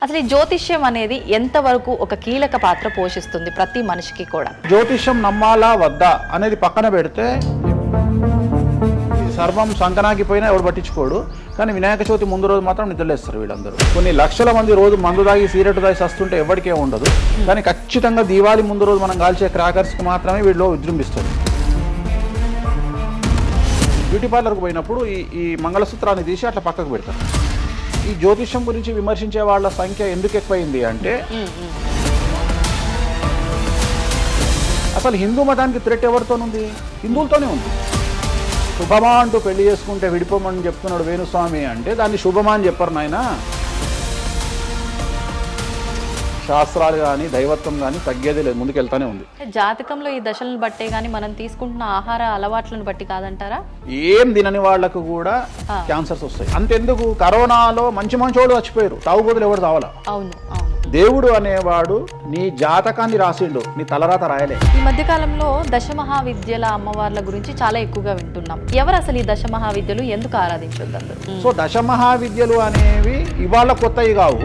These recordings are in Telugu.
అసలు ఈ జ్యోతిష్యం అనేది ఎంతవరకు ఒక కీలక పాత్ర పోషిస్తుంది ప్రతి మనిషికి కూడా? జ్యోతిష్యం నమ్మాలా వద్దా అనేది పక్కన పెడితే సర్వం సంకనాగిపోయినా ఎవడు పట్టించుకోడు. కానీ వినాయక చవితి ముందు రోజు మాత్రం నిద్రలేస్తారు వీళ్ళందరూ. కొన్ని లక్షల మంది రోజు మందు తాగి సిగరెట్ తాగి వస్తుంటే ఎవరికే ఉండదు. కానీ ఖచ్చితంగా దీవాళి ముందు రోజు మనం కాల్చే క్రాకర్స్కి మాత్రమే వీళ్ళు విజృంభిస్తారు. బ్యూటీ పార్లర్కి పోయినప్పుడు ఈ మంగళసూత్రాన్ని తీసి అట్లా పక్కకు పెడతారు. ఈ జ్యోతిష్యం గురించి విమర్శించే వాళ్ళ సంఖ్య ఎందుకు ఎక్కువైంది అంటే, అసలు హిందూ మతానికి థ్రెట్ ఎవరితోనుంది? హిందువులతోనే ఉంది. శుభమా అంటూ పెళ్లి చేసుకుంటే విడిపోమని చెప్తున్నాడు వేణుస్వామి అంటే దాన్ని శుభమా అని చెప్పరు నాయన. శాస్త్రాలు కానీ దైవత్వం కానీ తగ్గేదే లేదు, ముందుకెళ్తానే ఉంది. జాతకంలో ఈ దశలను బట్టే గానీ మనం తీసుకుంటున్న ఆహార అలవాట్లను బట్టి కాదంటారా? ఏం తినని వాళ్లకు కూడా క్యాన్సర్స్ వస్తాయి. అంతెందుకు, కరోనాలో మంచి మంచోడు చచ్చిపోయారు, తాగుబోతులు ఎవరు తావాలా? అవును. దేవుడు అనేవాడు నీ జాతకాన్ని రాసిండు, నీ తలరాత రాయలే. ఈ మధ్య కాలంలో దశమహావిద్యల అమ్మవార్ల గురించి చాలా ఎక్కువగా వింటున్నాం. ఎవరు అసలు ఈ దశమహావిద్యలు, ఎందుకు ఆరాధించొద్దు అందరూ? సో దశమహావిద్యలు అనేవి ఇవాళ కొత్తవి కావు.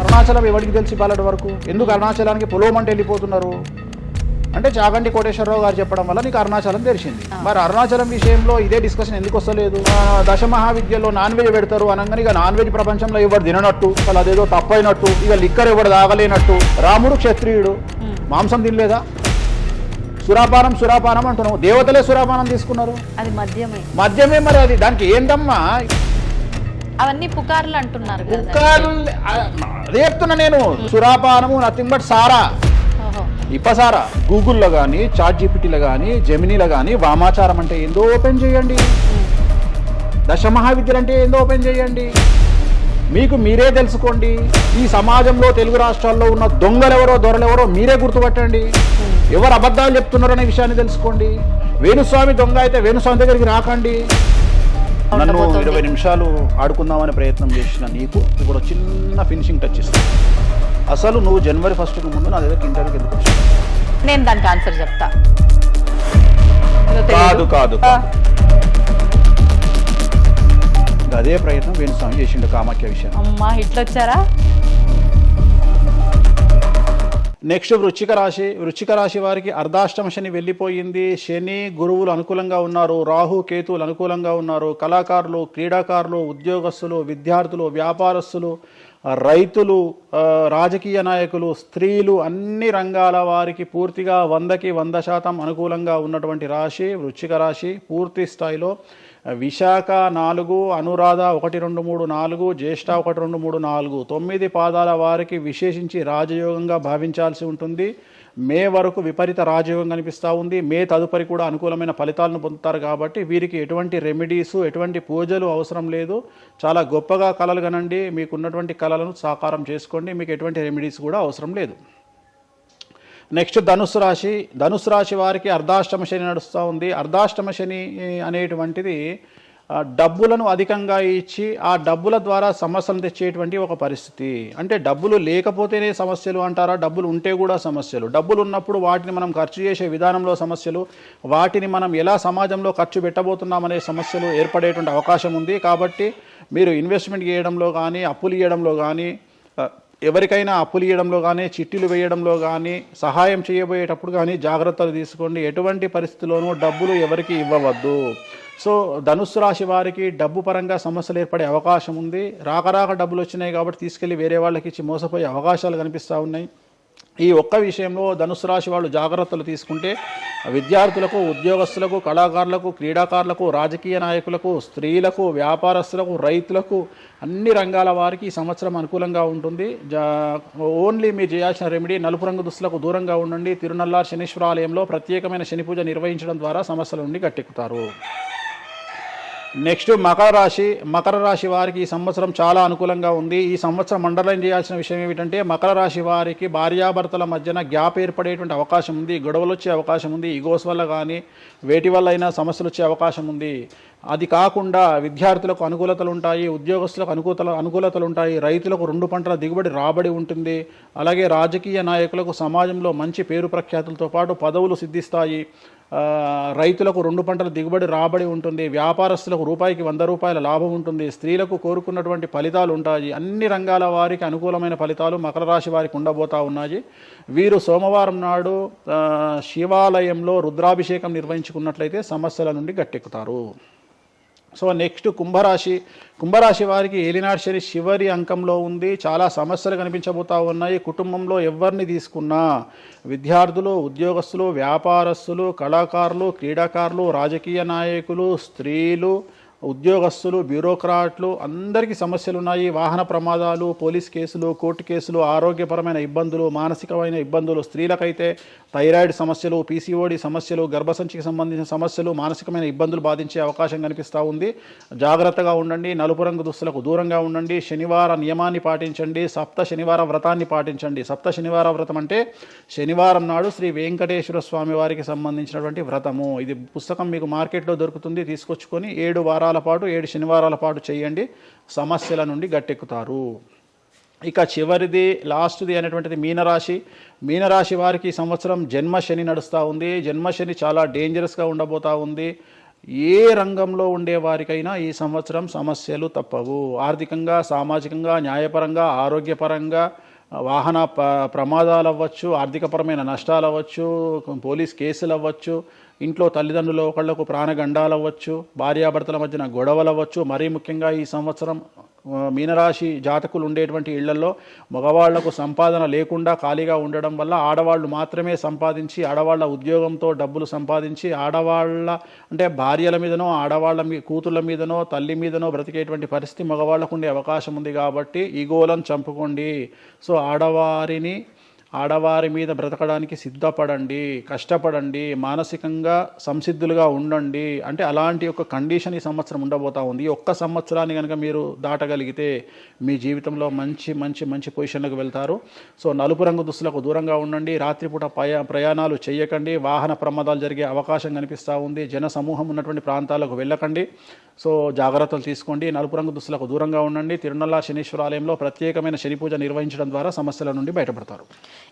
అరుణాచలం ఎవరికి తెలిసి బాలటి వరకు? ఎందుకు అరుణాచలానికి పొలవమంటే వెళ్ళిపోతున్నారు అంటే చాగంటి కోటేశ్వరరావు గారు చెప్పడం వల్ల నీకు అరుణాచలం తెలిసింది. మరి అరుణాచలం విషయంలో ఇదే డిస్కషన్ ఎందుకు వస్తలేదు? దశమహావిద్యలో నాన్ వెజ్ పెడతారు అనగానే ఇక నాన్ వెజ్ ప్రపంచంలో ఎవరు తిననట్టు, అసలు అదేదో తప్పైనట్టు, ఇక లిక్కర్ ఎవరు తాగలేనట్టు. రాముడు క్షత్రియుడు, మాంసం తినలేదా? సురాపానం అంటున్నావు. దేవతలే సురాపానం తీసుకున్నారు, అది మద్యమే. మరి అది దానికి ఏందమ్మా? అవన్నీ పుకార్లు అంటున్నారు. పుకార్లు అదే చెప్తున్నా నేను. సురాపానము నథింగ్ బట్ సారా, ఇప్పసారా. గూగుల్లో కానీ, చాట్ జీపీటీలో కానీ, జెమినీలో కానీ వామాచారం అంటే ఏందో ఓపెన్ చేయండి, దశమహావిద్యలు అంటే ఏందో ఓపెన్ చేయండి. మీకు మీరే తెలుసుకోండి. ఈ సమాజంలో తెలుగు రాష్ట్రాల్లో ఉన్న దొంగలెవరో దొరలెవరో మీరే గుర్తుపట్టండి. ఎవరు అబద్ధాలు చెప్తున్నారో అనే విషయాన్ని తెలుసుకోండి. వేణుస్వామి దొంగ అయితే వేణుస్వామి దగ్గరికి రాకండి. నన్ను 20 నిమిషాలు ఆడుకుందామనే ప్రయత్నం చేసిన నీకు ఇప్పుడు చిన్న ఫినిషింగ్ టచ్ ఇస్తాను. అసలు నువ్వు జనవరి 1కు ముందు నా దగ్గర ఇంటర్వ్యూకి ఎందుకు వచ్చావు? నేను దానికి ఆన్సర్ చెప్తా. కాదు అదే ప్రయత్నం వేణుస్వామి చేసిండు కామాఖ్య విషయం. అమ్మా ఇట్లా వచ్చారా? నెక్స్ట్ వృశ్చిక రాశి వారికి అర్ధాష్టమ శని వెళ్ళిపోయింది. శని గురువులు అనుకూలంగా ఉన్నారు, రాహు కేతువులు అనుకూలంగా ఉన్నారు. కళాకారులు, క్రీడాకారులు, ఉద్యోగస్తులు, విద్యార్థులు, వ్యాపారస్తులు, రైతులు, రాజకీయ నాయకులు, స్త్రీలు, అన్ని రంగాల వారికి పూర్తిగా 100కి 100% అనుకూలంగా ఉన్నటువంటి రాశి వృశ్చిక రాశి. పూర్తి స్థాయిలో విశాఖ 4, అనురాధ 1, 2, 3, 4, జ్యేష్ఠ 1, 2, 3, 4, 9 పాదాల వారికి విశేషించి రాజయోగంగా భావించాల్సి ఉంటుంది. మే వరకు విపరీత రాజయోగం కనిపిస్తూ ఉంది. మే తదుపరి కూడా అనుకూలమైన ఫలితాలను పొందుతారు. కాబట్టి వీరికి ఎటువంటి రెమెడీసు, ఎటువంటి పూజలు అవసరం లేదు. చాలా గొప్పగా కళలు కనండి, మీకున్నటువంటి కళలను సాకారం చేసుకోండి. మీకు ఎటువంటి రెమెడీస్ కూడా అవసరం లేదు. నెక్స్ట్ ధనుసు రాశి వారికి అర్ధాష్టమ శని నడుస్తూ ఉంది. అర్ధాష్టమ శని అనేటువంటిది డబ్బులను అధికంగా ఇచ్చి ఆ డబ్బుల ద్వారా సమస్యలు తెచ్చేటువంటి ఒక పరిస్థితి. అంటే డబ్బులు లేకపోతేనే సమస్యలు అంటారా? డబ్బులు ఉంటే కూడా సమస్యలు. డబ్బులు ఉన్నప్పుడు వాటిని మనం ఖర్చు చేసే విధానంలో సమస్యలు, వాటిని మనం ఎలా సమాజంలో ఖర్చు పెట్టబోతున్నామనే సమస్యలు ఏర్పడేటువంటి అవకాశం ఉంది. కాబట్టి మీరు ఇన్వెస్ట్మెంట్ చేయడంలో కానీ, అప్పులు ఇవ్వడంలో కానీ, ఎవరికైనా అప్పులు ఇవ్వడంలో కానీ, చిట్టీలు వేయడంలో కానీ, సహాయం చేయబోయేటప్పుడు కానీ జాగ్రత్తలు తీసుకోండి. ఎటువంటి పరిస్థితుల్లోనూ డబ్బులు ఎవరికి ఇవ్వవద్దు. సో ధనుస్సు రాశి వారికి డబ్బు పరంగా సమస్యలు ఏర్పడే అవకాశం ఉంది. రాక డబ్బులు వచ్చినాయి కాబట్టి తీసుకెళ్ళి వేరే వాళ్ళకి ఇచ్చి మోసపోయే అవకాశాలు కనిపిస్తూ ఉన్నాయి. ఈ ఒక్క విషయంలో ధనుస్సు రాశి వాళ్ళు జాగ్రత్తలు తీసుకుంటే విద్యార్థులకు, ఉద్యోగస్తులకు, కళాకారులకు, క్రీడాకారులకు, రాజకీయ నాయకులకు, స్త్రీలకు, వ్యాపారస్తులకు, రైతులకు, అన్ని రంగాల వారికి ఈ సంవత్సరం అనుకూలంగా ఉంటుంది. ఓన్లీ మీరు చేయాల్సిన రెమెడీ నలుపు రంగు దుస్తులకు దూరంగా ఉండండి. తిరునల్లార్ శనీశ్వర ఆలయంలో ప్రత్యేకమైన శని పూజ నిర్వహించడం ద్వారా సమస్యల నుండి గట్టెక్కుతారు. నెక్స్ట్ మకర రాశి వారికి ఈ సంవత్సరం చాలా అనుకూలంగా ఉంది. ఈ సంవత్సరం అండర్లైన్ చేయాల్సిన విషయం ఏమిటంటే మకర రాశి వారికి భార్యాభర్తల మధ్యన గ్యాప్ ఏర్పడేటువంటి అవకాశం ఉంది. గొడవలు వచ్చే అవకాశం ఉంది. ఈగోస్ వల్ల కానీ వేటి వల్ల అయినా సమస్యలు వచ్చే అవకాశం ఉంది. అది కాకుండా విద్యార్థులకు అనుకూలతలు ఉంటాయి, ఉద్యోగస్తులకు అనుకూలతలు ఉంటాయి, రైతులకు 2 పంటల దిగుబడి రాబడి ఉంటుంది. అలాగే రాజకీయ నాయకులకు సమాజంలో మంచి పేరు ప్రఖ్యాతులతో పాటు పదవులు సిద్ధిస్తాయి. రైతులకు 2 పంటల దిగుబడి రాబడి ఉంటుంది. వ్యాపారస్తులకు రూపాయికి 100 రూపాయల లాభం ఉంటుంది. స్త్రీలకు కోరుకున్నటువంటి ఫలితాలు ఉంటాయి. అన్ని రంగాల వారికి అనుకూలమైన ఫలితాలు మకర రాశి వారికి ఉండబోతా ఉన్నాయి. వీరు సోమవారం నాడు శివాలయంలో రుద్రాభిషేకం నిర్వహించుకున్నట్లయితే సమస్యల నుండి గట్టెక్కుతారు. సో నెక్స్ట్ కుంభరాశి వారికి ఏలినాడు శని చివరి అంకంలో ఉంది. చాలా సమస్యలు కనిపించబోతా ఉన్నాయి. కుటుంబంలో ఎవరిని తీసుకున్నా విద్యార్థులు, ఉద్యోగస్తులు, వ్యాపారస్తులు, కళాకారులు, క్రీడాకారులు, రాజకీయ నాయకులు, స్త్రీలు, ఉద్యోగస్తులు, బ్యూరోక్రాట్లు అందరికీ సమస్యలు ఉన్నాయి. వాహన ప్రమాదాలు, పోలీస్ కేసులు, కోర్టు కేసులు, ఆరోగ్యపరమైన ఇబ్బందులు, మానసికమైన ఇబ్బందులు, స్త్రీలకైతే థైరాయిడ్ సమస్యలు, పీసీఓడి సమస్యలు, గర్భసంచికి సంబంధించిన సమస్యలు, మానసికమైన ఇబ్బందులు బాధించే అవకాశం కనిపిస్తూ ఉంది. జాగ్రత్తగా ఉండండి. నలుపు రంగు దుస్తులకు దూరంగా ఉండండి. శనివార నియమాన్ని పాటించండి. సప్త శనివార వ్రతాన్ని పాటించండి. సప్త శనివార వ్రతం అంటే శనివారం నాడు శ్రీ వెంకటేశ్వర స్వామి వారికి సంబంధించినటువంటి వ్రతము. ఇది పుస్తకం మీకు మార్కెట్లో దొరుకుతుంది, తీసుకొచ్చుకొని 7 వారాల పాటు 7 శనివారాల పాటు చేయండి. సమస్యల నుండి గట్టెక్కుతారు. ఇక చివరిది లాస్ట్ది అనేటువంటిది మీనరాశి వారికి ఈ సంవత్సరం జన్మశని నడుస్తూ ఉంది. జన్మశని చాలా డేంజరస్గా ఉండబోతూ ఉంది. ఏ రంగంలో ఉండే వారికైనా ఈ సంవత్సరం సమస్యలు తప్పవు. ఆర్థికంగా, సామాజికంగా, న్యాయపరంగా, ఆరోగ్యపరంగా, వాహన ప్రమాదాలు అవ్వచ్చు, ఆర్థికపరమైన నష్టాలు అవ్వచ్చు, పోలీస్ కేసులు అవ్వచ్చు, ఇంట్లో తల్లిదండ్రులు ఒకళ్లకు ప్రాణగండాలు అవ్వచ్చు, భార్యాభర్తల మధ్యన గొడవలు అవ్వచ్చు. మరీ ముఖ్యంగా ఈ సంవత్సరం మీనరాశి జాతకులు ఉండేటువంటి ఇళ్లలో మగవాళ్లకు సంపాదన లేకుండా ఖాళీగా ఉండడం వల్ల ఆడవాళ్లు మాత్రమే సంపాదించి, ఆడవాళ్ల ఉద్యోగంతో డబ్బులు సంపాదించి, ఆడవాళ్ల అంటే భార్యల మీదనో, ఆడవాళ్ల కూతుళ్ళ మీదనో, తల్లి మీదనో బ్రతికేటువంటి పరిస్థితి మగవాళ్లకు ఉండే అవకాశం ఉంది. కాబట్టి ఈగోలను చంపుకోండి. సో ఆడవారి మీద బ్రతకడానికి సిద్ధపడండి, కష్టపడండి, మానసికంగా సంసిద్ధులుగా ఉండండి. అంటే అలాంటి ఒక కండిషన్ ఈ సంవత్సరం ఉండబోతా ఉంది. ఈ ఒక్క సంవత్సరాన్ని కనుక మీరు దాటగలిగితే మీ జీవితంలో మంచి మంచి మంచి పొజిషన్లకు వెళ్తారు. సో నలుపు రంగు దుస్తులకు దూరంగా ఉండండి. రాత్రిపూట ప్రయాణాలు చేయకండి. వాహన ప్రమాదాలు జరిగే అవకాశం కనిపిస్తూ ఉంది. జన సమూహం ఉన్నటువంటి ప్రాంతాలకు వెళ్ళకండి. సో జాగ్రత్తలు తీసుకోండి. నలుపు రంగు దుస్తులకు దూరంగా ఉండండి. తిరునల్ల శనీశ్వరాలయంలో ప్రత్యేకమైన శని పూజ నిర్వహించడం ద్వారా సమస్యల నుండి బయటపడతారు.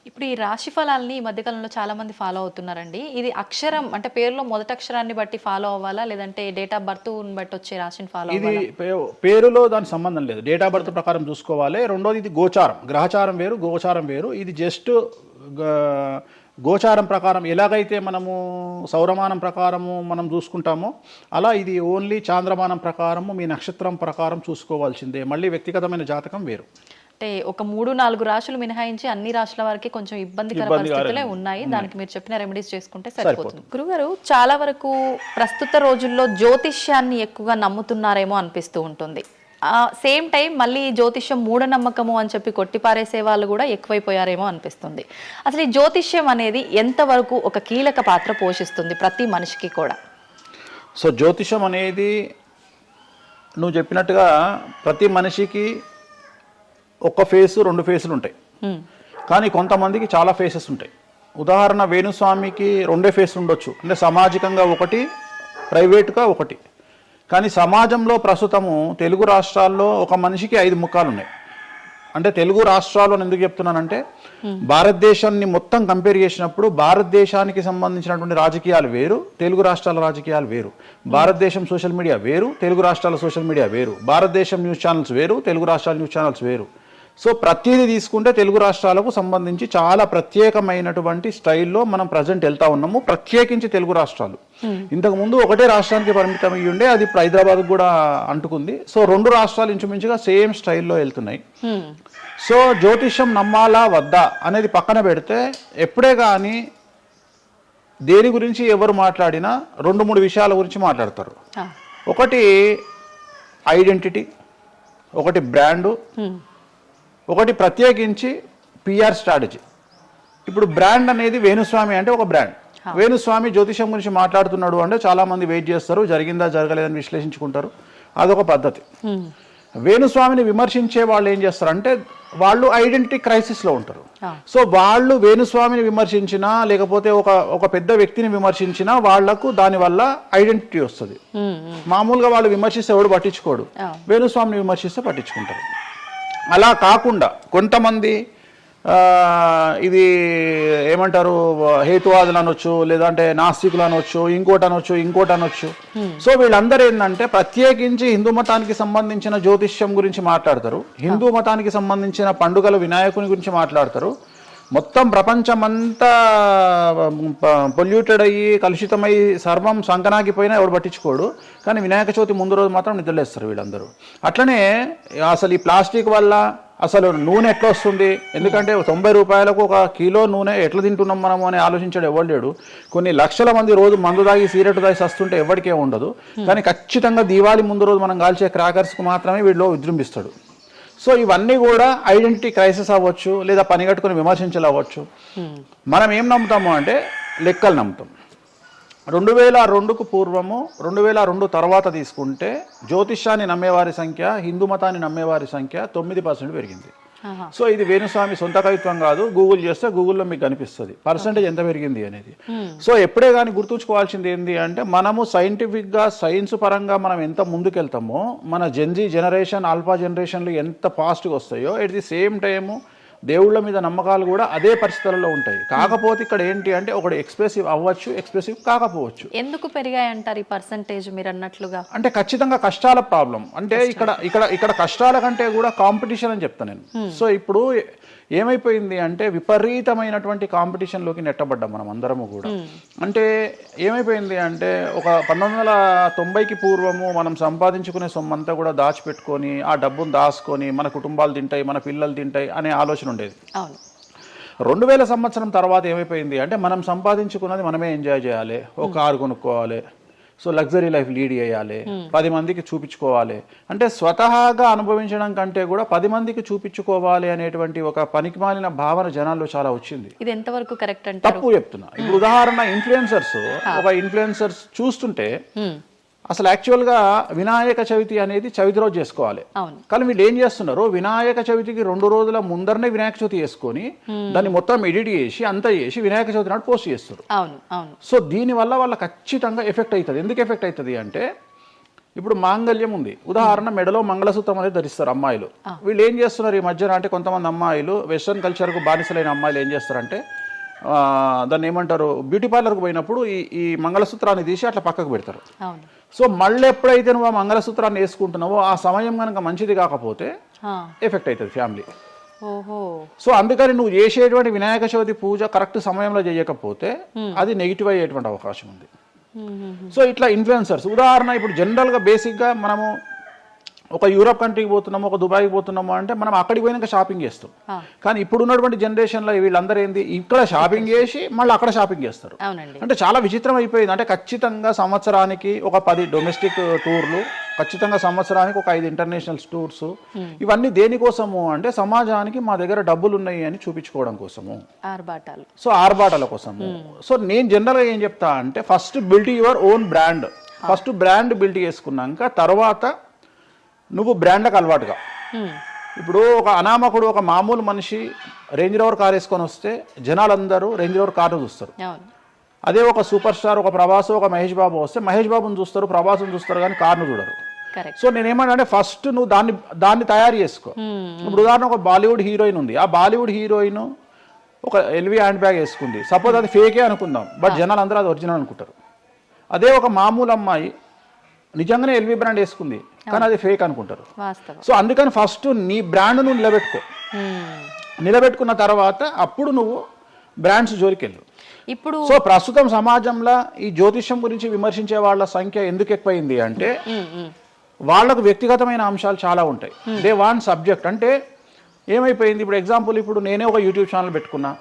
ఇప్పుడు ఈ రాశి ఫలాల్ని ఈ మధ్యకాలంలో చాలా మంది ఫాలో అవుతున్నారండి. ఇది అక్షరం అంటే పేరులో మొదటి అక్షరాన్ని బట్టి ఫాలో అవ్వాలా, లేదంటే డేట్ ఆఫ్ బర్త్ బట్టి వచ్చే రాశిని ఫాలో అవ్వాలా? ఇది పేరులో దాని సంబంధం లేదు. డేట్ ఆఫ్ బర్త్ ప్రకారం చూసుకోవాలి. రెండోది ఇది గోచారం, గ్రహచారం వేరు, గోచారం వేరు. ఇది జస్ట్ గోచారం ప్రకారం ఎలాగైతే మనము సౌరమానం ప్రకారము మనం చూసుకుంటామో అలా ఇది ఓన్లీ చాంద్రమానం ప్రకారము మీ నక్షత్రం ప్రకారం చూసుకోవాల్సిందే. మళ్ళీ వ్యక్తిగతమైన జాతకం వేరు. అంటే ఒక 3-4 రాశులు మినహాయించి అన్ని రాశుల వారికి కొంచెం ఇబ్బందికర పరిస్థితులే ఉన్నాయి. దానికి మీరు చెప్పిన రెమెడీస్ చేసుకుంటే సరిపోతుంది. గురుగారు, చాలా వరకు ప్రస్తుత రోజుల్లో జ్యోతిష్యాన్ని ఎక్కువగా నమ్ముతున్నారేమో అనిపిస్తూ ఉంటుంది. సేమ్ టైం మళ్ళీ జ్యోతిష్యం మూఢనమ్మకము అని చెప్పి కొట్టిపారేసే వాళ్ళు కూడా ఎక్కువైపోయారేమో అనిపిస్తుంది. అసలు ఈ జ్యోతిష్యం అనేది ఎంతవరకు ఒక కీలక పాత్ర పోషిస్తుంది ప్రతి మనిషికి కూడా? సో జ్యోతిషం అనేది నువ్వు చెప్పినట్టుగా ప్రతి మనిషికి ఒక ఫేసు 2 ఫేసులు ఉంటాయి. కానీ కొంతమందికి చాలా ఫేసెస్ ఉంటాయి. ఉదాహరణ వేణుస్వామికి 2 ఫేసులు ఉండొచ్చు. అంటే సామాజికంగా ఒకటి, ప్రైవేట్గా ఒకటి. కానీ సమాజంలో ప్రస్తుతము తెలుగు రాష్ట్రాల్లో ఒక మనిషికి 5 ముఖాలు ఉన్నాయి. అంటే తెలుగు రాష్ట్రాల్లో ఎందుకు చెప్తున్నానంటే భారతదేశాన్ని మొత్తం కంపేర్ చేసినప్పుడు భారతదేశానికి సంబంధించినటువంటి రాజకీయాలు వేరు, తెలుగు రాష్ట్రాల రాజకీయాలు వేరు. భారతదేశం సోషల్ మీడియా వేరు, తెలుగు రాష్ట్రాల సోషల్ మీడియా వేరు. భారతదేశం న్యూస్ ఛానల్స్ వేరు, తెలుగు రాష్ట్రాల న్యూస్ ఛానల్స్ వేరు. సో ప్రతిదీ తీసుకుంటే తెలుగు రాష్ట్రాలకు సంబంధించి చాలా ప్రత్యేకమైనటువంటి స్టైల్లో మనం ప్రజెంట్ వెళ్తా ఉన్నాము. ప్రత్యేకించి తెలుగు రాష్ట్రాలు ఇంతకు ముందు ఒకటే రాష్ట్రానికి పరిమితం అయ్యి ఉండే, అది ఇప్పుడు హైదరాబాద్ కూడా అంటుకుంది. సో 2 రాష్ట్రాలు ఇంచుమించుగా సేమ్ స్టైల్లో వెళ్తున్నాయి. సో జ్యోతిష్యం నమ్మాలా వద్దా అనేది పక్కన పెడితే ఎప్పుడే కానీ దేని గురించి ఎవరు మాట్లాడినా 2-3 విషయాల గురించి మాట్లాడతారు. ఒకటి ఐడెంటిటీ, ఒకటి బ్రాండు, ఒకటి ప్రత్యేకించి పిఆర్ స్ట్రాటజీ. ఇప్పుడు బ్రాండ్ అనేది వేణుస్వామి అంటే ఒక బ్రాండ్. వేణుస్వామి జ్యోతిషం గురించి మాట్లాడుతున్నాడు అంటే చాలామంది వెయిట్ చేస్తారు, జరిగిందా జరగలేదని విశ్లేషించుకుంటారు. అదొక పద్ధతి. వేణుస్వామిని విమర్శించే వాళ్ళు ఏం చేస్తారంటే వాళ్ళు ఐడెంటిటీ క్రైసిస్లో ఉంటారు. సో వాళ్ళు వేణుస్వామిని విమర్శించినా లేకపోతే ఒక పెద్ద వ్యక్తిని విమర్శించినా వాళ్లకు దానివల్ల ఐడెంటిటీ వస్తుంది. మామూలుగా వాళ్ళు విమర్శిస్తే ఎవడు పట్టించుకోడు, వేణుస్వామిని విమర్శిస్తే పట్టించుకుంటారు. అలా కాకుండా కొంతమంది ఇది ఏమంటారు హేతువాదులు అనొచ్చు, లేదంటే నాస్తికులు అనొచ్చు, ఇంకోటి అనొచ్చు. సో వీళ్ళందరూ ఏంటంటే ప్రత్యేకించి హిందూ మతానికి సంబంధించిన జ్యోతిష్యం గురించి మాట్లాడతారు, హిందూ మతానికి సంబంధించిన పండుగలు వినాయకుని గురించి మాట్లాడతారు. మొత్తం ప్రపంచమంతా పొల్యూటెడ్ అయ్యి కలుషితమై సర్వం సంకనాగిపోయినా ఎవడు పట్టించుకోడు, కానీ వినాయక చవితి ముందు రోజు మాత్రం నిద్రలేస్తారు వీళ్ళందరూ. అట్లనే అసలు ఈ ప్లాస్టిక్ వల్ల అసలు నూనె ఎట్లా వస్తుంది, ఎందుకంటే 90 రూపాయలకు 1 కిలో నూనె ఎట్లా తింటున్నాం మనము అని ఆలోచించాడు ఎవరు లేడు. కొన్ని లక్షల మంది రోజు మందు తాగి సిగరెట్ తాగి వస్తుంటే ఎవరికే ఉండదు, కానీ ఖచ్చితంగా దీవాళి ముందు రోజు మనం కాల్చే క్రాకర్స్కి మాత్రమే వీళ్ళు విజృంభిస్తాడు. సో ఇవన్నీ కూడా ఐడెంటిటీ క్రైసిస్ అవ్వచ్చు, లేదా పని కట్టుకుని విమర్శించాలి అవ్వచ్చు. మనం ఏం నమ్ముతాము అంటే లెక్కలు నమ్ముతాం. 2002కు పూర్వము 2002 తర్వాత తీసుకుంటే జ్యోతిష్యాన్ని నమ్మేవారి సంఖ్య, హిందూ మతాన్ని నమ్మేవారి సంఖ్య 9% పెరిగింది. సో ఇది వేణుస్వామి సొంత కవిత్వం కాదు, గూగుల్ చేస్తే గూగుల్లో మీకు కనిపిస్తుంది పర్సంటేజ్ ఎంత పెరిగింది అనేది. సో ఎప్పుడే కానీ గుర్తుంచుకోవాల్సింది ఏంటి అంటే మనము సైంటిఫిక్గా సైన్స్ పరంగా మనం ఎంత ముందుకెళ్తామో మన జెన్జీ జనరేషన్, ఆల్ఫా జనరేషన్లు ఎంత ఫాస్ట్గా వస్తాయో ఎట్ ది సేమ్ టైము దేవుళ్ళ మీద నమ్మకాలు కూడా అదే పరిస్థితులలో ఉంటాయి. కాకపోతే ఇక్కడ ఏంటి అంటే ఒకటి ఎక్స్ప్రెసివ్ అవ్వచ్చు, ఎక్స్ప్రెసివ్ కాకపోవచ్చు. ఎందుకు పెరిగాయి అంటారు ఈ పర్సంటేజ్ మీరు అన్నట్లుగా? అంటే ఖచ్చితంగా కష్టాల ప్రాబ్లం. అంటే ఇక్కడ కష్టాల కంటే కూడా కాంపిటీషన్ అని చెప్తాను నేను. సో ఇప్పుడు ఏమైపోయింది అంటే విపరీతమైనటువంటి కాంపిటీషన్లోకి నెట్టబడ్డాం మనం అందరము కూడా. అంటే ఏమైపోయింది అంటే ఒక 1990కి పూర్వము మనం సంపాదించుకునే సొమ్మంతా కూడా దాచిపెట్టుకొని ఆ డబ్బును దాచుకొని మన కుటుంబాలు తింటాయి, మన పిల్లలు తింటాయి అనే ఆలోచన ఉండేది. 2000 సంవత్సరం తర్వాత ఏమైపోయింది అంటే మనం సంపాదించుకున్నది మనమే ఎంజాయ్ చేయాలి, ఒక కారు కొనుక్కోవాలి, సో లగ్జరీ లైఫ్ లీడ్ చేయాలి, 10 మందికి చూపించుకోవాలి. అంటే స్వతహాగా అనుభవించడం కంటే కూడా 10 మందికి చూపించుకోవాలి అనేటువంటి ఒక పనికిమాలిన భావన జనాల్లో చాలా వచ్చింది. ఇది ఎంతవరకు కరెక్ట్ అంటే తప్పు చెప్తున్నా. ఇప్పుడు ఉదాహరణ ఇన్ఫ్లుయెన్సర్స్ చూస్తుంటే అసలు యాక్చువల్గా వినాయక చవితి అనేది చవితి రోజు చేసుకోవాలి, కానీ వీళ్ళు ఏం చేస్తున్నారు వినాయక చవితికి 2 రోజుల ముందరనే వినాయక చవితి చేసుకొని దాన్ని మొత్తం ఎడిట్ చేసి అంతా చేసి వినాయక చవితి నాడు పోస్ట్ చేస్తారు. సో దీనివల్ల వాళ్ళ ఖచ్చితంగా ఎఫెక్ట్ అవుతుంది. ఎందుకు ఎఫెక్ట్ అవుతుంది అంటే ఇప్పుడు మాంగళ్యం ఉంది, ఉదాహరణ మెడలో మంగళసూత్రం అనేది ధరిస్తారు అమ్మాయిలు. వీళ్ళు ఏం చేస్తున్నారు ఈ మధ్యన అంటే కొంతమంది అమ్మాయిలు వెస్ట్రన్ కల్చర్కు బానిసలైన అమ్మాయిలు ఏం చేస్తారంటే దాన్ని ఏమంటారు బ్యూటీ పార్లర్కి పోయినప్పుడు ఈ మంగళసూత్రాన్ని తీసి అట్లా పక్కకు పెడతారు. సో మళ్ళీ ఎప్పుడైతే నువ్వు ఆ మంగళసూత్రాన్ని వేసుకుంటున్నావో ఆ సమయం కనుక మంచిది కాకపోతే ఎఫెక్ట్ అవుతుంది ఫ్యామిలీ. సో అందుకని నువ్వు చేసేటువంటి వినాయక చవితి పూజ కరెక్ట్ సమయంలో చేయకపోతే అది నెగిటివ్ అయ్యేటువంటి అవకాశం ఉంది. సో ఇట్లా ఇన్ఫ్లుయెన్సర్స్ ఉదాహరణ ఇప్పుడు జనరల్గా బేసిక్గా మనము ఒక యూరోప్ కంట్రీకి పోతున్నాము, ఒక దుబాయ్కి పోతున్నాము అంటే మనం అక్కడికి పోయినాక షాపింగ్ చేస్తాం. కానీ ఇప్పుడు ఉన్నటువంటి జనరేషన్లో వీళ్ళందరూ ఏంది ఇక్కడ షాపింగ్ చేసి మళ్ళీ అక్కడ షాపింగ్ చేస్తారు. అంటే చాలా విచిత్రం అయిపోయింది. అంటే ఖచ్చితంగా సంవత్సరానికి ఒక 10 డొమెస్టిక్ టూర్లు, ఖచ్చితంగా సంవత్సరానికి ఒక 5 ఇంటర్నేషనల్ టూర్స్. ఇవన్నీ దేనికోసము అంటే సమాజానికి మా దగ్గర డబ్బులు ఉన్నాయి అని చూపించుకోవడం కోసము, సో ఆర్భాటాల కోసము. సో నేను జనరల్గా ఏం చెప్తా అంటే first build your own brand. First brand build చేసుకున్నాక తర్వాత నువ్వు బ్రాండ్లకు అలవాటుగా. ఇప్పుడు ఒక అనామకుడు ఒక మామూలు మనిషి రేంజ్ రోవర్ కార్ వేసుకొని వస్తే జనాలందరూ రేంజ్ రోవర్ కార్ను చూస్తారు. అదే ఒక సూపర్ స్టార్ ఒక ప్రభాస్ ఒక మహేష్ బాబు వస్తే మహేష్ బాబుని చూస్తారు, ప్రభాస్ని చూస్తారు, కానీ కార్ను చూడరు. సో నేనేమంటే ఫస్ట్ నువ్వు దాన్ని తయారు చేసుకో. ఇప్పుడు ఉదాహరణ ఒక బాలీవుడ్ హీరోయిన్ ఉంది, ఆ బాలీవుడ్ హీరోయిన్ ఒక ఎల్వీ హ్యాండ్ బ్యాగ్ వేసుకుంది, సపోజ్ అది ఫేకే అనుకుందాం, బట్ జనాలు అందరూ అది ఒరిజినల్ అనుకుంటారు. అదే ఒక మామూలు అమ్మాయి నిజంగానే ఎల్వీ బ్రాండ్ వేసుకుంది, కానీ అది ఫేక్ అనుకుంటారు. సో అందుకని ఫస్ట్ నీ బ్రాండ్ నువ్వు నిలబెట్టుకున్న తర్వాత అప్పుడు నువ్వు బ్రాండ్స్ జోలికి వెళ్ళు. ఇప్పుడు సో ప్రస్తుతం సమాజంలో ఈ జ్యోతిష్యం గురించి విమర్శించే వాళ్ళ సంఖ్య ఎందుకు ఎక్కువైంది అంటే వాళ్ళకు వ్యక్తిగతమైన అంశాలు చాలా ఉంటాయి. They want subject. అంటే ఏమైపోయింది ఇప్పుడు ఎగ్జాంపుల్ ఇప్పుడు నేనే ఒక యూట్యూబ్ ఛానల్ పెట్టుకున్నా,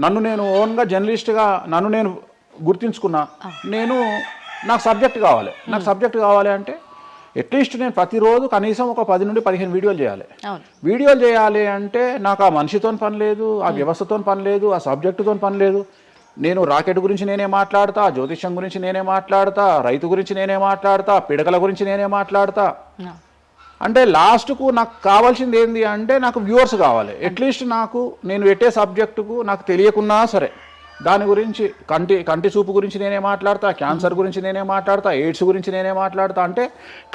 నన్ను నేను ఓన్గా జర్నలిస్ట్గా నన్ను నేను గుర్తించుకున్నా, నాకు సబ్జెక్ట్ కావాలి అంటే అట్లీస్ట్ నేను ప్రతిరోజు కనీసం ఒక 10 నుండి 15 వీడియోలు చేయాలి అంటే నాకు ఆ మనిషితో పని లేదు, ఆ వ్యవస్థతో పని లేదు, ఆ సబ్జెక్టుతో పని లేదు. నేను రాకెట్ గురించి నేనే మాట్లాడతా, జ్యోతిష్యం గురించి నేనే మాట్లాడతా, రైతు గురించి నేనే మాట్లాడతా, పిడకల గురించి నేనే మాట్లాడతా. అంటే లాస్ట్కు నాకు కావాల్సింది ఏంది అంటే నాకు వ్యూవర్స్ కావాలి. అట్లీస్ట్ నాకు నేను పెట్టే సబ్జెక్టుకు నాకు తెలియకున్నా సరే దాని గురించి కంటి చూపు గురించి నేనే మాట్లాడతా, క్యాన్సర్ గురించి నేనే మాట్లాడతా, ఎయిడ్స్ గురించి నేనే మాట్లాడతా. అంటే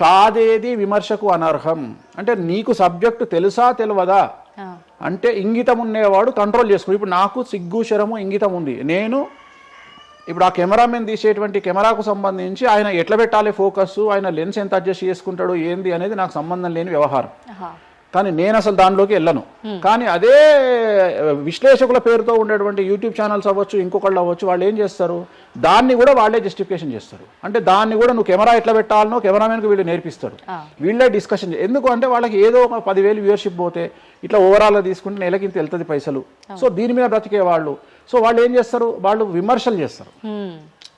కాదేది విమర్శకు అనర్హం. అంటే నీకు సబ్జెక్టు తెలుసా తెలియదా అంటే ఇంగితం ఉండేవాడు కంట్రోల్ చేసుకో. ఇప్పుడు నాకు సిగ్గు శరము ఇంగితం ఉంది. నేను ఇప్పుడు ఆ కెమెరామెన్ తీసేటువంటి కెమెరాకు సంబంధించి ఆయన ఎట్లా పెట్టాలి ఫోకస్, ఆయన లెన్స్ ఎంత అడ్జస్ట్ చేసుకుంటాడు ఏంది అనేది నాకు సంబంధం లేని వ్యవహారం. కానీ నేను అసలు దానిలోకి వెళ్ళను. కానీ అదే విశ్లేషకుల పేరుతో ఉండేటువంటి యూట్యూబ్ ఛానల్స్ అవ్వచ్చు, ఇంకొకళ్ళు అవ్వచ్చు, వాళ్ళు ఏం చేస్తారు, దాన్ని కూడా వాళ్ళే జస్టిఫికేషన్ చేస్తారు. అంటే దాన్ని కూడా నువ్వు కెమెరా ఎట్లా పెట్టాలనో కెమెరామెన్కి వీళ్ళు నేర్పిస్తారు, వీళ్ళే డిస్కషన్. ఎందుకు అంటే వాళ్ళకి ఏదో ఒక 10,000 వ్యూవర్షిప్ పోతే ఇట్లా ఓవరాల్గా తీసుకుంటే నెలకి ఇంత వెళ్తుంది పైసలు. సో దీని మీద బ్రతికే వాళ్ళు, సో వాళ్ళు ఏం చేస్తారు, వాళ్ళు విమర్శలు చేస్తారు.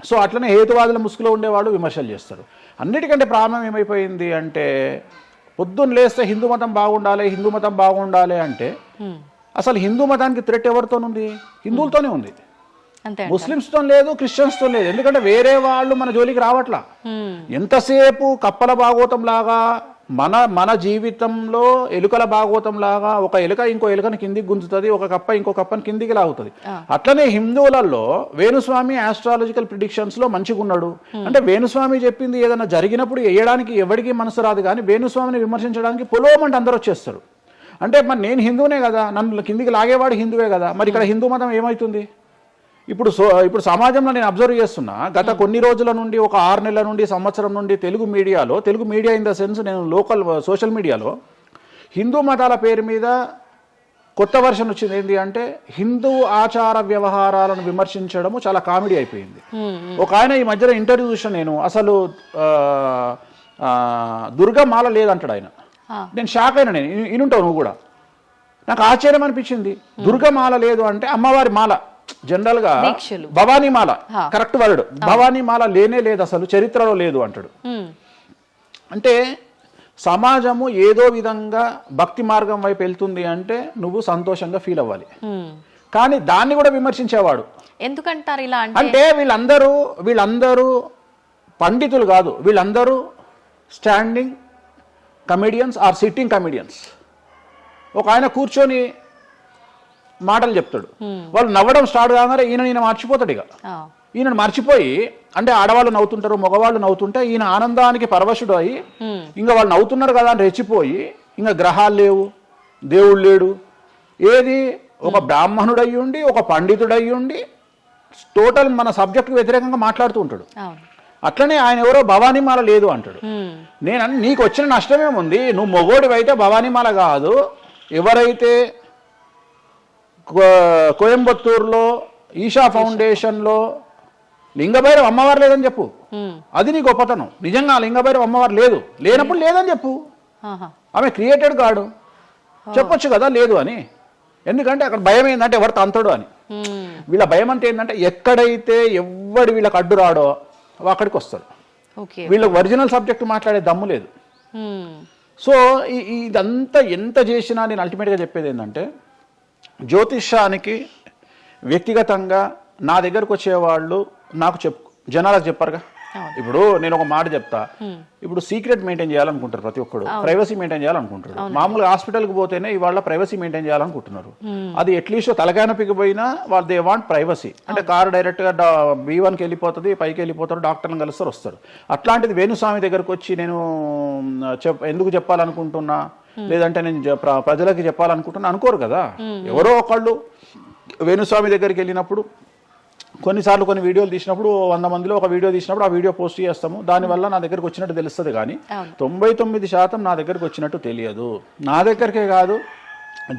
సో అట్లనే హేతువాదుల ముసుగులో ఉండేవాళ్ళు విమర్శలు చేస్తారు. అన్నిటికంటే ప్రాబ్లం ఏమైపోయింది అంటే పొద్దున్న లేస్తే హిందూ మతం బాగుండాలి, హిందూ మతం బాగుండాలి అంటే అసలు హిందూ మతానికి థ్రెట్ ఎవరితోనుంది? హిందువులతోనే ఉంది. ముస్లిమ్స్తో లేదు, క్రిస్టియన్స్తో లేదు. ఎందుకంటే వేరే వాళ్ళు మన జోలికి రావట్లా. ఎంతసేపు కప్పల భాగవతం లాగా మన జీవితంలో ఎలుకల భాగవతం లాగా ఒక ఎలుక ఇంకో ఎలుకని కిందికి గుంజుతుంది, ఒక కప్ప ఇంకో కప్పని కిందికి లాగుతుంది. అట్లనే హిందువులలో వేణుస్వామి ఆస్ట్రాలజికల్ ప్రిడిక్షన్స్ లో మంచిగా ఉన్నాడు అంటే వేణుస్వామి చెప్పింది ఏదైనా జరిగినప్పుడు వేయడానికి ఎవరికి మనసు రాదు. కానీ వేణుస్వామిని విమర్శించడానికి పొలోమంటే అందరూ వచ్చేస్తారు. అంటే మరి నేను హిందువునే కదా, నన్ను కిందికి లాగేవాడు హిందువే కదా, మరి ఇక్కడ హిందూ మతం ఏమవుతుంది? ఇప్పుడు సమాజంలో నేను అబ్జర్వ్ చేస్తున్నా, గత కొన్ని రోజుల నుండి, ఒక 6 నెలల నుండి, సంవత్సరం నుండి Telugu media in the sense నేను లోకల్ సోషల్ మీడియాలో హిందూ మతాల పేరు మీద కొత్త వర్షన్ వచ్చింది. ఏంటి అంటే హిందూ ఆచార వ్యవహారాలను విమర్శించడము చాలా కామెడీ అయిపోయింది. ఒక ఆయన ఈ మధ్యలో ఇంటర్వ్యూ చూసాను నేను, అసలు దుర్గమాల లేదంటాడు ఆయన. నేను షాక్ అయినా, నేను ఇనుంటావు నువ్వు కూడా. నాకు ఆశ్చర్యం అనిపించింది. దుర్గమాల లేదు అంటే అమ్మవారి మాల, జనరల్ గా భవానీ మాల కరెక్ట్ వర్డ్, భవానీ మాల లేనే లేదు, అసలు చరిత్రలో లేదు అంటాడు. అంటే సమాజము ఏదో విధంగా భక్తి మార్గం వైపు వెళ్తుంది అంటే నువ్వు సంతోషంగా ఫీల్ అవ్వాలి. కానీ దాన్ని కూడా విమర్శించేవాడు. ఎందుకంటారు ఇలా అంటే వీళ్ళందరూ పండితులు కాదు, వీళ్ళందరూ standing comedians or sitting comedians. ఒక ఆయన కూర్చొని మాటలు చెప్తాడు, వాళ్ళు నవ్వడం స్టార్ట్ కాగానే ఈయన మర్చిపోతాడు. ఇక ఈయనను మర్చిపోయి, అంటే ఆడవాళ్ళు నవ్వుతుంటారు, మగవాళ్ళు నవ్వుతుంటే ఈయన ఆనందానికి పరవశుడు అయ్యి ఇంకా వాళ్ళు నవ్వుతున్నారు కదా అని రెచ్చిపోయి ఇంకా గ్రహాలు లేవు, దేవుడు లేడు, ఏది ఒక బ్రాహ్మణుడు అయ్యుండి ఒక పండితుడు అయ్యుండి టోటల్ మన సబ్జెక్టుకు వ్యతిరేకంగా మాట్లాడుతూ ఉంటాడు. అట్లనే ఆయన ఎవరో భవానీమాల లేదు అంటాడు. నీకు వచ్చిన నష్టమేముంది? నువ్వు మొగోడివైతే భవానీమాల కాదు, ఎవరైతే కోయంబత్తూరులో ఈషా ఫౌండేషన్లో లింగభైరవ అమ్మవారు లేదని చెప్పు, అది నీ గొప్పతనం. నిజంగా లింగభైరవ అమ్మవారు లేనప్పుడు లేదని చెప్పు. ఆమె క్రియేటెడ్ గాడు, చెప్పొచ్చు కదా లేదు అని. ఎందుకంటే అక్కడ భయం ఏంటంటే ఎవరు తంతడు అని. వీళ్ళ భయం అంటే ఏంటంటే ఎక్కడైతే ఎవడు వీళ్ళకి అడ్డు రాడో అక్కడికి వస్తాడు. వీళ్ళకి ఒరిజినల్ సబ్జెక్ట్ మాట్లాడే దమ్ము లేదు. సో ఇదంతా ఎంత చేసినా నేను అల్టిమేట్గా చెప్పేది ఏంటంటే, జ్యోతిష్యానికి వ్యక్తిగతంగా నా దగ్గరకు వచ్చేవాళ్ళు నాకు జనాలకు చెప్పారుగా. ఇప్పుడు నేను ఒక మాట చెప్తా, ఇప్పుడు సీక్రెట్ మెయింటైన్ చేయాలనుకుంటారు ప్రతి ఒక్కడు, ప్రైవసీ మెయింటైన్ చేయాలనుకుంటారు. మామూలుగా హాస్పిటల్కి పోతేనే ఇవాళ ప్రైవసీ మెయింటైన్ చేయాలనుకుంటున్నారు. అది అట్లీస్ట్ తలకాయ పిగిపోయినా వాళ్ళు దే వాంట్ ప్రైవసీ. అంటే కారు డైరెక్ట్గా B1కి వెళ్ళిపోతుంది, పైకి వెళ్ళిపోతారు, డాక్టర్ని కలుస్తారు, వస్తారు. అట్లాంటిది వేణుస్వామి దగ్గరకు వచ్చి నేను ఎందుకు చెప్పాలనుకుంటున్నా, లేదంటే నేను ప్రజలకి చెప్పాలనుకుంటున్నా అనుకోరు కదా. ఎవరో ఒకళ్ళు వేణుస్వామి దగ్గరికి వెళ్ళినప్పుడు కొన్నిసార్లు కొన్ని వీడియోలు తీసినప్పుడు 100 మందిలో ఒక వీడియో తీసినప్పుడు ఆ వీడియో పోస్ట్ చేస్తాము, దానివల్ల నా దగ్గరకు వచ్చినట్టు తెలుస్తుంది. కానీ 99% నా దగ్గరకు వచ్చినట్టు తెలియదు. నా దగ్గరికే కాదు,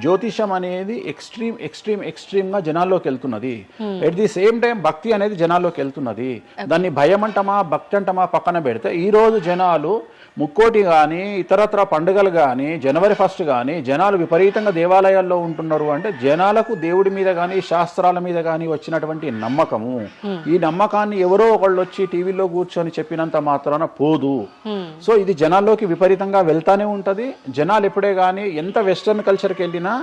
జ్యోతిషం అనేది ఎక్స్ట్రీమ్గా జనాల్లోకి వెళ్తున్నది. ఎట్ ది సేమ్ టైం భక్తి అనేది జనాల్లోకి వెళ్తున్నది. దాన్ని భయం అంటమా భక్తి అంటమా పక్కన పెడితే ఈరోజు జనాలు ముక్కోటి కానీ ఇతరత్ర పండుగలు కానీ జనవరి 1 కానీ జనాలు విపరీతంగా దేవాలయాల్లో ఉంటున్నారు. అంటే జనాలకు దేవుడి మీద కానీ శాస్త్రాల మీద కానీ వచ్చినటువంటి నమ్మకము, ఈ నమ్మకాన్ని ఎవరో ఒకళ్ళు వచ్చి టీవీలో కూర్చొని చెప్పినంత మాత్రాన పోదు. సో ఇది జనాల్లోకి విపరీతంగా వెళ్తానే ఉంటుంది. జనాలు ఎప్పుడే కానీ ఎంత వెస్టర్న్ కల్చర్కి వెళ్ళినా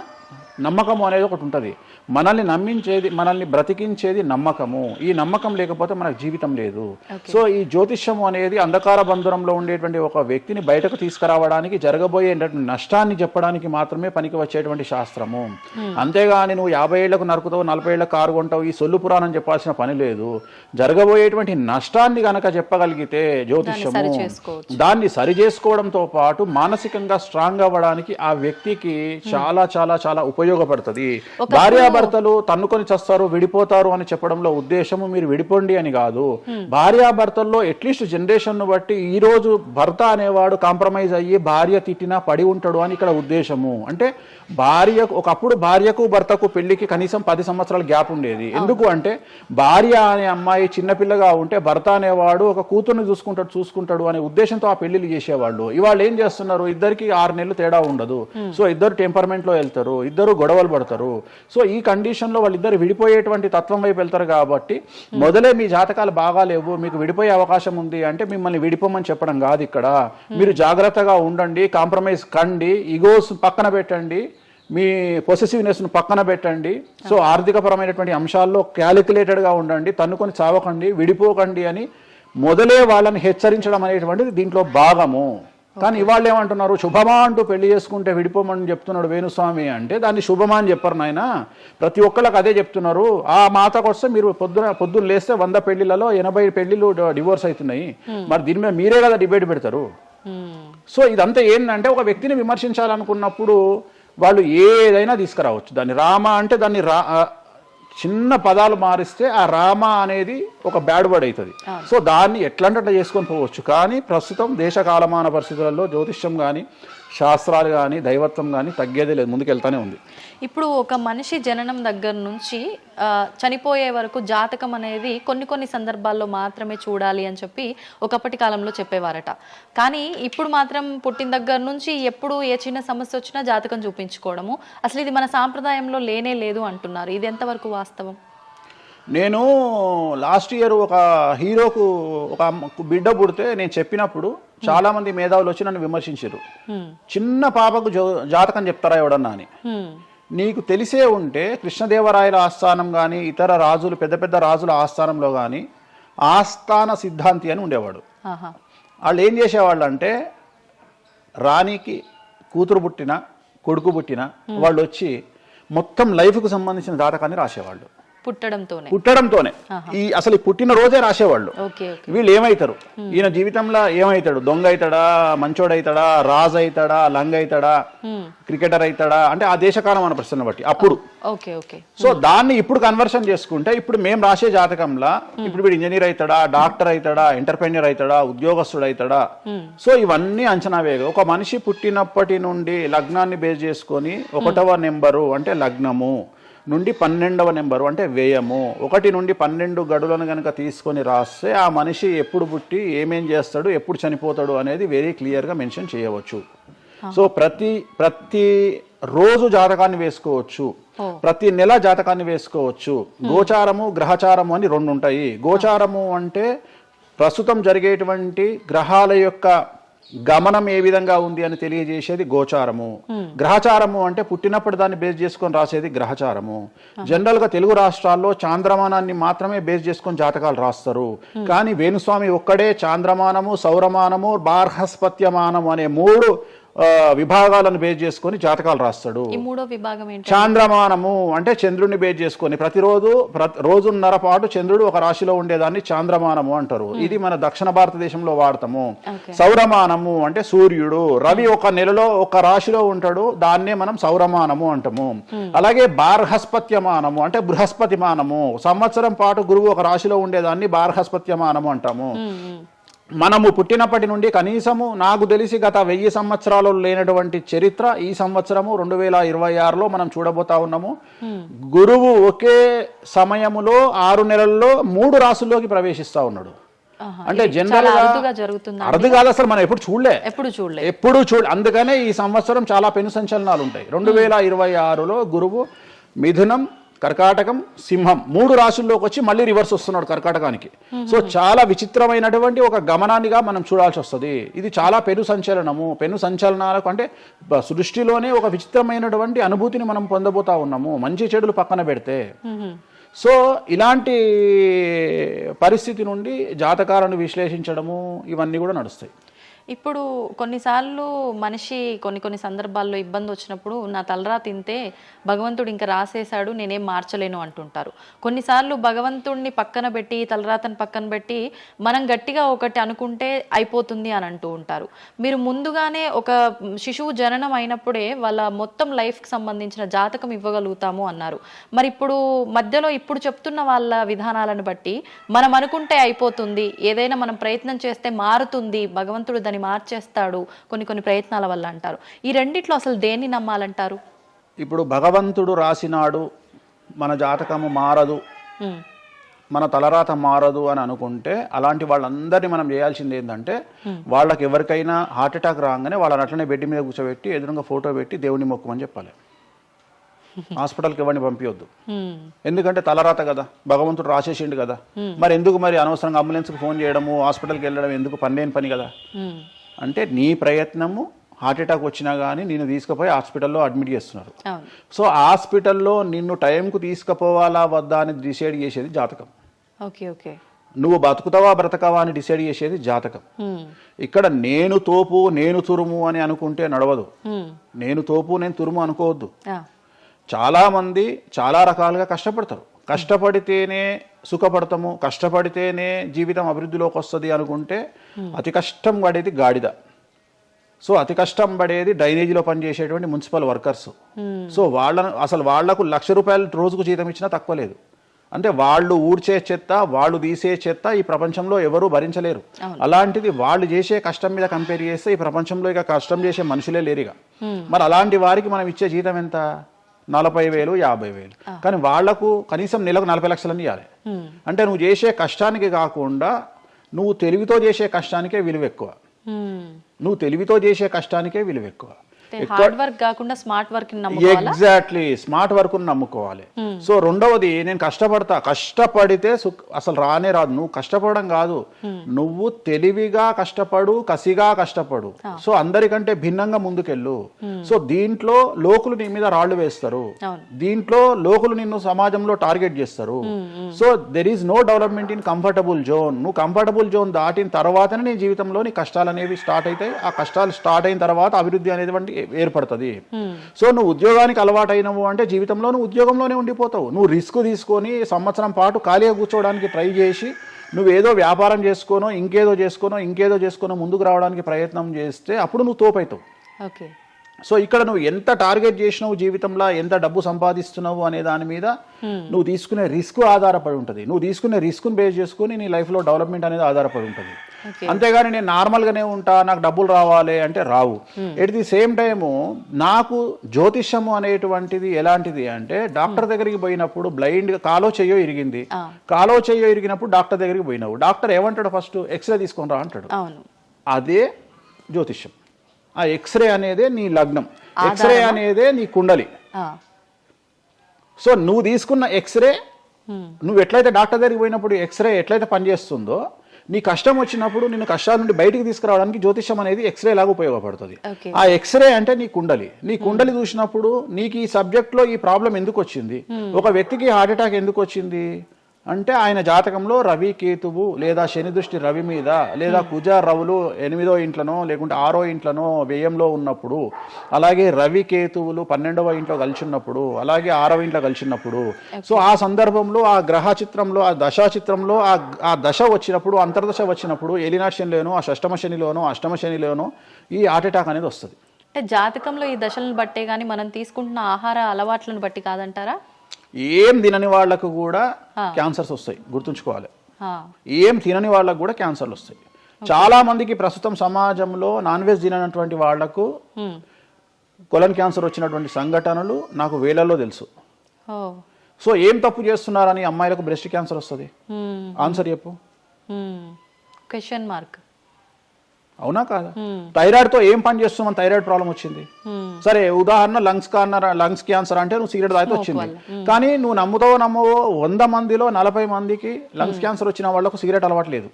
నమ్మకము అనేది ఒకటి ఉంటుంది. మనల్ని నమ్మించేది, మనల్ని బ్రతికించేది నమ్మకము. ఈ నమ్మకం లేకపోతే మనకు జీవితం లేదు. సో ఈ జ్యోతిష్యము అనేది అంధకార బంధురంలో ఉండేటువంటి ఒక వ్యక్తిని బయటకు తీసుకురావడానికి, జరగబోయేటువంటి నష్టాన్ని చెప్పడానికి మాత్రమే పనికి వచ్చేటువంటి శాస్త్రము. అంతేగాని నువ్వు 50 ఏళ్లకు నరుకుతావు, 40 ఏళ్లకు కారు కొంటావు, ఈ సొల్లు పురాణం చెప్పాల్సిన పని లేదు. జరగబోయేటువంటి నష్టాన్ని గనక చెప్పగలిగితే జ్యోతిష్యము దాన్ని సరి చేసుకోవడంతో పాటు మానసికంగా స్ట్రాంగ్ అవ్వడానికి ఆ వ్యక్తికి చాలా చాలా చాలా ఉపయోగపడుతుంది. భార్యాభర్తలు తన్నుకొని చస్తారు, విడిపోతారు అని చెప్పడంలో ఉద్దేశము మీరు విడిపోండి అని కాదు. భార్యాభర్తల్లో అట్లీస్ట్ జనరేషన్ ను బట్టి ఈ రోజు భర్త అనేవాడు కాంప్రమైజ్ అయ్యి భార్య తిట్టినా పడి ఉంటాడు అని ఇక్కడ ఉద్దేశము. అంటే ఒకప్పుడు భార్యకు భర్తకు పెళ్లికి కనీసం 10 సంవత్సరాల గ్యాప్ ఉండేది. ఎందుకు అంటే భార్య అనే అమ్మాయి చిన్నపిల్లగా ఉంటే భర్త అనేవాడు ఒక కూతుర్ని చూసుకుంటాడు అనే ఉద్దేశంతో ఆ పెళ్లిళ్ళు చేసేవాళ్ళు. ఇవాళ ఏం చేస్తున్నారు, ఇద్దరికి 6 నెలలు తేడా ఉండదు. సో ఇద్దరు టెంపర్మెంట్ లో వెళ్తారు, ఇద్దరు గొడవలు పడతారు. సో ఈ కండిషన్ లో వాళ్ళిద్దరు విడిపోయేటువంటి తత్వం వైపు వెళ్తారు. కాబట్టి మొదలే మీ జాతకాలు బాగాలేవు, మీకు విడిపోయే అవకాశం ఉంది అంటే మిమ్మల్ని విడిపోమని చెప్పడం కాదు. ఇక్కడ మీరు జాగ్రత్తగా ఉండండి, కాంప్రమైజ్ కండి, ఈగోస్ పక్కన పెట్టండి, మీ పొసెసివ్నెస్ ను పక్కన పెట్టండి. సో ఆర్థికపరమైనటువంటి అంశాల్లో క్యాలిక్యులేటెడ్గా ఉండండి, తన్నుకొని చావకండి, విడిపోకండి అని మొదలే వాళ్ళని హెచ్చరించడం అనేటువంటిది దీంట్లో భాగము. కానీ ఇవాళ ఏమంటున్నారు, శుభమా అంటూ పెళ్లి చేసుకుంటే విడిపోమని చెప్తున్నాడు వేణుస్వామి అంటే దాన్ని శుభమా అని చెప్పరు నాయన. ప్రతి ఒక్కళ్ళకి అదే చెప్తున్నారు. ఆ మాతకు వస్తే మీరు పొద్దున్న లేస్తే 100 పెళ్లిలలో 80 పెళ్లిళ్ళు డివోర్స్ అవుతున్నాయి. మరి దీని మీద మీరే కదా డిబేట్ పెడతారు. సో ఇదంతా ఏంటంటే ఒక వ్యక్తిని విమర్శించాలనుకున్నప్పుడు వాళ్ళు ఏదైనా తీసుకురావచ్చు. దాన్ని రామ అంటే దాన్ని చిన్న పదాలు మారిస్తే ఆ రామ అనేది ఒక బ్యాడ్ వర్డ్ అవుతుంది. సో దాన్ని ఎట్లంటే అట్లా చేసుకొని పోవచ్చు. కానీ ప్రస్తుతం దేశ కాలమాన పరిస్థితులలో జ్యోతిష్యం కానీ శాస్త్రాలు కానీ దైవత్వం కానీ తగ్గేదే లేదు, ముందుకెళ్తానే ఉంది. ఇప్పుడు ఒక మనిషి జననం దగ్గర నుంచి చనిపోయే వరకు జాతకం అనేది కొన్ని సందర్భాల్లో మాత్రమే చూడాలి అని చెప్పి ఒకప్పటి కాలంలో చెప్పేవారట. కానీ ఇప్పుడు మాత్రం పుట్టిన దగ్గర నుంచి ఎప్పుడు ఏ చిన్న సమస్య వచ్చినా జాతకం చూపించుకోవడము, అసలు ఇది మన సాంప్రదాయంలో లేనే లేదు అంటున్నారు. ఇది ఎంతవరకు వాస్తవం? నేను లాస్ట్ ఇయర్ ఒక హీరోకు ఒక బిడ్డ పుడితే నేను చెప్పినప్పుడు చాలా మంది మేధావులు వచ్చి నన్ను విమర్శించారు. చిన్న పాపకు జాతకం చెప్తారా ఎవడన్నా అని. నీకు తెలిసే ఉంటే కృష్ణదేవరాయల ఆస్థానం కానీ ఇతర రాజులు పెద్ద పెద్ద రాజుల ఆస్థానంలో కానీ ఆస్థాన సిద్ధాంతి అని ఉండేవాడు. వాళ్ళు ఏం చేసేవాళ్ళు అంటే రాణికి కూతురు పుట్టిన కొడుకు పుట్టిన వాళ్ళు వచ్చి మొత్తం లైఫ్కు సంబంధించిన జాతకాన్ని రాసేవాళ్ళు. పుట్టడంతోనే ఈ అసలు పుట్టిన రోజే రాసేవాళ్ళు. వీళ్ళు ఏమైతారు, ఈయన జీవితంలో ఏమైతాడు, దొంగ అవుతాడా, మంచోడు అవుతాడా, రాజు అవుతాడా, లంగ అవుతాడా, క్రికెటర్ అవుతాడా అంటే ఆ దేశకాలం మన ప్రశ్న బట్టి అప్పుడు. సో దాన్ని ఇప్పుడు కన్వర్షన్ చేసుకుంటే ఇప్పుడు మేము రాసే జాతకంలో ఇప్పుడు వీడు ఇంజనీర్ అవుతాడా, డాక్టర్ అవుతాడా, ఎంటర్ప్రెన్యూర్ అవుతాడా, ఉద్యోగస్తుడు అవుతాడా. సో ఇవన్నీ అంచనా వేగ ఒక మనిషి పుట్టినప్పటి నుండి లగ్నాన్ని బేస్ చేసుకొని 1వ నెంబరు అంటే లగ్నము నుండి 12వ నెంబరు అంటే వ్యయము 1 నుండి 12 గడులను కనుక తీసుకొని రాస్తే ఆ మనిషి ఎప్పుడు పుట్టి ఏమేం చేస్తాడు, ఎప్పుడు చనిపోతాడు అనేది వెరీ క్లియర్గా మెన్షన్ చేయవచ్చు. సో ప్రతి రోజు జాతకాన్ని వేసుకోవచ్చు, ప్రతి నెల జాతకాన్ని వేసుకోవచ్చు. గోచారము గ్రహచారము అని 2 ఉంటాయి. గోచారము అంటే ప్రస్తుతం జరిగేటువంటి గ్రహాల యొక్క గమనం ఏ విధంగా ఉంది అని తెలియజేసేది గోచారము. గ్రహచారము అంటే పుట్టినప్పుడు దాన్ని బేస్ చేసుకొని రాసేది గ్రహచారము. జనరల్ గా తెలుగు రాష్ట్రాల్లో చాంద్రమానాన్ని మాత్రమే బేస్ చేసుకొని జాతకాలు రాస్తారు. కానీ వేణుస్వామి ఒక్కడే చాంద్రమానము, సౌరమానము, బార్హస్పత్యమానము అనే 3 విభాగాలను బేస్ చేసుకొని జాతకాలు రాస్తాడు. చాంద్రమానము అంటే చంద్రుడిని బేస్ చేసుకొని రోజున్నర పాటు చంద్రుడు ఒక రాశిలో ఉండేదాన్ని చాంద్రమానము అంటారు. ఇది మన దక్షిణ భారతదేశంలో వాడతాము. సౌరమానము అంటే సూర్యుడు, రవి ఒక నెలలో ఒక రాశిలో ఉంటాడు, దాన్నే మనం సౌరమానము అంటాము. అలాగే బార్హస్పత్యమానము అంటే బృహస్పతిమానము, సంవత్సరం పాటు గురువు ఒక రాశిలో ఉండేదాన్ని బార్హస్పత్యమానము అంటాము. మనము పుట్టినప్పటి నుండి కనీసము నాకు తెలిసి గత 1000 సంవత్సరాలు లేనటువంటి చరిత్ర ఈ సంవత్సరము 2026లో మనం చూడబోతా ఉన్నాము. గురువు ఒకే సమయములో 6 నెలల్లో 3 రాసుల్లోకి ప్రవేశిస్తా ఉన్నాడు. అంటే జనరల్ అర్థం కాదు, అసలు మనం ఎప్పుడు చూడలే. అందుకనే ఈ సంవత్సరం చాలా పెను సంచలనాలు ఉంటాయి. 2026లో గురువు మిథునం, కర్కాటకం, సింహం 3 రాశుల్లోకి వచ్చి మళ్ళీ రివర్స్ వస్తున్నాడు కర్కాటకానికి. సో చాలా విచిత్రమైనటువంటి ఒక గమనాన్నిగా మనం చూడాల్సి వస్తుంది. ఇది చాలా పెను సంచలనము. పెను సంచలనాలకు అంటే సృష్టిలోనే ఒక విచిత్రమైనటువంటి అనుభూతిని మనం పొందబోతా ఉన్నాము, మంచి చెడులు పక్కన పెడితే. సో ఇలాంటి పరిస్థితి నుండి జాతకాలను విశ్లేషించడము ఇవన్నీ కూడా నడుస్తాయి. ఇప్పుడు కొన్నిసార్లు మనిషి కొన్ని సందర్భాల్లో ఇబ్బంది వచ్చినప్పుడు నా తలరా తింటే భగవంతుడు ఇంకా రాసేశాడు, నేనేం మార్చలేను అంటుంటారు. కొన్నిసార్లు భగవంతుడిని పక్కన పెట్టి, తలరాతను పక్కన పెట్టి మనం గట్టిగా ఒకటి అనుకుంటే అయిపోతుంది అని అంటూ ఉంటారు. మీరు ముందుగానే ఒక శిశువు జననం అయినప్పుడే వాళ్ళ మొత్తం లైఫ్కి సంబంధించిన జాతకం ఇవ్వగలుగుతాము అన్నారు. మరి ఇప్పుడు మధ్యలో ఇప్పుడు చెప్తున్న వాళ్ళ విధానాలను బట్టి మనం అనుకుంటే అయిపోతుంది, ఏదైనా మనం ప్రయత్నం చేస్తే మారుతుంది, భగవంతుడు దాన్ని మార్చేస్తాడు కొన్ని ప్రయత్నాల వల్ల అంటారు. ఈ రెండిట్లో అసలు దేన్ని నమ్మాలంటారు? ఇప్పుడు భగవంతుడు రాసినాడు, మన జాతకము మారదు, మన తలరాత మారదు అని అనుకుంటే అలాంటి వాళ్ళందరినీ మనం చేయాల్సింది ఏంటంటే, వాళ్ళకి ఎవరికైనా హార్ట్ అటాక్ రాగానే వాళ్ళని అట్లనే బెడ్ మీద కూర్చోబెట్టి ఎదురుగా ఫోటో పెట్టి దేవుని మొక్కమని చెప్పాలి. హాస్పిటల్కి ఎవరిని పంపించొద్దు. ఎందుకంటే తలరాత కదా, భగవంతుడు రాసేసిండు కదా. మరి ఎందుకు మరి అనవసరంగా అంబులెన్స్కి ఫోన్ చేయడము, హాస్పిటల్కి వెళ్ళడం ఎందుకు? పని పని కదా. అంటే నీ ప్రయత్నము హార్ట్ అటాక్ వచ్చినా కానీ నిన్ను తీసుకుపోయి హాస్పిటల్లో అడ్మిట్ చేస్తున్నారు. సో హాస్పిటల్లో నిన్ను టైంకు తీసుకుపోవాలా వద్దా అని డిసైడ్ చేసేది జాతకం. నువ్వు బతుకుతావా బ్రతకవా అని డిసైడ్ చేసేది జాతకం. ఇక్కడ నేను తోపు నేను తురుము అని అనుకుంటే నడవదు. నేను తోపు నేను తురుము అనుకోవద్దు. చాలామంది చాలా రకాలుగా కష్టపడతారు. కష్టపడితేనే సుఖపడతాము, కష్టపడితేనే జీవితం అభివృద్ధిలోకి వస్తుంది అనుకుంటే అతి కష్టం పడేది గాడిద. సో అతి కష్టం పడేది డ్రైనేజీలో పనిచేసేటువంటి మున్సిపల్ వర్కర్స్. సో వాళ్లకు ₹1,00,000 రోజుకు జీతం ఇచ్చినా తక్కువ లేదు. అంటే వాళ్ళు ఊడ్చే చెత్త, వాళ్ళు తీసే చెత్త ఈ ప్రపంచంలో ఎవరూ భరించలేరు. అలాంటిది వాళ్ళు చేసే కష్టం మీద కంపేర్ చేస్తే ఈ ప్రపంచంలో ఇక కష్టం చేసే మనుషులే లేరుగా. మరి అలాంటి వారికి మనం ఇచ్చే జీతం ఎంత? 40,000, 50,000. కానీ వాళ్లకు కనీసం నెలకు 40 లక్షలని ఇవ్వాలి. అంటే నువ్వు చేసే కష్టానికి కాకుండా నువ్వు తెలివితో చేసే కష్టానికే విలువ ఎక్కువ. నువ్వు తెలివితో చేసే కష్టానికే విలువ ఎక్కువ. హార్డ్ వర్క్ కాకుండా స్మార్ట్ వర్క్ నమ్ముకోవాలి. ఎగ్జాక్ట్లీ, స్మార్ట్ వర్క్ నమ్ముకోవాలి. సో రెండవది, నేను కష్టపడితే అసలు రానే రాదు. నువ్వు కష్టపడడం కాదు, నువ్వు తెలివిగా కష్టపడు, కసిగా కష్టపడు. సో అందరికంటే భిన్నంగా ముందుకెళ్ళు. సో దీంట్లో లోకులు నీ మీద రాళ్లు వేస్తారు, దీంట్లో లోకులు నిన్ను సమాజంలో టార్గెట్ చేస్తారు. So there is no development in comfortable zone. నువ్వు కంఫర్టబుల్ జోన్ దాటిన తర్వాతనే నీ జీవితంలో నీ కష్టాలు అనేవి స్టార్ట్ అవుతాయి. ఆ కష్టాలు స్టార్ట్ అయిన తర్వాత అభివృద్ధి అనేది ఏర్పడుతుంది. సో నువ్వు ఉద్యోగానికి అలవాటు అయినవు అంటే జీవితంలో నువ్వు ఉద్యోగంలోనే ఉండిపోతావు. నువ్వు రిస్క్ తీసుకొని సంవత్సరం పాటు ఖాళీగా కూర్చోవడానికి ట్రై చేసి నువ్వేదో వ్యాపారం చేసుకోనో ఇంకేదో చేసుకోనో ముందుకు రావడానికి ప్రయత్నం చేస్తే అప్పుడు నువ్వు తోపవుతావు. సో ఇక్కడ నువ్వు ఎంత టార్గెట్ చేసినావు, జీవితంలో ఎంత డబ్బు సంపాదిస్తున్నావు అనే దాని మీద నువ్వు తీసుకునే రిస్క్ ఆధారపడి ఉంటుంది. నువ్వు తీసుకునే రిస్క్ను బేస్ చేసుకుని నీ లైఫ్లో డెవలప్మెంట్ అనేది ఆధారపడి ఉంటుంది. అంతేగాని నేను నార్మల్గానే ఉంటా, నాకు డబ్బులు రావాలి అంటే రావు. ఎట్ ది సేమ్ టైము నాకు జ్యోతిష్యము అనేటువంటిది ఎలాంటిది అంటే, డాక్టర్ దగ్గరికి పోయినప్పుడు బ్లైండ్గా కాలో చెయ్యో ఇరిగినప్పుడు డాక్టర్ దగ్గరికి పోయినావు, డాక్టర్ ఏమంటాడు? ఫస్ట్ ఎక్స్రే తీసుకొని రా అంటాడు. అదే జ్యోతిష్యం. ఆ ఎక్స్రే అనేదే నీ లగ్నం, ఎక్స్రే అనేదే నీ కుండలి. సో నువ్వు తీసుకున్న ఎక్స్రే, నువ్వు ఎట్లయితే డాక్టర్ దగ్గరికి పోయినప్పుడు ఎక్స్రే ఎట్లయితే పనిచేస్తుందో, నీ కష్టం వచ్చినప్పుడు నిన్ను కష్టాల నుండి బయటికి తీసుకురావడానికి జ్యోతిష్యం అనేది ఎక్స్రే లాగా ఉపయోగపడుతుంది. ఆ ఎక్స్రే అంటే నీ కుండలి చూసినప్పుడు నీకు ఈ సబ్జెక్ట్లో ఈ ప్రాబ్లం ఎందుకు వచ్చింది, ఒక వ్యక్తికి హార్ట్ అటాక్ ఎందుకు వచ్చింది అంటే ఆయన జాతకంలో రవి కేతువు లేదా శని దృష్టి రవి మీద, లేదా కుజ రవులు 8వ ఇంట్లోనో లేకుంటే 6వ ఇంట్లోనో వ్యయంలో ఉన్నప్పుడు, అలాగే రవి కేతువులు 12వ ఇంట్లో కలిసి ఉన్నప్పుడు, అలాగే 6వ ఇంట్లో కలిసి ఉన్నప్పుడు, సో ఆ సందర్భంలో ఆ గ్రహ చిత్రంలో ఆ దశా చిత్రంలో ఆ దశ వచ్చినప్పుడు, అంతర్దశ వచ్చినప్పుడు ఏలినాటి శనిలోనో ఆ షష్టమ శనిలోనో అష్టమ శనిలోనో ఈ హార్ట్ అటాక్ అనేది వస్తుంది. అంటే జాతకంలో ఈ దశలను బట్టే కానీ మనం తీసుకుంటున్న ఆహార అలవాట్లను బట్టి కాదంటారా? ఏం తినని వాళ్లకు కూడా క్యాన్సర్స్ వస్తాయి, గుర్తుంచుకోవాలి. ఏం తినని వాళ్ళకు కూడా క్యాన్సర్లు వస్తాయి. చాలా మందికి ప్రస్తుతం సమాజంలో నాన్ వెజ్ తిననటువంటి వాళ్లకు కొలన్ క్యాన్సర్ వచ్చినటువంటి సంఘటనలు నాకు వేలల్లో తెలుసు. సో ఏం తప్పు చేస్తున్నారని అమ్మాయిలకు బ్రెస్ట్ క్యాన్సర్ వస్తుంది? ఆన్సర్ చెప్పు. Question mark. అవునా కాదా? థైరాయిడ్తో ఏం పని చేస్తున్నాం? థైరాయిడ్ ప్రాబ్లం వచ్చింది. సరే ఉదాహరణ లంగ్స్ క్యాన్సర్ అంటే నువ్వు సిగరెట్ తాగితే వచ్చింది. కానీ నువ్వు నమ్ముతావో నమ్మవో 100 మందిలో 40 మందికి లంగ్స్ క్యాన్సర్ వచ్చిన వాళ్ళకు సిగరెట్ అలవాట్లేదు.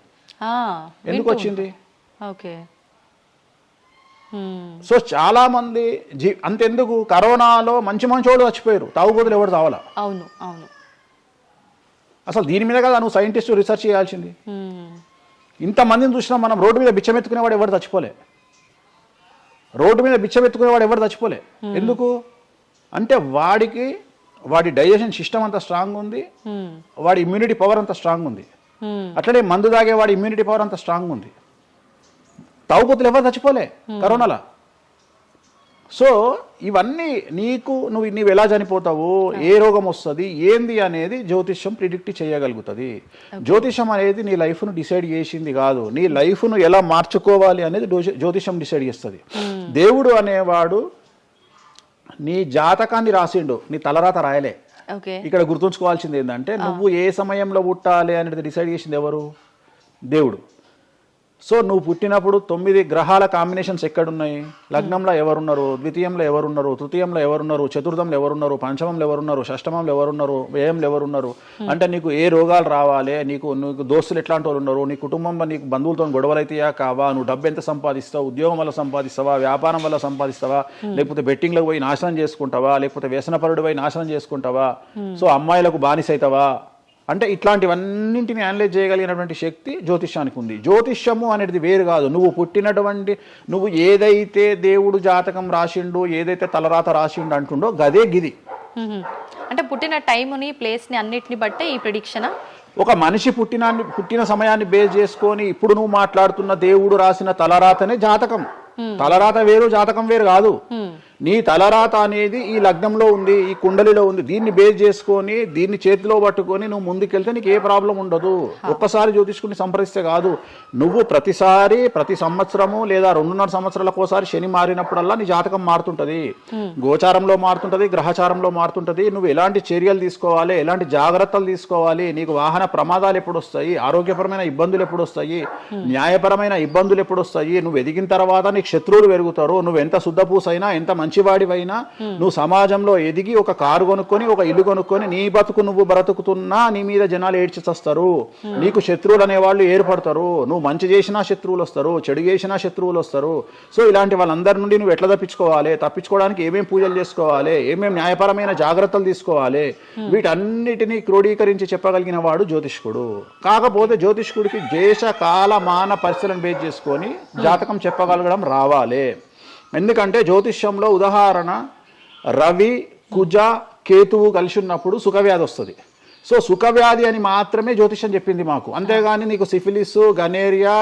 ఎందుకు వచ్చింది? ఓకే. సో చాలా మంది అంతెందుకు కరోనాలో మంచి వాళ్ళు చచ్చిపోయారు, తాగుబోతులు ఎవరు తావాలా? అవును అవును. అసలు దీని మీద కదా నువ్వు సైంటిస్ట్ రీసెర్చ్ చేయాల్సింది. ఇంతమందిని చూసినా మనం రోడ్డు మీద బిచ్చమెత్తుకునేవాడు ఎవరు చచ్చిపోలే. రోడ్డు మీద బిచ్చమెత్తుకునేవాడు ఎవరు చచ్చిపోలే. ఎందుకు అంటే వాడి డైజెషన్ సిస్టమ్ అంత స్ట్రాంగ్ ఉంది, వాడి ఇమ్యూనిటీ పవర్ అంత స్ట్రాంగ్ ఉంది. అట్లనే మందు తాగే వాడి ఇమ్యూనిటీ పవర్ అంత స్ట్రాంగ్ ఉంది. తాగుబోతులు ఎవరు చచ్చిపోలే కరోనాలో. సో ఇవన్నీ నువ్వు ఎలా చనిపోతావు, ఏ రోగం వస్తుంది, ఏంది అనేది జ్యోతిష్యం ప్రిడిక్ట్ చేయగలుగుతుంది. జ్యోతిష్యం అనేది నీ లైఫ్ను డిసైడ్ చేసింది కాదు, నీ లైఫ్ను ఎలా మార్చుకోవాలి అనేది జ్యోతిష్యం డిసైడ్ చేస్తుంది. దేవుడు అనేవాడు నీ జాతకాన్ని రాసిండు, నీ తలరాత రాయలే. ఇక్కడ గుర్తుంచుకోవాల్సింది ఏంటంటే నువ్వు ఏ సమయంలో పుట్టాలి అనేది డిసైడ్ చేసింది ఎవరు? దేవుడు. సో నువ్వు పుట్టినప్పుడు 9 గ్రహాల కాంబినేషన్స్ ఎక్కడున్నాయి? లగ్నంలో ఎవరున్నారు, ద్వితీయంలో ఎవరున్నారు, తృతీయంలో ఎవరున్నారు, చతుర్థంలో ఎవరున్నారు, పంచమంలో ఎవరున్నారు, షష్టమంలో ఎవరున్నారు, వ్యయంలో ఎవరున్నారు. అంటే నీకు ఏ రోగాలు రావాలి, నీకు దోస్తులు ఎట్లాంటి వాళ్ళు ఉన్నారు, నీ కుటుంబంలో నీకు బంధువులతో గొడవలు అయితేయా కావా, నువ్వు డబ్బు ఎంత సంపాదిస్తావు, ఉద్యోగం వల్ల సంపాదిస్తావా, వ్యాపారం వల్ల సంపాదిస్తావా, లేకపోతే బెట్టింగ్లకు పోయి నాశనం చేసుకుంటావా, లేకపోతే వ్యసనపరుడు పోయి నాశనం చేసుకుంటావా, సో అమ్మాయిలకు బానిసైతావా, అంటే ఇట్లాంటివన్నింటిని అనలైజ్ చేయగలిగినటువంటి శక్తి జ్యోతిష్యానికి ఉంది. జ్యోతిష్యము అనేది వేరు కాదు. నువ్వు ఏదైతే దేవుడు జాతకం రాసిండు, ఏదైతే తలరాత రాసిండు అంటుండో గదే గిది. అంటే పుట్టిన టైంని, ప్లేస్ని అన్నిటిని బట్టే ఈ ప్రిడిక్షన్. ఒక మనిషి పుట్టిన సమయాన్ని బేస్ చేసుకొని ఇప్పుడు నువ్వు మాట్లాడుతున్న దేవుడు రాసిన తలరాతనే జాతకం. తలరాత వేరు, జాతకం వేరు కాదు. నీ తలరాత అనేది ఈ లగ్నంలో ఉంది, ఈ కుండలిలో ఉంది. దీన్ని బేస్ చేసుకొని, దీన్ని చేతిలో పట్టుకొని నువ్వు ముందుకెళ్తే నీకు ఏ ప్రాబ్లం ఉండదు. ఒక్కసారి జ్యోతిష్కుని సంప్రదిస్తే కాదు, నువ్వు ప్రతి సంవత్సరము లేదా 2.5 సంవత్సరాలకు ఒకసారి శని మారినప్పుడల్లా నీ జాతకం మారుతుంటది. గోచారంలో మారుతుంటది, గ్రహచారంలో మారుతుంటది. నువ్వు ఎలాంటి చర్యలు తీసుకోవాలి, ఎలాంటి జాగ్రత్తలు తీసుకోవాలి, నీకు వాహన ప్రమాదాలు ఎప్పుడు వస్తాయి, ఆరోగ్యపరమైన ఇబ్బందులు ఎప్పుడు వస్తాయి, న్యాయపరమైన ఇబ్బందులు ఎప్పుడు వస్తాయి, నువ్వు ఎదిగిన తర్వాత నీకు శత్రువులు పెరుగుతారు. నువ్వు ఎంత శుద్ధపూసైనా, ఎంత మంచివాడివైనా, నువ్వు సమాజంలో ఎదిగి ఒక కారు కొనుక్కొని, ఒక ఇల్లు కొనుక్కొని, నీ బతుకు నువ్వు బ్రతుకుతున్నా నీ మీద జనాలు ఏడ్చి చస్తారు. నీకు శత్రువులు అనేవాళ్ళు ఏర్పడతారు. నువ్వు మంచి చేసినా శత్రువులు వస్తారు, చెడు చేసినా శత్రువులు వస్తారు. సో ఇలాంటి వాళ్ళందరి నుండి నువ్వు ఎట్లా తప్పించుకోవడానికి ఏమేమి పూజలు చేసుకోవాలి, ఏమేమి న్యాయపరమైన జాగ్రత్తలు తీసుకోవాలి, వీటన్నిటినీ క్రోడీకరించి చెప్పగలిగిన వాడు జ్యోతిష్కుడు. కాకపోతే జ్యోతిష్కుడికి దేశ కాల మాన పరిస్థితులను బేస్ చేసుకొని జాతకం చెప్పగలగడం రావాలి. ఎందుకంటే జ్యోతిష్యంలో ఉదాహరణ రవి, కుజ, కేతువు కలిసి ఉన్నప్పుడు సుఖవ్యాధి వస్తుంది. సో సుఖవ్యాధి అని మాత్రమే జ్యోతిష్యం చెప్పింది మాకు. అంతేగాని నీకు సిఫిలిస్, గనేరియా,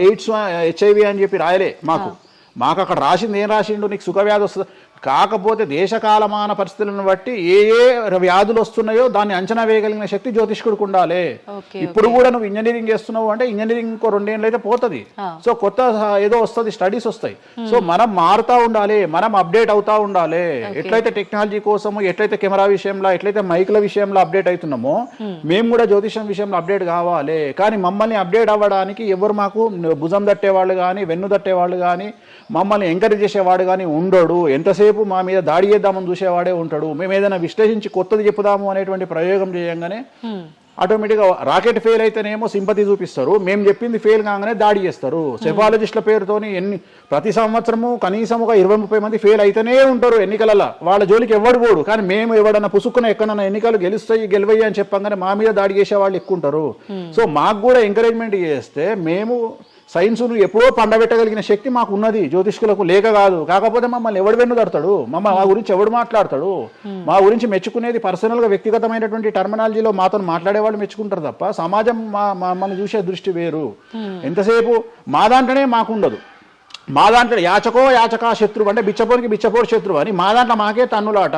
ఎయిడ్స్, HIV అని చెప్పి రాయలే మాకు. అక్కడ రాసింది ఏం రాసిండు, నీకు సుఖవ్యాధి వస్తుంది. కాకపోతే దేశకాలమాన పరిస్థితులను బట్టి ఏ వ్యాధులు వస్తున్నాయో దాన్ని అంచనా వేయగలిగిన శక్తి జ్యోతిష్కుడికి ఉండాలి. ఇప్పుడు కూడా నువ్వు ఇంజనీరింగ్ చేస్తున్నావు అంటే ఇంజనీరింగ్ ఇంకో 2 ఏళ్ళు అయితే పోతుంది. సో కొత్త ఏదో వస్తుంది, స్టడీస్ వస్తాయి. సో మనం మారుతూ ఉండాలి, మనం అప్డేట్ అవుతా ఉండాలి. ఎట్లయితే టెక్నాలజీ కోసము, ఎట్లయితే కెమెరా విషయంలో, ఎట్లయితే మైకుల విషయంలో అప్డేట్ అవుతున్నామో మేము కూడా జ్యోతిషం విషయంలో అప్డేట్ కావాలి. కానీ మమ్మల్ని అప్డేట్ అవ్వడానికి ఎవరు మాకు భుజం తట్టేవాళ్ళు కానీ, వెన్ను తట్టేవాళ్ళు కానీ, మమ్మల్ని ఎంకరేజ్ చేసేవాడు కానీ ఉండడు. ఎంతసేపు మా మీద దాడి చేద్దామని చూసేవాడే ఉంటాడు. మేము ఏదైనా విశ్లేషించి కొత్తది చెప్పుదాము అనేటువంటి ప్రయోగం చేయంగానే ఆటోమేటిక్గా రాకెట్ ఫెయిల్ అయితేనేమో సింపతి చూపిస్తారు, మేము చెప్పింది ఫెయిల్ కాగానే దాడి చేస్తారు. సెఫాలజిస్టుల పేరుతోని ప్రతి సంవత్సరము కనీసం ఒక 20-30 మంది ఫెయిల్ అయితేనే ఉంటారు ఎన్నికలలో. వాళ్ళ జోలికి ఎవడు పోడు. కానీ మేము ఎవడన్నా పుసుక్కున్న ఎక్కడన్నా ఎన్నికలు గెలువయ్యి అని చెప్పగానే మా మీద దాడి చేసే వాళ్ళు ఎక్కువ ఉంటారు. సో మాకు కూడా ఎంకరేజ్మెంట్ చేస్తే మేము సైన్స్ను ఎప్పుడో పండబెట్టగలిగిన శక్తి మాకు ఉన్నది, జ్యోతిష్కులకు లేక కాదు. కాకపోతే మమ్మల్ని ఎవడు వెన్నుదడతాడు, మా గురించి ఎవడు మాట్లాడతాడు, మా గురించి మెచ్చుకునేది పర్సనల్గా వ్యక్తిగతమైనటువంటి టర్మినాలజీలో మాతో మాట్లాడేవాళ్ళు మెచ్చుకుంటారు తప్ప సమాజం మమ్మల్ని చూసే దృష్టి వేరు. ఎంతసేపు మా దాంట్లోనే మాకుండదు. మా దాంట్లో యాచకా శత్రువు అంటే బిచ్చపోరు శత్రువు అని మా దాంట్లో మాకే తన్నులాట.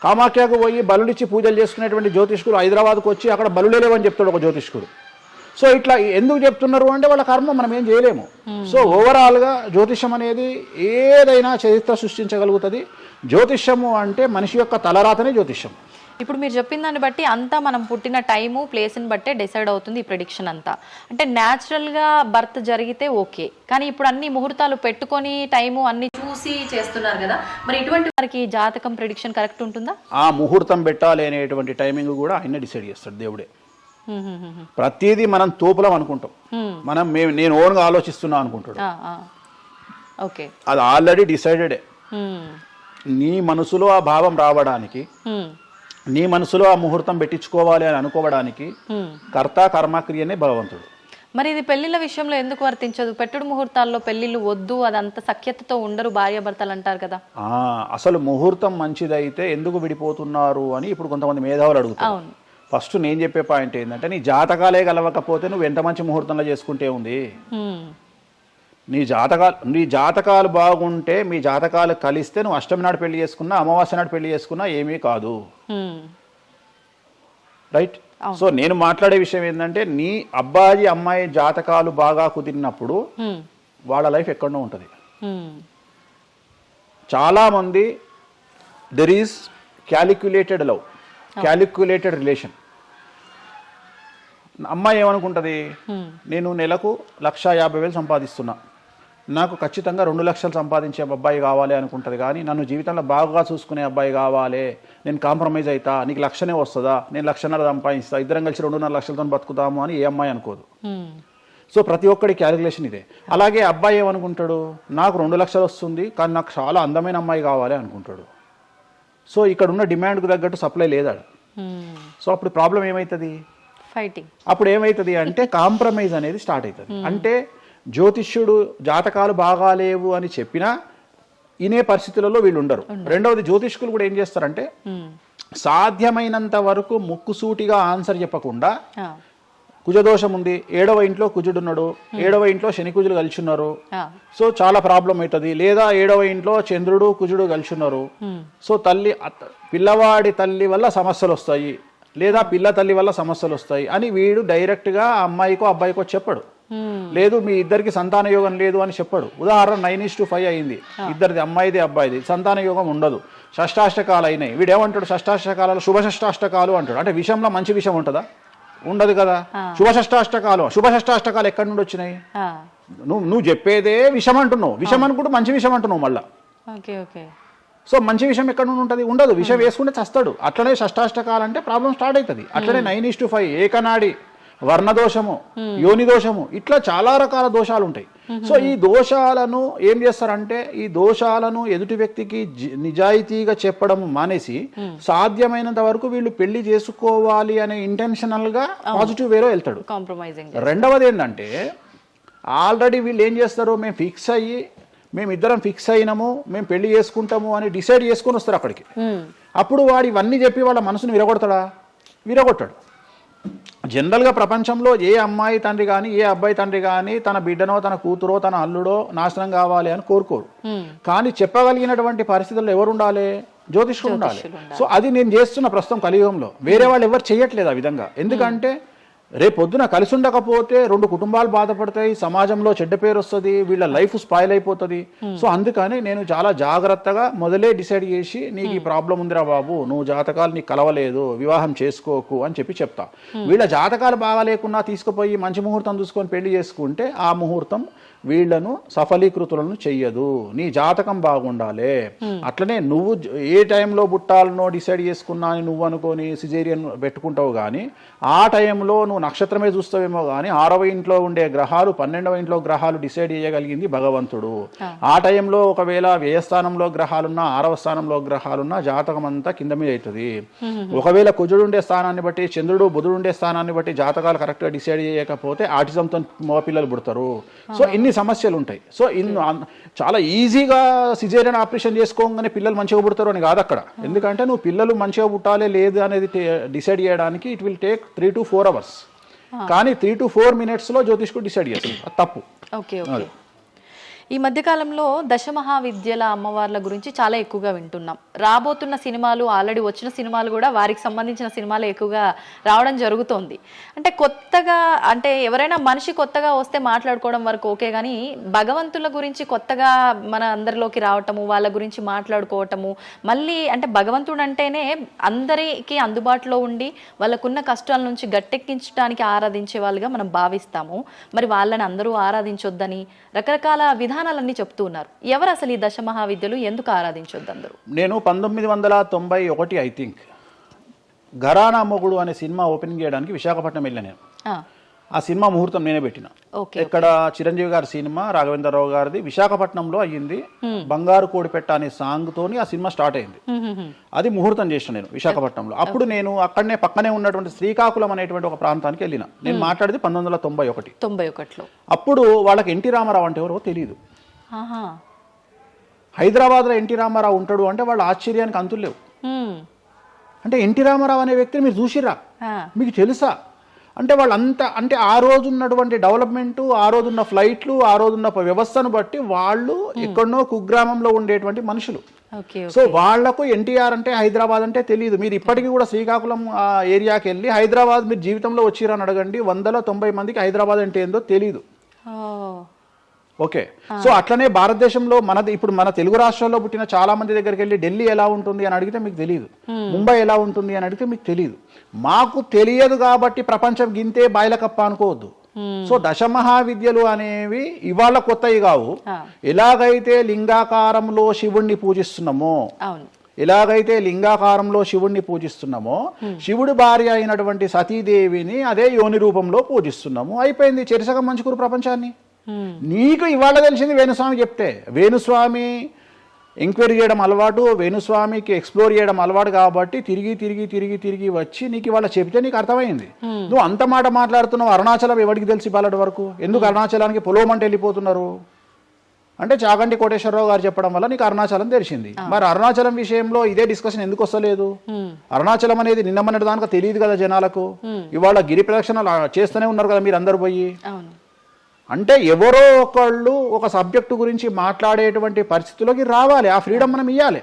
కామాఖ్యకు పోయి బలులిచ్చి పూజలు చేసుకునేటువంటి జ్యోతిష్కులు హైదరాబాద్కు వచ్చి అక్కడ బలులేవని చెప్తాడు ఒక జ్యోతిష్కుడు. సో ఇట్లా ఎందుకు చెప్తున్నారు అంటే వాళ్ళ కర్మ మనం ఏం చేయలేము. సో ఓవరాల్గా జ్యోతిష్యం అనేది ఏదైనా చరిత్ర సృష్టించగలుగుతుంది. జ్యోతిష్యము అంటే మనిషి యొక్క తలరాతనే జ్యోతిష్యం. ఇప్పుడు మీరు చెప్పిన దాన్ని బట్టి అంతా మనం పుట్టిన టైము ప్లేస్ని బట్టే డిసైడ్ అవుతుంది ఈ ప్రెడిక్షన్ అంతా. అంటే న్యాచురల్గా బర్త్ జరిగితే ఓకే, కానీ ఇప్పుడు అన్ని ముహూర్తాలు పెట్టుకొని టైము అన్ని చూసి చేస్తున్నారు కదా, మరి ఇటువంటి వారికి జాతకం ప్రెడిక్షన్ కరెక్ట్ ఉంటుందా? ఆ ముహూర్తం పెట్టాలి అనేటువంటి టైమింగ్ కూడా ఆయన డిసైడ్ చేస్తాడు దేవుడే. ప్రతిదీ మనం తోపులం అనుకుంటాం, నేను ఓన్గా ఆలోచిస్తున్నా అనుకుంటాడు. ఓకే, అది ఆల్రెడీ డిసైడెడే. నీ మనసులో ఆ భావం రావడానికి, నీ మనసులో ఆ ముహూర్తం పెట్టించుకోవాలి అని అనుకోవడానికి కర్త కర్మక్రియనే భగవంతుడు. మరి ఇది పెళ్లిళ్ళ విషయంలో ఎందుకు వర్తించదు? పెట్టుడు ముహూర్తాల్లో పెళ్లిళ్ళు వద్దు, అదంత సఖ్యతతో ఉండరు భార్యాభర్తలు అంటారు కదా. అసలు ముహూర్తం మంచిదైతే ఎందుకు విడిపోతున్నారు అని ఇప్పుడు కొంతమంది మేధావులు అడుగుతారు. ఫస్ట్ నేను చెప్పే పాయింట్ ఏంటంటే, నీ జాతకాలే కలవకపోతే నువ్వు ఎంత మంచి ముహూర్తంలో చేసుకుంటే ఉంది. నీ జాతకాలు బాగుంటే, మీ జాతకాలు కలిస్తే నువ్వు అష్టమి నాడు పెళ్లి చేసుకున్నా, అమావాస్య నాడు పెళ్లి చేసుకున్నా ఏమీ కాదు. రైట్. సో నేను మాట్లాడే విషయం ఏంటంటే, నీ అబ్బాయి అమ్మాయి జాతకాలు బాగా కుదిరినప్పుడు వాళ్ళ లైఫ్ ఎక్కడో ఉంటుంది. చాలా మంది there is calculated love, calculated relation. అమ్మాయి ఏమనుకుంటుంది, నేను నెలకు 1,50,000 సంపాదిస్తున్నా, నాకు ఖచ్చితంగా 2 లక్షలు సంపాదించే అబ్బాయి కావాలి అనుకుంటుంది. కానీ నన్ను జీవితంలో బాగా చూసుకునే అబ్బాయి కావాలి, నేను కాంప్రమైజ్ అవుతా, నీకు 1,00,000 వస్తుందా, నేను 1,50,000 సంపాదిస్తా, ఇద్దరం కలిసి 2.5 లక్షలతో బతుకుతాము అని ఏ అమ్మాయి అనుకోదు. సో ప్రతి ఒక్కడి క్యాలిక్యులేషన్ ఇదే. అలాగే అబ్బాయి ఏమనుకుంటాడు, నాకు 2 లక్షలు వస్తుంది కానీ నాకు చాలా అందమైన అమ్మాయి కావాలి అనుకుంటాడు. సో ఇక్కడ ఉన్న డిమాండ్కు తగ్గట్టు సప్లై లేదా. సో అప్పుడు ప్రాబ్లం ఏమవుతుంది, ఫైటింగ్. అప్పుడు ఏమవుతుంది అంటే కాంప్రమైజ్ అనేది స్టార్ట్ అవుతుంది. అంటే జ్యోతిష్యుడు జాతకాలు బాగాలేవు అని చెప్పినా ఇనే పరిస్థితులలో వీళ్ళు ఉండరు. రెండవది, జ్యోతిష్కులు కూడా ఏం చేస్తారంటే సాధ్యమైనంత వరకు ముక్కుసూటిగా ఆన్సర్ చెప్పకుండా, కుజదోషం ఉంది, 7వ ఇంట్లో కుజుడున్నాడు, 7వ ఇంట్లో శని కుజులు కలిసి ఉన్నారు, సో చాలా ప్రాబ్లం అవుతుంది. లేదా 7వ ఇంట్లో చంద్రుడు కుజుడు కలిసి ఉన్నారు, సో పిల్లవాడి తల్లి వల్ల సమస్యలు వస్తాయి, లేదా పిల్ల తల్లి వల్ల సమస్యలు వస్తాయి అని వీడు డైరెక్ట్గా అమ్మాయికో అబ్బాయికో చెప్పడు. లేదు మీ ఇద్దరికి సంతాన యోగం లేదు అని చెప్పడు. ఉదాహరణ 9:5 అయింది, ఇద్దరిది అమ్మాయిది అబ్బాయిది, సంతాన యోగం ఉండదు, షష్టాష్టకాలు అయినాయి. వీడేమంటాడు, షష్టాష్టకాలలో శుభ షష్టాష్టకాలు అంటాడు. అంటే విషయంలో మంచి విషయం ఉంటుందా, ఉండదు కదా. శుభ షష్టాష్టకాలు ఎక్కడి నుండి వచ్చినాయి, నువ్వు చెప్పేదే విషం అంటున్నావు, విషం అనుకుంటూ మంచి విషయం అంటున్నావు మళ్ళా. సో మంచి విషయం ఎక్కడ నుండి ఉంటుంది, ఉండదు. విషయం వేసుకుంటే చస్తాడు. అట్లనే షష్టాష్టకాలు అంటే ప్రాబ్లం స్టార్ట్ అవుతుంది. అట్లనే 9:5 ఏకనాడి, వర్ణదోషము, యోని దోషము, ఇట్లా చాలా రకాల దోషాలు ఉంటాయి. సో ఈ దోషాలను ఏం చేస్తారంటే, ఈ దోషాలను ఎదుటి వ్యక్తికి నిజాయితీగా చెప్పడం మానేసి సాధ్యమైనంత వరకు వీళ్ళు పెళ్లి చేసుకోవాలి అనే ఇంటెన్షనల్ గా పాజిటివ్ వేలో వెళ్తాడు. రెండవది ఏంటంటే, ఆల్రెడీ వీళ్ళు ఏం చేస్తారు, మేమిద్దరం ఫిక్స్ అయినాము, మేము పెళ్లి చేసుకుంటాము అని డిసైడ్ చేసుకొని వస్తారు అక్కడికి. అప్పుడు వాడు ఇవన్నీ చెప్పి వాళ్ళ మనసును విరగొట్టాడు. జనరల్గా ప్రపంచంలో ఏ అమ్మాయి తండ్రి కానీ ఏ అబ్బాయి తండ్రి కానీ తన బిడ్డనో తన కూతురో తన అల్లుడో నాశనం కావాలి అని కోరుకోరు. కానీ చెప్పగలిగినటువంటి పరిస్థితుల్లో ఎవరు ఉండాలి, జ్యోతిష్కుడు ఉండాలి. సో అది నేను చేస్తున్న ప్రస్తుతం కలియుగంలో. వేరే వాళ్ళు ఎవరు చేయట్లేదు ఆ విధంగా. ఎందుకంటే రేపొద్దున కలిసి ఉండకపోతే 2 కుటుంబాలు బాధపడతాయి, సమాజంలో చెడ్డ పేరు వస్తుంది, వీళ్ళ లైఫ్ స్పాయిల్ అయిపోతుంది. సో అందుకని నేను చాలా జాగ్రత్తగా మొదలే డిసైడ్ చేసి, నీకు ఈ ప్రాబ్లం ఉందిరా బాబు, నువ్వు జాతకాలు నీకు కలవలేదు, వివాహం చేసుకోకు అని చెప్తా. వీళ్ళ జాతకాలు బాగా లేకున్నా తీసుకుపోయి మంచి ముహూర్తం చూసుకొని పెళ్లి చేసుకుంటే ఆ ముహూర్తం వీళ్లను సఫలీకృతులను చెయ్యదు. నీ జాతకం బాగుండాలి. అట్లనే నువ్వు ఏ టైంలో పుట్టాలనో డిసైడ్ చేసుకున్నా అని నువ్వు అనుకొని సిజేరియన్ పెట్టుకుంటావు. కానీ ఆ టైంలో నువ్వు నక్షత్రమే చూస్తావేమో కానీ 6వ ఇంట్లో ఉండే గ్రహాలు 12వ ఇంట్లో గ్రహాలు డిసైడ్ చేయగలిగింది భగవంతుడు. ఆ టైంలో ఒకవేళ వ్యయస్థానంలో గ్రహాలున్నా 6వ స్థానంలో గ్రహాలున్నా జాతకం అంతా కింద మీద అవుతుంది. ఒకవేళ కుజుడు ఉండే స్థానాన్ని బట్టి, చంద్రుడు బుధుడు ఉండే స్థానాన్ని బట్టి జాతకాలు కరెక్ట్గా డిసైడ్ చేయకపోతే ఆటిజంతో మగపిల్లలు పుడతారు. సో ఇన్ని సమస్యలు ఉంటాయి. సో చాలా ఈజీగా సిజేరియన్ ఆపరేషన్ చేసుకోగానే పిల్లలు మంచిగా పుడతారు అని కాదు అక్కడ. ఎందుకంటే నువ్వు పిల్లలు మంచిగా పుట్టాలి లేదు అనేది డిసైడ్ చేయడానికి it will take 3 to 4 hours. కానీ 3 to 4 minutes లో జ్యోతిష్కుడు డిసైడ్ చేస్తుంది. అది తప్పు. ఈ మధ్యకాలంలో దశమహావిద్యల అమ్మవార్ల గురించి చాలా ఎక్కువగా వింటున్నాం. రాబోతున్న సినిమాలు, ఆల్రెడీ వచ్చిన సినిమాలు కూడా వారికి సంబంధించిన సినిమాలు ఎక్కువగా రావడం జరుగుతోంది. అంటే కొత్తగా, అంటే ఎవరైనా మనిషి కొత్తగా వస్తే మాట్లాడుకోవడం వరకు ఓకే, కానీ భగవంతుల గురించి కొత్తగా మన అందరిలోకి రావటము, వాళ్ళ గురించి మాట్లాడుకోవటము, మళ్ళీ అంటే భగవంతుడు అంటేనే అందరికీ అందుబాటులో ఉండి వాళ్ళకున్న కష్టాల నుంచి గట్టెక్కించడానికి ఆరాధించే వాళ్ళుగా మనం భావిస్తాము. మరి వాళ్ళని అందరూ ఆరాధించొద్దని రకరకాల విధానాలన్నీ చెప్తూ ఉన్నారు. ఎవరు అసలు ఈ దశమహావిద్యలు, ఎందుకు ఆరాధించొద్దు అందరూ? నేను 1991 ఐ థింక్ ఘరానా మొగుడు అనే సినిమా ఓపెనింగ్ చేయడానికి విశాఖపట్నం వెళ్ళాను నేను. ఆ సినిమా ముహూర్తం నేనే పెట్టిన. ఇక్కడ చిరంజీవి గారి సినిమా, రాఘవేంద్రరావు గారిది విశాఖపట్నంలో అయ్యింది. బంగారు కోడిపెట్ట అనే సాంగ్ తోని ఆ సినిమా స్టార్ట్ అయింది. అది ముహూర్తం చేసిన నేను విశాఖపట్నంలో. అప్పుడు నేను అక్కడనే పక్కనే ఉన్నటువంటి శ్రీకాకుళం అనేటువంటి ఒక ప్రాంతానికి వెళ్ళిన. నేను మాట్లాడేది 1991. అప్పుడు వాళ్ళకి ఎన్టీ రామారావు అంటే ఎవరో తెలియదు. హైదరాబాద్లో ఎన్టీ రామారావు ఉంటాడు అంటే వాళ్ళ ఆశ్చర్యానికి అంతులు లేవు. అంటే ఎన్టీ రామారావు అనే వ్యక్తిని మీరు చూసిర్రా, మీకు తెలుసా అంటే వాళ్ళంతా, అంటే ఆ రోజు ఉన్నటువంటి డెవలప్మెంట్, ఆ రోజున్న ఫ్లైట్లు, ఆ రోజున్న వ్యవస్థను బట్టి వాళ్ళు ఎక్కడనో కుగ్రామంలో ఉండేటువంటి మనుషులు. సో వాళ్లకు ఎన్టీఆర్ అంటే హైదరాబాద్ అంటే తెలియదు. మీరు ఇప్పటికీ కూడా శ్రీకాకుళం ఆ ఏరియాకి వెళ్ళి హైదరాబాద్ మీరు జీవితంలో వచ్చిరని అడగండి, 190 మందికి హైదరాబాద్ అంటే ఏందో తెలియదు. ఓకే, సో అట్లనే భారతదేశంలో మనది ఇప్పుడు మన తెలుగు రాష్ట్రాల్లో పుట్టిన చాలా మంది దగ్గరికి వెళ్ళి ఢిల్లీ ఎలా ఉంటుంది అని అడిగితే మీకు తెలియదు, ముంబై ఎలా ఉంటుంది అని అడిగితే మీకు తెలియదు. మాకు తెలియదు కాబట్టి ప్రపంచం గింతే బాయిలకప్ప అనుకోవద్దు. సో దశమహావిద్యలు అనేవి ఇవాళ కొత్తవి కావు. ఎలాగైతే లింగాకారంలో శివుణ్ణి పూజిస్తున్నామో, శివుడి భార్య అయినటువంటి సతీదేవిని అదే యోని రూపంలో పూజిస్తున్నాము. అయిపోయింది, చెరిసగం మంచుకురు ప్రపంచాన్ని. నీకు ఇవాళ తెలిసింది వేణుస్వామి చెప్తే. వేణుస్వామి ఎంక్వైరీ చేయడం అలవాటు, వేణుస్వామికి ఎక్స్ప్లోర్ చేయడం అలవాటు కాబట్టి తిరిగి వచ్చి నీకు ఇవాళ చెప్తే నీకు అర్థమైంది. నువ్వు అంత మాట మాట్లాడుతున్నావు. అరుణాచలం ఎవరికి తెలిసి ఇవాళ వరకు? ఎందుకు అరుణాచలానికి పొలవమంటే వెళ్ళిపోతున్నారు అంటే చాగంటి కోటేశ్వరరావు గారు చెప్పడం వల్ల నీకు అరుణాచలం తెలిసింది. మరి అరుణాచలం విషయంలో ఇదే డిస్కషన్ ఎందుకు వస్తలేదు? అరుణాచలం అనేది నిన్న మొన్నటి దానిక తెలియదు కదా జనాలకు. ఇవాళ గిరి ప్రదక్షిణలు చేస్తూనే ఉన్నారు కదా మీరు అందరు పోయి. అంటే ఎవరో ఒకళ్ళు ఒక సబ్జెక్టు గురించి మాట్లాడేటువంటి పరిస్థితిలోకి రావాలి. ఆ ఫ్రీడమ్ మనం ఇవ్వాలి.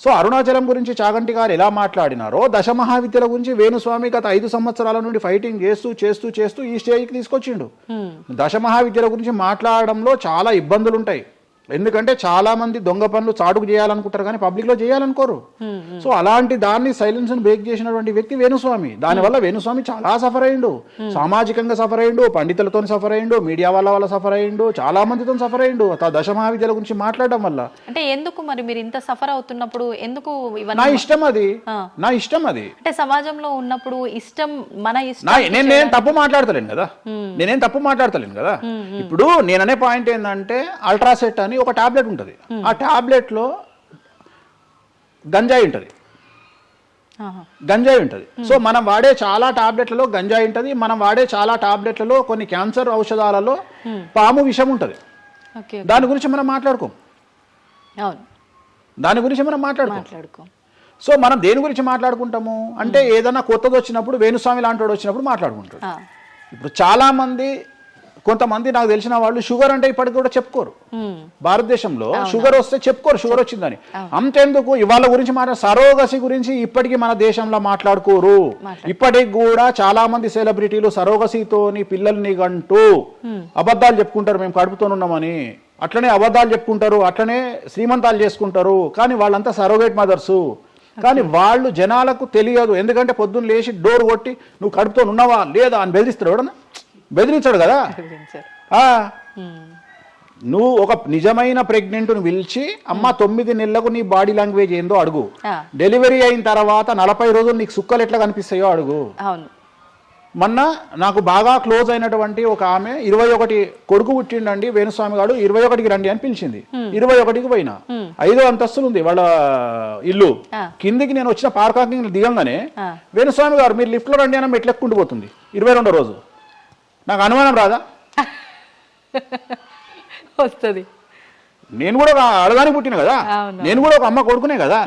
సో అరుణాచలం గురించి చాగంటి గారు ఎలా మాట్లాడినారో దశమహావిద్యల గురించి వేణుస్వామి గత 5 సంవత్సరాల నుండి ఫైటింగ్ చేస్తూ ఈ స్టేజ్కి తీసుకొచ్చిండు. దశమహావిద్యల గురించి మాట్లాడడంలో చాలా ఇబ్బందులు ఉంటాయి. ఎందుకంటే చాలా మంది దొంగ పనులు చాటుకు చేయాలనుకుంటారు కానీ పబ్లిక్ లో చేయాలనుకోరు. సో అలాంటి దాన్ని సైలెన్స్ బ్రేక్ చేసినటువంటి వ్యక్తి వేణుస్వామి. దానివల్ల వేణుస్వామి చాలా సఫర్ అయ్యిండు, సామాజికంగా సఫర్ అయ్యిండు, పండితులతో సఫర్ అయ్యిండు, మీడియా వల్ల సఫర్ అయ్యిండు, చాలా మందితో సఫర్ అయ్యిండు దశమహావిద్యల గురించి మాట్లాడడం వల్ల. అంటే ఎందుకు మరి మీరు ఇంత సఫర్ అవుతున్నప్పుడు ఎందుకు? నా ఇష్టం అది. అంటే సమాజంలో ఉన్నప్పుడు ఇష్టం, మన ఇష్టం. నేనేం తప్పు మాట్లాడతలేను కదా. ఇప్పుడు నేననే పాయింట్ ఏంటంటే అల్ట్రాసెట్ అని ఒక టాబ్లెట్ ఉంటుంది. ఆ టాబ్లెట్ లో గంజాయి ఉంటుంది. సో మనం వాడే చాలా టాబ్లెట్లలో గంజాయి ఉంటుంది. మనం వాడే చాలా టాబ్లెట్లలో కొన్ని క్యాన్సర్ ఔషధాలలో పాము విషం ఉంటుంది. దాని గురించి మనం మాట్లాడుకోం. సో మనం దేని గురించి మాట్లాడుకుంటాము అంటే ఏదైనా కొత్తది వచ్చినప్పుడు, వేణుస్వామి లాంటి వాడు వచ్చినప్పుడు మాట్లాడుకుంటాడు. ఇప్పుడు చాలా మంది, కొంతమంది నాకు తెలిసిన వాళ్ళు షుగర్ అంటే ఇప్పటికి కూడా చెప్పుకోరు. భారతదేశంలో షుగర్ వస్తే చెప్పుకోరు షుగర్ వచ్చిందని. అంతెందుకు ఇవాళ గురించి సరోగసి గురించి ఇప్పటికీ మన దేశంలో మాట్లాడుకోరు. ఇప్పటికి కూడా చాలా మంది సెలబ్రిటీలు సరోగసితోని పిల్లల్ని గంటూ అబద్ధాలు చెప్పుకుంటారు, మేము కడుపుతోనున్నామని. అట్లనే అబద్ధాలు చెప్పుకుంటారు, అట్లనే శ్రీమంతాలు చేసుకుంటారు. కానీ వాళ్ళంతా సరోగేట్ మదర్స్. కానీ వాళ్ళు జనాలకు తెలియదు. ఎందుకంటే పొద్దున్న లేచి డోర్ కొట్టి నువ్వు కడుపుతో ఉన్నావా లేదా అని బెదిరిస్తాడు. ఎవడన్నా బెదిరించాడు కదా. నువ్వు ఒక నిజమైన ప్రెగ్నెంట్ను పిలిచి అమ్మ 9 నెలలకు నీ బాడీ లాంగ్వేజ్ ఏందో అడుగు. డెలివరీ అయిన తర్వాత 40 రోజులు నీకు సుక్కలు ఎట్లా కనిపిస్తాయో అడుగు. మొన్న నాకు బాగా క్లోజ్ అయినటువంటి ఒక ఆమె 21 కొడుకు పుట్టిండండి వేణుస్వామి గారు, 21కి రండి అని పిలిచింది. 21కి పోయినా. 5వ అంతస్తులు ఉంది వాళ్ళ ఇల్లు. కిందికి నేను వచ్చిన పార్కింగ్ దిగంగానే వేణుస్వామి గారు మీరు లిఫ్ట్ లో రండి అని మెట్లు ఎక్కుంటూ పోతుంది. 22వ రోజు. నాకు అనుమానం రాదా? వస్తుంది. నేను కూడా ఆడదానికి పుట్టిన కదా, నేను కూడా ఒక అమ్మ కొడుకునే కదా.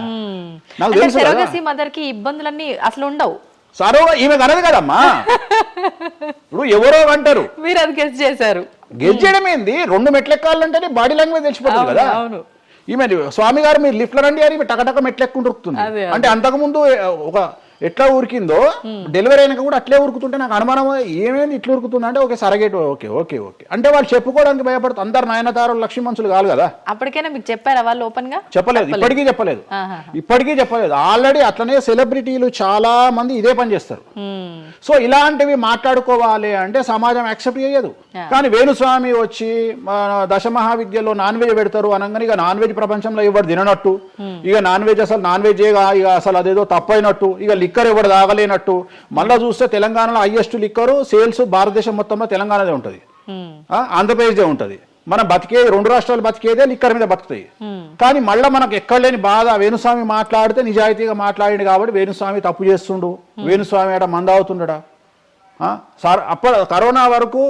నాకు తెలుసు మదర్ కి ఇబ్బందులన్నీ అసలు ఉండవు. సరోగా ఈమె కనదు కదమ్మా. ఇప్పుడు ఎవరో అంటారు మీరు అది గెస్ చేశారు. గెస్ చేయడం ఏంది, 2 మెట్లు ఎక్కాలంటేనే బాడీ లాంగ్వేజ్ తెలిసిపోతుంది కదా. అవును. ఈమె స్వామి గారు మీరు లిఫ్ట్లో రండి అని టకటక మెట్లు ఎక్కుంటూ ఉరుకుతుంది. అంటే అంతకుముందు ఒక ఎట్లా ఉరికిందో డెలివరీ అయినాక కూడా అట్లే ఉరుకుతుంటే నాకు అనుమానం, ఏమేమి ఇట్లా ఉరుకుతుంది అంటే okay surrogate okay okay okay అంటే వాళ్ళు చెప్పుకోవడానికి భయపడుతుంది. అందరు నయనతారు లక్ష్మీ మనుషులు కాదు కదా. అప్పటికైనా మీకు చెప్పారా వాళ్ళు ఓపెన్ గా? చెప్పలేదు, ఇప్పటికీ చెప్పలేదు, ఇప్పటికీ చెప్పలేదు. ఆల్రెడీ అట్లనే సెలబ్రిటీలు చాలా మంది ఇదే పని చేస్తారు. సో ఇలాంటివి మాట్లాడుకోవాలి అంటే సమాజం యాక్సెప్ట్ చేయదు. కానీ వేణుస్వామి వచ్చి దశమహావిద్యలో నాన్ వెజ్ పెడతారు అనగానే ఇక నాన్ వెజ్ ప్రపంచంలో ఎవరు తిననట్టు, ఇక నాన్ వెజ్ అసలు నాన్ వెజ్ ఇక అసలు అదేదో తప్పైనట్టు, ఇక లిక్కర్ ఎవరు తాగలేనట్టు. మళ్ళీ చూస్తే తెలంగాణలో హైయెస్ట్ లిక్కర్ సేల్స్ భారతదేశం మొత్తంలో తెలంగాణదే ఉంటుంది, ఆంధ్రప్రదేశ్దే ఉంటుంది. మనం బతికేది 2 రాష్ట్రాలు బతికేదే లిక్కర్ మీద బతుకుతాయి. కానీ మళ్ళీ మనకు ఎక్కడ లేని బాధ, వేణుస్వామి మాట్లాడితే నిజాయితీగా మాట్లాడిండు కాబట్టి వేణుస్వామి తప్పు చేస్తుండు, వేణుస్వామి ఆడ మందావుతుండడా. సార్ కరోనా వరకు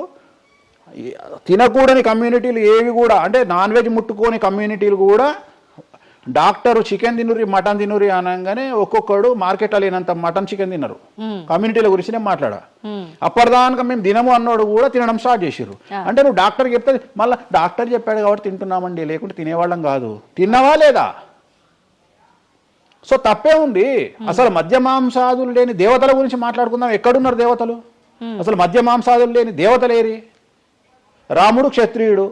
తినకూడని కమ్యూనిటీలు ఏవి కూడా, అంటే నాన్ వెజ్ ముట్టుకోని కమ్యూనిటీలు కూడా డాక్టర్ చికెన్ తినురి మటన్ తినురి అనగానే ఒక్కొక్కడు మార్కెట్లో లేనంత మటన్ చికెన్ తిన్నారు. కమ్యూనిటీల గురించి నేను మాట్లాడా. అప్పటిదాకా మేము తినము అన్నోడు కూడా తినడం స్టార్ట్ చేసిర్రు. అంటే నువ్వు డాక్టర్ చెప్తే మళ్ళీ డాక్టర్ చెప్పాడు కాబట్టి తింటున్నామండి, లేకుంటే తినేవాళ్ళం కాదు. తిన్నవా లేదా? సో తప్పే ఉంది. అసలు మద్య మాంసాదులు లేని దేవతల గురించి మాట్లాడుకుందాం. ఎక్కడున్నారు దేవతలు? అసలు మద్య మాంసాదులు లేని దేవతలేరి? రాముడు క్షత్రియుడు,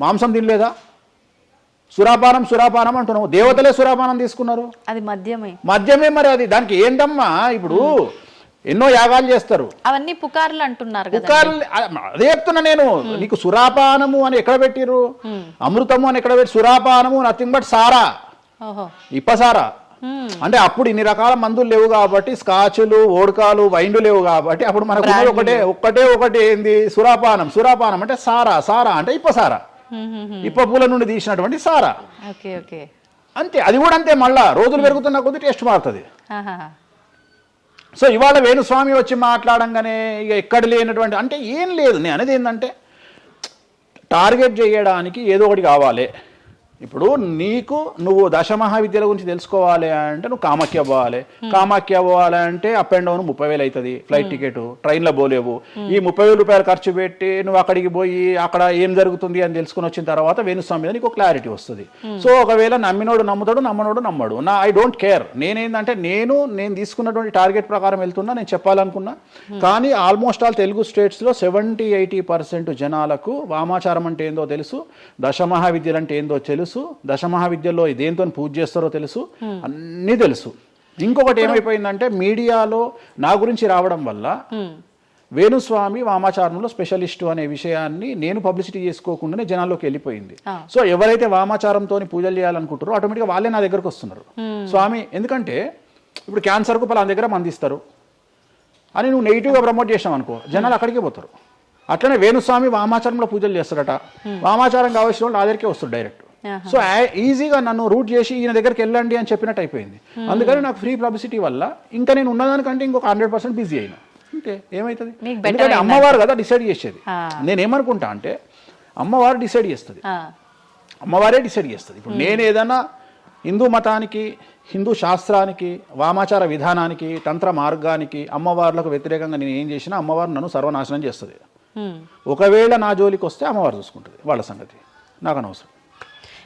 మాంసం తినలేదా? సురాపానం సురాపానం అంటున్నావు, దేవతలే సురాపానం తీసుకున్నారు. అది మద్యమే మరి అది దానికి ఏందమ్మా? ఇప్పుడు ఎన్నో యాగాలు చేస్తారు, అవన్నీ పుకార్లు అంటున్నారు. పుకార్లు అదే చెప్తున్నా నేను నీకు. సురాపానము అని ఎక్కడ పెట్టిరు, అమృతము అని ఎక్కడ పెట్టి, సురాపానము నథింగ్ బట్ సారా, ఇప్పసారా. అంటే అప్పుడు ఇన్ని రకాల మందులు లేవు కాబట్టి, స్కాచ్లు ఓడకాలు వైండ్లు లేవు కాబట్టి అప్పుడు మనకు ఒకటే ఏంది సురాపానం. సురాపానం అంటే సారా, సారా అంటే ఇప్పసారా, ఇప్ప పూల నుండి తీసినటువంటి సారా. అంతే, అది కూడా అంతే. మళ్ళా రోజులు పెరుగుతున్న కొద్ది టేస్ట్ మారుతుంది. సో ఇవాళ వేణుస్వామి వచ్చి మాట్లాడంగానే ఇక ఎక్కడ లేనటువంటి, అంటే ఏం లేదు. నేను అనేది ఏంటంటే టార్గెట్ చేయడానికి ఏదో ఒకటి కావాలి. ఇప్పుడు నువ్వు దశమహావిద్యల గురించి తెలుసుకోవాలి అంటే నువ్వు కామాఖ్య పోవాలి. కామాఖ్య పోవాలంటే అప్ అండ్ డౌన్ 30,000 అవుతుంది ఫ్లైట్ టికెట్, ట్రైన్లో పోలేవు. ఈ 30,000 రూపాయలు ఖర్చు పెట్టి నువ్వు అక్కడికి పోయి అక్కడ ఏం జరుగుతుంది అని తెలుసుకుని వచ్చిన తర్వాత వేణుస్వామి మీద నీకు క్లారిటీ వస్తుంది. సో ఒకవేళ నమ్మినోడు నమ్ముతాడు, నమ్మనోడు నమ్మడు. I don't care. నేనేంటంటే నేను తీసుకున్నటువంటి టార్గెట్ ప్రకారం వెళ్తున్నా, నేను చెప్పాలనుకున్నా. కానీ ఆల్మోస్ట్ ఆల్ తెలుగు స్టేట్స్లో 70-80% జనాలకు వామాచారం అంటే ఏందో తెలుసు, దశమహావిద్యలు అంటే ఏందో తెలుసు, దశమహావిద్యలో దేంతో పూజ చేస్తారో తెలుసు, అన్నీ తెలుసు. ఇంకొకటి ఏమైపోయిందంటే మీడియాలో నా గురించి రావడం వల్ల వేణుస్వామి వామాచారంలో స్పెషలిస్టు అనే విషయాన్ని నేను పబ్లిసిటీ చేసుకోకుండానే జనాల్లోకి వెళ్ళిపోయింది. సో ఎవరైతే వామాచారంతో పూజలు చేయాలనుకుంటారో ఆటోమేటిక్గా వాళ్ళే నా దగ్గరకు వస్తున్నారు. స్వామి, ఎందుకంటే ఇప్పుడు క్యాన్సర్కు పలానా దగ్గర మందిస్తారు అని నువ్వు నెగిటివ్గా ప్రమోట్ చేసావు అనుకో, జనాలు అక్కడికే పోతారు. అట్లనే వేణుస్వామి వామాచారంలో పూజలు చేస్తారట, వామాచారం కావాల్సిన వాళ్ళు నా దగ్గరికే వస్తారు డైరెక్ట్. సో ఈజీగా నన్ను రూట్ చేసి ఈయన దగ్గరికి వెళ్ళండి అని చెప్పినట్టు అయిపోయింది. అందుకని నాకు ఫ్రీ పబ్లిసిటీ వల్ల ఇంకా నేను ఉన్నదానికంటే ఇంకొక 100% బిజీ అయినా. అంటే ఏమవుతుంది, ఎందుకంటే అమ్మవారు కదా డిసైడ్ చేసేది. నేనేమనుకుంటా అంటే అమ్మవారు డిసైడ్ చేస్తుంది, అమ్మవారే డిసైడ్ చేస్తుంది. ఇప్పుడు నేను ఏదైనా హిందూ మతానికి, హిందూ శాస్త్రానికి, వామాచార విధానానికి, తంత్ర మార్గానికి, అమ్మవార్లకు వ్యతిరేకంగా నేను ఏం చేసినా అమ్మవారు నన్ను సర్వనాశనం చేస్తుంది. ఒకవేళ నా జోలికి వస్తే అమ్మవారు చూసుకుంటుంది, వాళ్ళ సంగతి నాకు అనవసరం.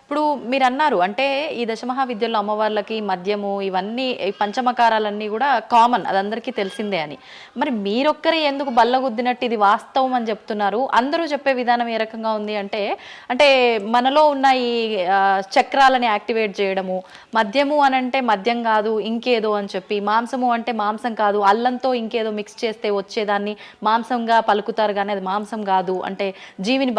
ఇప్పుడు మీరు అన్నారు అంటే ఈ దశమహావిద్యల్లో అమ్మవార్లకి మద్యము ఇవన్నీ పంచమకారాలన్నీ కూడా కామన్, అది అందరికీ తెలిసిందే అని. మరి మీరొక్కరే ఎందుకు బల్లగుద్దినట్టు ఇది వాస్తవం అని చెప్తున్నారు? అందరూ చెప్పే విధానం ఏ రకంగా ఉంది అంటే మనలో ఉన్న ఈ చక్రాలని యాక్టివేట్ చేయడము, మద్యము అని అంటే మద్యం కాదు ఇంకేదో అని చెప్పి, మాంసము అంటే మాంసం కాదు అల్లంతో ఇంకేదో మిక్స్ చేస్తే వచ్చేదాన్ని మాంసంగా పలుకుతారు కానీ అది మాంసం కాదు, అంటే జీవిని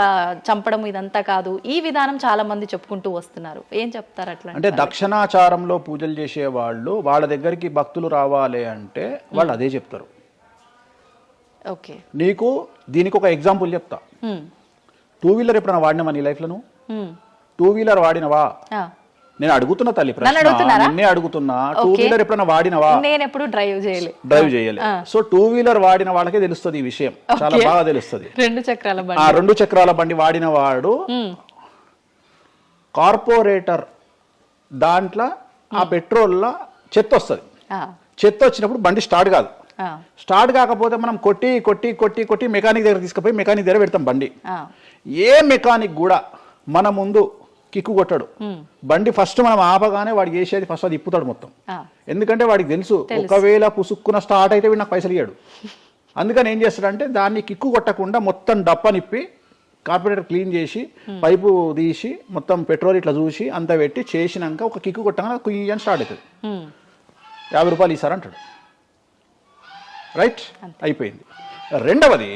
చంపడం ఇదంతా కాదు. ఈ విధానం చాలా మంది చెప్పుకుంటారు వస్తున్నారు. ఏం చెప్తారు అట్లా? అంటే దక్షిణాచారంలో పూజలు చేసే వాళ్ళు వాళ్ళ దగ్గరికి భక్తులు రావాలి అంటే వాళ్ళు అదే చెప్తారు. ఓకే, నీకు దీనికి ఒక ఎగ్జాంపుల్ చెప్తా. 2 వీలర్ ఎప్పుడైనా వాడినావా నీ లైఫ్ లో? నువ్వు 2 వీలర్ వాడినవా? నేను అడుగుతున్నా తల్లి, నిన్నే అడుగుతున్నా. 2 వీలర్ ఎప్పుడైనా వాడినవా? నేను ఎప్పుడు డ్రైవ్ చేయలే. సో 2 వీలర్ వాడిన వాళ్ళకే తెలుస్తుంది ఈ విషయం, చాలా బాగా తెలుస్తుంది. 2 చక్రాల బండి వాడిన వాడు కార్పొరేటర్ దాంట్లో ఆ పెట్రోల్లో చెత్త వస్తుంది. చెత్త వచ్చినప్పుడు బండి స్టార్ట్ కాదు, స్టార్ట్ కాకపోతే మనం కొట్టి కొట్టి కొట్టి కొట్టి మెకానిక్ దగ్గర తీసుకుపోయి మెకానిక్ దగ్గర పెడతాం బండి. ఏ మెకానిక్ కూడా మన ముందు కిక్కు కొట్టాడు. బండి ఫస్ట్ మనం ఆపగానే వాడు చేసేది ఫస్ట్ అది ఇప్పుతాడు మొత్తం. ఎందుకంటే వాడికి తెలుసు ఒకవేళ పుసుక్కున స్టార్ట్ అయితే వీడు నాకు పైసలు ఇయ్యాడు. అందుకని ఏం చేస్తాడంటే దాన్ని కిక్కు కొట్టకుండా మొత్తం డప్ప నిప్పి కార్పొరేటర్ క్లీన్ చేసి పైపు తీసి మొత్తం పెట్రోల్ ఇట్లా చూసి అంత పెట్టి చేసినాక ఒక కిక్కు కొట్టగానే కుయ్యి అని స్టార్ట్ అవుతుంది. 50 రూపాయలు ఇస్తారంటాడు. రైట్, అయిపోయింది. రెండవది,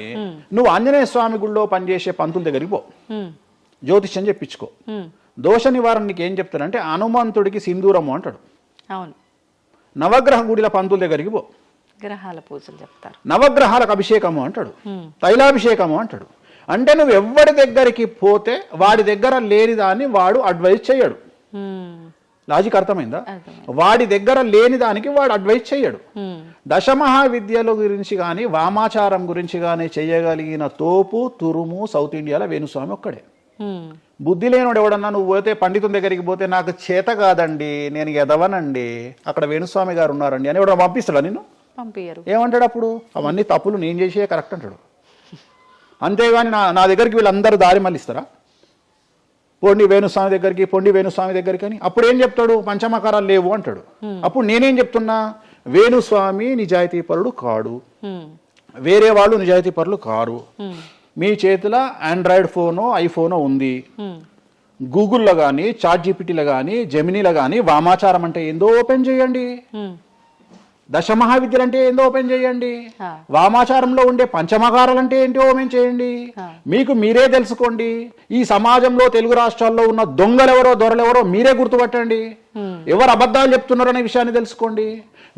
నువ్వు ఆంజనేయ స్వామి గుళ్ళో పనిచేసే పంతుల దగ్గరికి పో, జ్యోతిష్యం చెప్పించుకో. దోష నివారణ నీకు ఏం చెప్తాడంటే హనుమంతుడికి సింధూరము అంటాడు. అవును. నవగ్రహ గుడిల పంతుల దగ్గరికి పో, గ్రహాల పూజలు చెప్తారు. నవగ్రహాలకు అభిషేకము అంటాడు, తైలాభిషేకము అంటాడు. అంటే నువ్వు ఎవరి దగ్గరికి పోతే వాడి దగ్గర లేని దాన్ని వాడు అడ్వైజ్ చేయడు. లాజిక్ అర్థమైందా? వాడి దగ్గర లేని దానికి వాడు అడ్వైజ్ చేయడు. దశమహావిద్యల గురించి కానీ వామాచారం గురించి కానీ చేయగలిగిన తోపు తురుము సౌత్ ఇండియాలో వేణుస్వామి ఒక్కడే. బుద్ధి లేనివాడు ఎవడన్నా నువ్వు పోతే పండితుని దగ్గరికి పోతే నాకు చేత కాదండి, నేను ఎదవనండి, అక్కడ వేణుస్వామి గారు ఉన్నారండి అని ఎవడన్నా పంపిస్తాడా నిన్ను? పంపించరు. ఏమంటాడు అప్పుడు? అవన్నీ తప్పులు, నేను చేసే కరెక్ట్ అంటాడు. అంతేగాని నా దగ్గరికి వీళ్ళందరూ దారి మళ్ళిస్తారా? పొండి వేణుస్వామి దగ్గరికి, పొండి వేణుస్వామి దగ్గరికి అని. అప్పుడు ఏం చెప్తాడు? పంచమకారాలు లేవు అంటాడు. అప్పుడు నేనేం చెప్తున్నా? వేణుస్వామి నిజాయితీ పరుడు కాడు, వేరే వాళ్ళు నిజాయితీ పరులు కారు. మీ చేతిలో ఆండ్రాయిడ్ ఫోనో ఐఫోనో ఉంది, గూగుల్లో కానీ చాట్ జీపీటీలో కానీ జెమినీలో కానీ వామాచారం అంటే ఏందో ఓపెన్ చేయండి, దశమహావిద్యలు అంటే ఏందో ఓపెన్ చేయండి, వామాచారంలో ఉండే పంచమకారాలు అంటే ఏంటో ఓపెన్ చేయండి. మీకు మీరే తెలుసుకోండి. ఈ సమాజంలో తెలుగు రాష్ట్రాల్లో ఉన్న దొంగలెవరో దొరలెవరో మీరే గుర్తుపట్టండి. ఎవరు అబద్ధాలు చెప్తున్నారో అనే విషయాన్ని తెలుసుకోండి.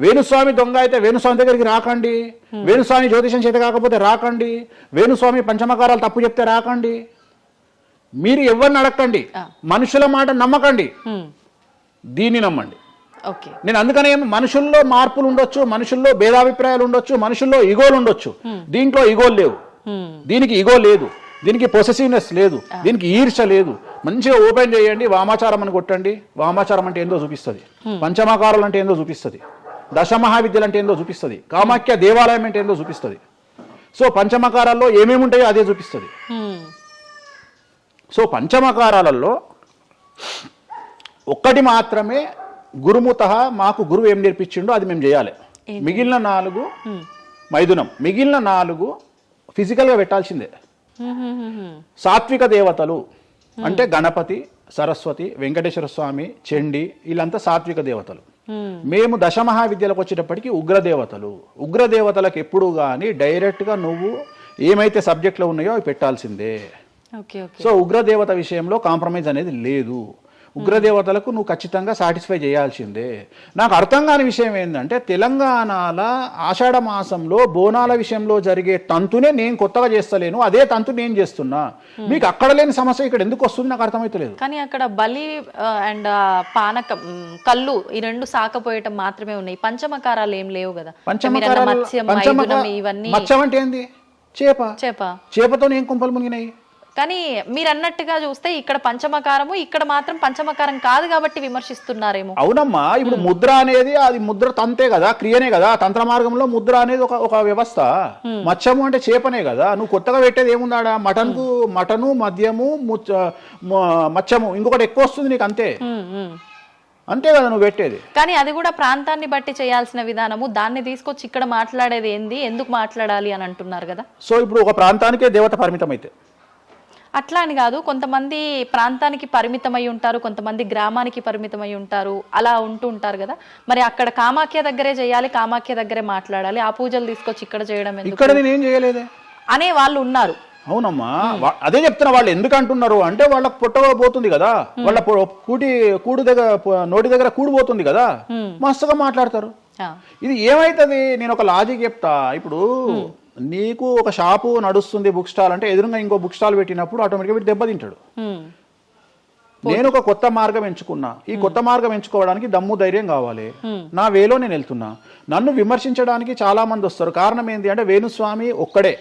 వేణుస్వామి దొంగ అయితే వేణుస్వామి దగ్గరికి రాకండి, వేణుస్వామి జ్యోతిషం చేత కాకపోతే రాకండి, వేణుస్వామి పంచమకారాలు తప్పు చెప్తే రాకండి. మీరు ఎవరిని అడగండి, మనుషుల మాట నమ్మకండి, దీన్ని నమ్మండి. నేను అందుకనే మనుషుల్లో మార్పులు ఉండొచ్చు, మనుషుల్లో భేదాభిప్రాయాలు ఉండొచ్చు, మనుషుల్లో ఈగోలు ఉండొచ్చు. దీంట్లో ఈగోలు లేవు, దీనికి ఈగో లేదు, దీనికి పొసెసివ్నెస్ లేదు, దీనికి ఈర్ష్య లేదు. మంచిగా ఓపెన్ చేయండి, వామాచారం అని కొట్టండి. వామాచారం అంటే ఏందో చూపిస్తుంది, పంచమకారాలు అంటే ఏందో చూపిస్తుంది, దశమహావిద్యలు అంటే ఏందో చూపిస్తుంది, కామాఖ్య దేవాలయం అంటే ఏందో చూపిస్తుంది. సో పంచమకారాల్లో ఏమేమి ఉంటాయో అదే చూపిస్తుంది. సో పంచమకారాలలో ఒక్కటి మాత్రమే గురుముత, మాకు గురువు ఏం నేర్పించిండో అది మేము చేయాలి. మిగిలిన 4 మైథునం, మిగిలిన 4 ఫిజికల్గా పెట్టాల్సిందే. సాత్విక దేవతలు అంటే గణపతి, సరస్వతి, వెంకటేశ్వర స్వామి, చండి, వీళ్ళంతా సాత్విక దేవతలు. మేము దశమహావిద్యలకు వచ్చేటప్పటికి ఉగ్రదేవతలు. ఉగ్రదేవతలకు ఎప్పుడు కానీ డైరెక్ట్గా నువ్వు ఏమైతే సబ్జెక్ట్లో ఉన్నాయో అవి పెట్టాల్సిందే. సో ఉగ్రదేవత విషయంలో కాంప్రమైజ్ అనేది లేదు. ఉగ్రదేవతలకు నువ్వు ఖచ్చితంగా సాటిస్ఫై చేయాల్సిందే. నాకు అర్థం కాని విషయం ఏంటంటే తెలంగాణలో ఆషాఢ మాసంలో బోనాల విషయంలో జరిగే తంతునే నేను కొత్తగా చేస్తలేను, అదే తంతు నేను చేస్తున్నా. మీకు అక్కడ లేని సమస్య ఇక్కడ ఎందుకు వస్తుంది నాకు అర్థమైతలేదు. కానీ అక్కడ బలి అండ్ పానకం, కళ్ళు, ఈ 2 సాకపోయటం మాత్రమే ఉన్నాయి. పంచమకారాలు ఏం లేవు కదా. మత్స్యం అంటే ఏంది? చేపతో ఏం కుంపలు మునిగినాయి. కానీ మీరు అన్నట్టుగా చూస్తే ఇక్కడ పంచమకారము, ఇక్కడ మాత్రం పంచమకారం కాదు కాబట్టి విమర్శిస్తున్నారేమో. అవునమ్మా, ఇప్పుడు ముద్ర అనేది అది ముద్ర తంతే కదా, క్రియనే కదా. తంత్ర మార్గంలో ముద్ర అనేది ఒక వ్యవస్థ. మత్స్యము అంటే చేపనే కదా. నువ్వు కొత్తగా పెట్టేది ఏముందాడా? మటను, మద్యము, మత్స్యము, ఇంకొకటి ఎక్కువ వస్తుంది నీకు, అంతే అంతే కదా నువ్వు పెట్టేది. కానీ అది కూడా ప్రాంతాన్ని బట్టి చేయాల్సిన విధానము. దాన్ని తీసుకొచ్చి ఇక్కడ మాట్లాడేది ఏంది, ఎందుకు మాట్లాడాలి అని అంటున్నారు కదా. సో ఇప్పుడు ఒక ప్రాంతానికే దేవత పరిమితం అయితే అట్లా అని కాదు, కొంతమంది ప్రాంతానికి పరిమితమై ఉంటారు, కొంతమంది గ్రామానికి పరిమితమై ఉంటారు, అలా ఉంటూ ఉంటారు కదా. మరి అక్కడ కామాఖ్య దగ్గరే చేయాలి, కామాఖ్య దగ్గరే మాట్లాడాలి, ఆ పూజలు తీసుకొచ్చి ఇక్కడ చేయడం ఇక్కడ నేనేం చేయలేదే అనే వాళ్ళు ఉన్నారు. అవునమ్మా, అదే చెప్తున్నా. వాళ్ళు ఎందుకు అంటున్నారు అంటే వాళ్ళకు పొట్టబోతుంది కదా, వాళ్ళ కూడు దగ్గర నోటి దగ్గర కూడిపోతుంది కదా, మస్తుగా మాట్లాడతారు. ఇది ఏమైతుంది? నేను ఒక లాజిక్ చెప్తా. ఇప్పుడు నీకు ఒక షాపు నడుస్తుంది, బుక్ స్టాల్ అంటే ఎదురుగా ఇంకో బుక్ స్టాల్ పెట్టినప్పుడు ఆటోమేటిక్గా వీటి దెబ్బతింటాడు. నేను ఒక కొత్త మార్గం ఎంచుకున్నా, ఈ కొత్త మార్గం ఎంచుకోవడానికి దమ్ము ధైర్యం కావాలి. నా వేలో నేను వెళ్తున్నా. నన్ను విమర్శించడానికి చాలా మంది వస్తారు. కారణం ఏంటి అంటే వేణుస్వామి ఒక్కడే,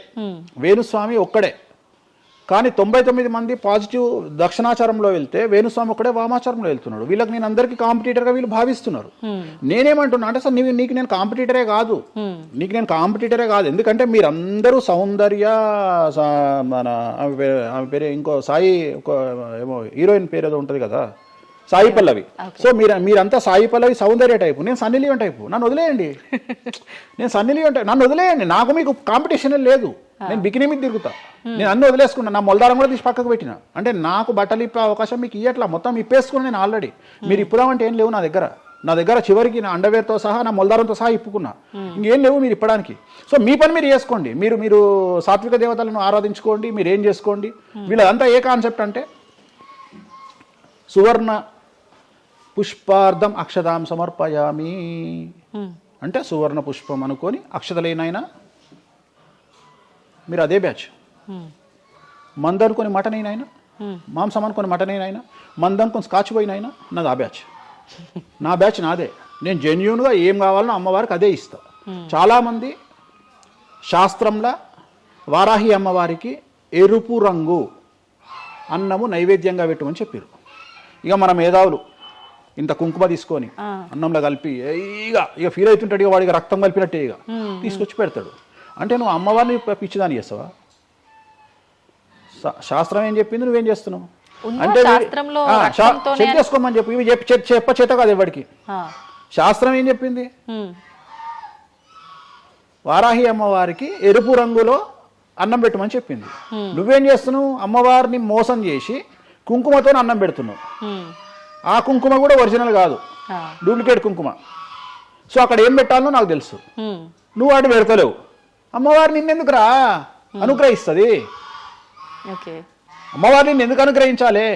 వేణుస్వామి ఒక్కడే. కానీ 99 మంది పాజిటివ్ దక్షిణాచారంలో వెళ్తే వేణుస్వామి ఒకడే వామాచారంలో వెళ్తున్నాడు. వీళ్ళకి నేను అందరికీ కాంపిటీటర్గా వీళ్ళు భావిస్తున్నారు. నేనేమంటున్నా అంటే సార్ నీకు నేను కాంపిటీటరే కాదు, ఎందుకంటే మీరందరూ సౌందర్య మన ఆమె పేరు ఇంకో సాయి ఏమో హీరోయిన్ పేరు ఏదో ఉంటుంది కదా, సాయి పల్లవి. సో మీరంతా సాయి పల్లవి సౌందర్య టైపు, నేను సన్నీ లియోన్ టైపు. నన్ను వదిలేయండి, నన్ను వదిలేయండి. నాకు మీకు కాంపిటీషన్ లేదు. నేను బికినీ మీద తిరుగుతా, నేను అన్ని వదిలేసుకున్నా. నా మొలదారం కూడా తీసి పక్కకు పెట్టిన. అంటే నాకు బట్టలు ఇప్పే అవకాశం మీకు ఇవ్వట్లా, మొత్తం ఇప్పేసుకున్నా నేను ఆల్రెడీ. మీరు ఇప్పుదామంటే ఏం లేవు నా దగ్గర చివరికి నా అండర్వేర్తో సహా నా మొలదారంతో సహా ఇప్పుకున్నా. ఇంకేం లేవు మీరు ఇప్పడానికి. సో మీ పని మీరు చేసుకోండి, మీరు సాత్విక దేవతలను ఆరాధించుకోండి, మీరు ఏం చేసుకోండి. వీళ్ళదంతా ఏ కాన్సెప్ట్ అంటే సువర్ణ పుష్పార్థం అక్షతాం సమర్పయామి అంటే సువర్ణ పుష్పం అనుకొని అక్షతలేనైనా మీరు అదే బ్యాచ్. మంద అనుకొని మటన్ అయినా, మాంసం అనుకొని మటన్ అయినా, మంద అనుకొని స్కాచ్ పోయినైనా నాది ఆ బ్యాచ్. నా బ్యాచ్ నాదే. నేను జెన్యూన్గా ఏం కావాలనో అమ్మవారికి అదే ఇస్తా. చాలామంది శాస్త్రంలో వారాహి అమ్మవారికి ఎరుపు రంగు అన్నము నైవేద్యంగా పెట్టమని చెప్పారు. ఇక మన మేధావులు ఇంత కుంకుమ తీసుకొని అన్నంలో కలిపి ఇక ఫీల్ అవుతుంటాడు, ఇక వాడికి రక్తం కలిపినట్టే ఇక తీసుకొచ్చి పెడతాడు. అంటే నువ్వు అమ్మవారిని పిచ్చిదాన్ని చేస్తావా? శాస్త్రం ఏం చెప్పింది, నువ్వేం చేస్తున్నావు అంటే చెక్ చేసుకోమని చెప్పి ఇవి చెప్ప చేత కాదు ఎవరికి. శాస్త్రం ఏం చెప్పింది, వారాహి అమ్మవారికి ఎరుపు రంగులో అన్నం పెట్టమని చెప్పింది. నువ్వేం చేస్తున్నావు, అమ్మవారిని మోసం చేసి కుంకుమతో అన్నం పెడుతున్నావు. ఆ కుంకుమ కూడా ఒరిజినల్ కాదు, డూప్లికేట్ కుంకుమ. సో అక్కడ ఏం పెట్టాలనో నాకు తెలుసు, నువ్వు వాటి పెడతలేవు. అమ్మవారిని నిన్నెందుకురా అనుగ్రహిస్తుంది? అమ్మవారిని నిన్ను ఎందుకు అనుగ్రహించాలి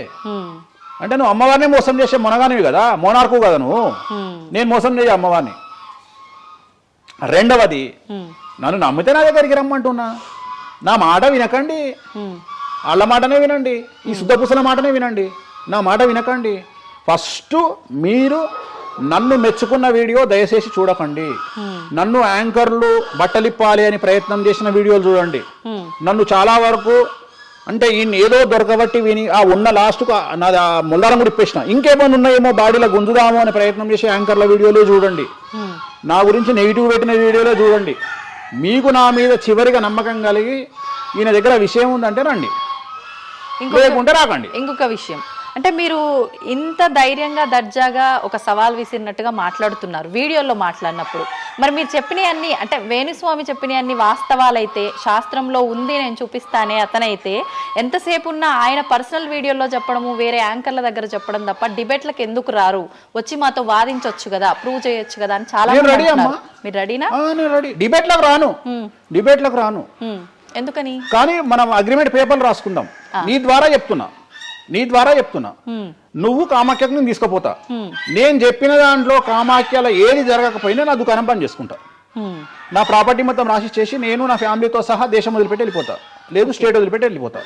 అంటే నువ్వు అమ్మవారిని మోసం చేసే మొనగానివి కదా, మోనార్కు కదా నువ్వు. నేను మోసం చేయ అమ్మవారిని. రెండవది, నన్ను నమ్మితే నా దగ్గరికి రమ్మంటున్నా. నా మాట వినకండి, వాళ్ళ మాటనే వినండి, ఈ శుద్ధపూసల మాటనే వినండి, నా మాట వినకండి. ఫస్ట్ మీరు నన్ను మెచ్చుకున్న వీడియో దయచేసి చూడకండి. నన్ను యాంకర్లు బట్టలిప్పాలి అని ప్రయత్నం చేసిన వీడియోలు చూడండి. నన్ను చాలా వరకు అంటే ఈయన ఏదో దొరకబట్టి విని ఆ ఉన్న లాస్ట్కు నా ముల్లారం కూడా ఇప్పేసిన, ఇంకేమైనా ఉన్నాయేమో బాడీలో గుంజుదామో అని ప్రయత్నం చేసే యాంకర్ల వీడియోలే చూడండి. నా గురించి నెగిటివ్ పెట్టిన వీడియోలే చూడండి. మీకు నా మీద చివరిగా నమ్మకం కలిగి ఈయన దగ్గర విషయం ఉందంటే రండి, లేకుంటే రాకండి. ఇంకొక విషయం అంటే మీరు ఇంత ధైర్యంగా దర్జాగా ఒక సవాల్ విసిరినట్టుగా మాట్లాడుతున్నారు వీడియోలో మాట్లాడినప్పుడు. మరి మీరు చెప్పినవన్నీ అంటే వేణుస్వామి చెప్పినవన్నీ వాస్తవాలైతే, శాస్త్రంలో ఉంది నేను చూపిస్తానే అతనైతే, ఎంతసేపు ఉన్నా ఆయన పర్సనల్ వీడియోలో చెప్పడము, వేరే యాంకర్ల దగ్గర చెప్పడం తప్ప డిబేట్లకు ఎందుకు రారు, వచ్చి మాతో వాదించవచ్చు కదా, ప్రూవ్ చేయొచ్చు కదా అని చాలా మీరు రెడీనా? డిబేట్లకు రాను. ఎందుకని? కానీ మనం అగ్రిమెంట్ పేపర్లు రాసుకుందాం. నీ ద్వారా చెప్తున్నా నువ్వు కామాఖ్యకు నేను తీసుకుపోతా. నేను చెప్పిన దాంట్లో కామాఖ్యలో ఏది జరగకపోయినా నా దుకాణం పని చేసుకుంటా. నా ప్రాపర్టీ మొత్తం రాసి చేసి నేను నా ఫ్యామిలీతో సహా దేశం వదిలిపెట్టి వెళ్ళిపోతా, లేదు స్టేట్ వదిలిపెట్టి వెళ్ళిపోతా.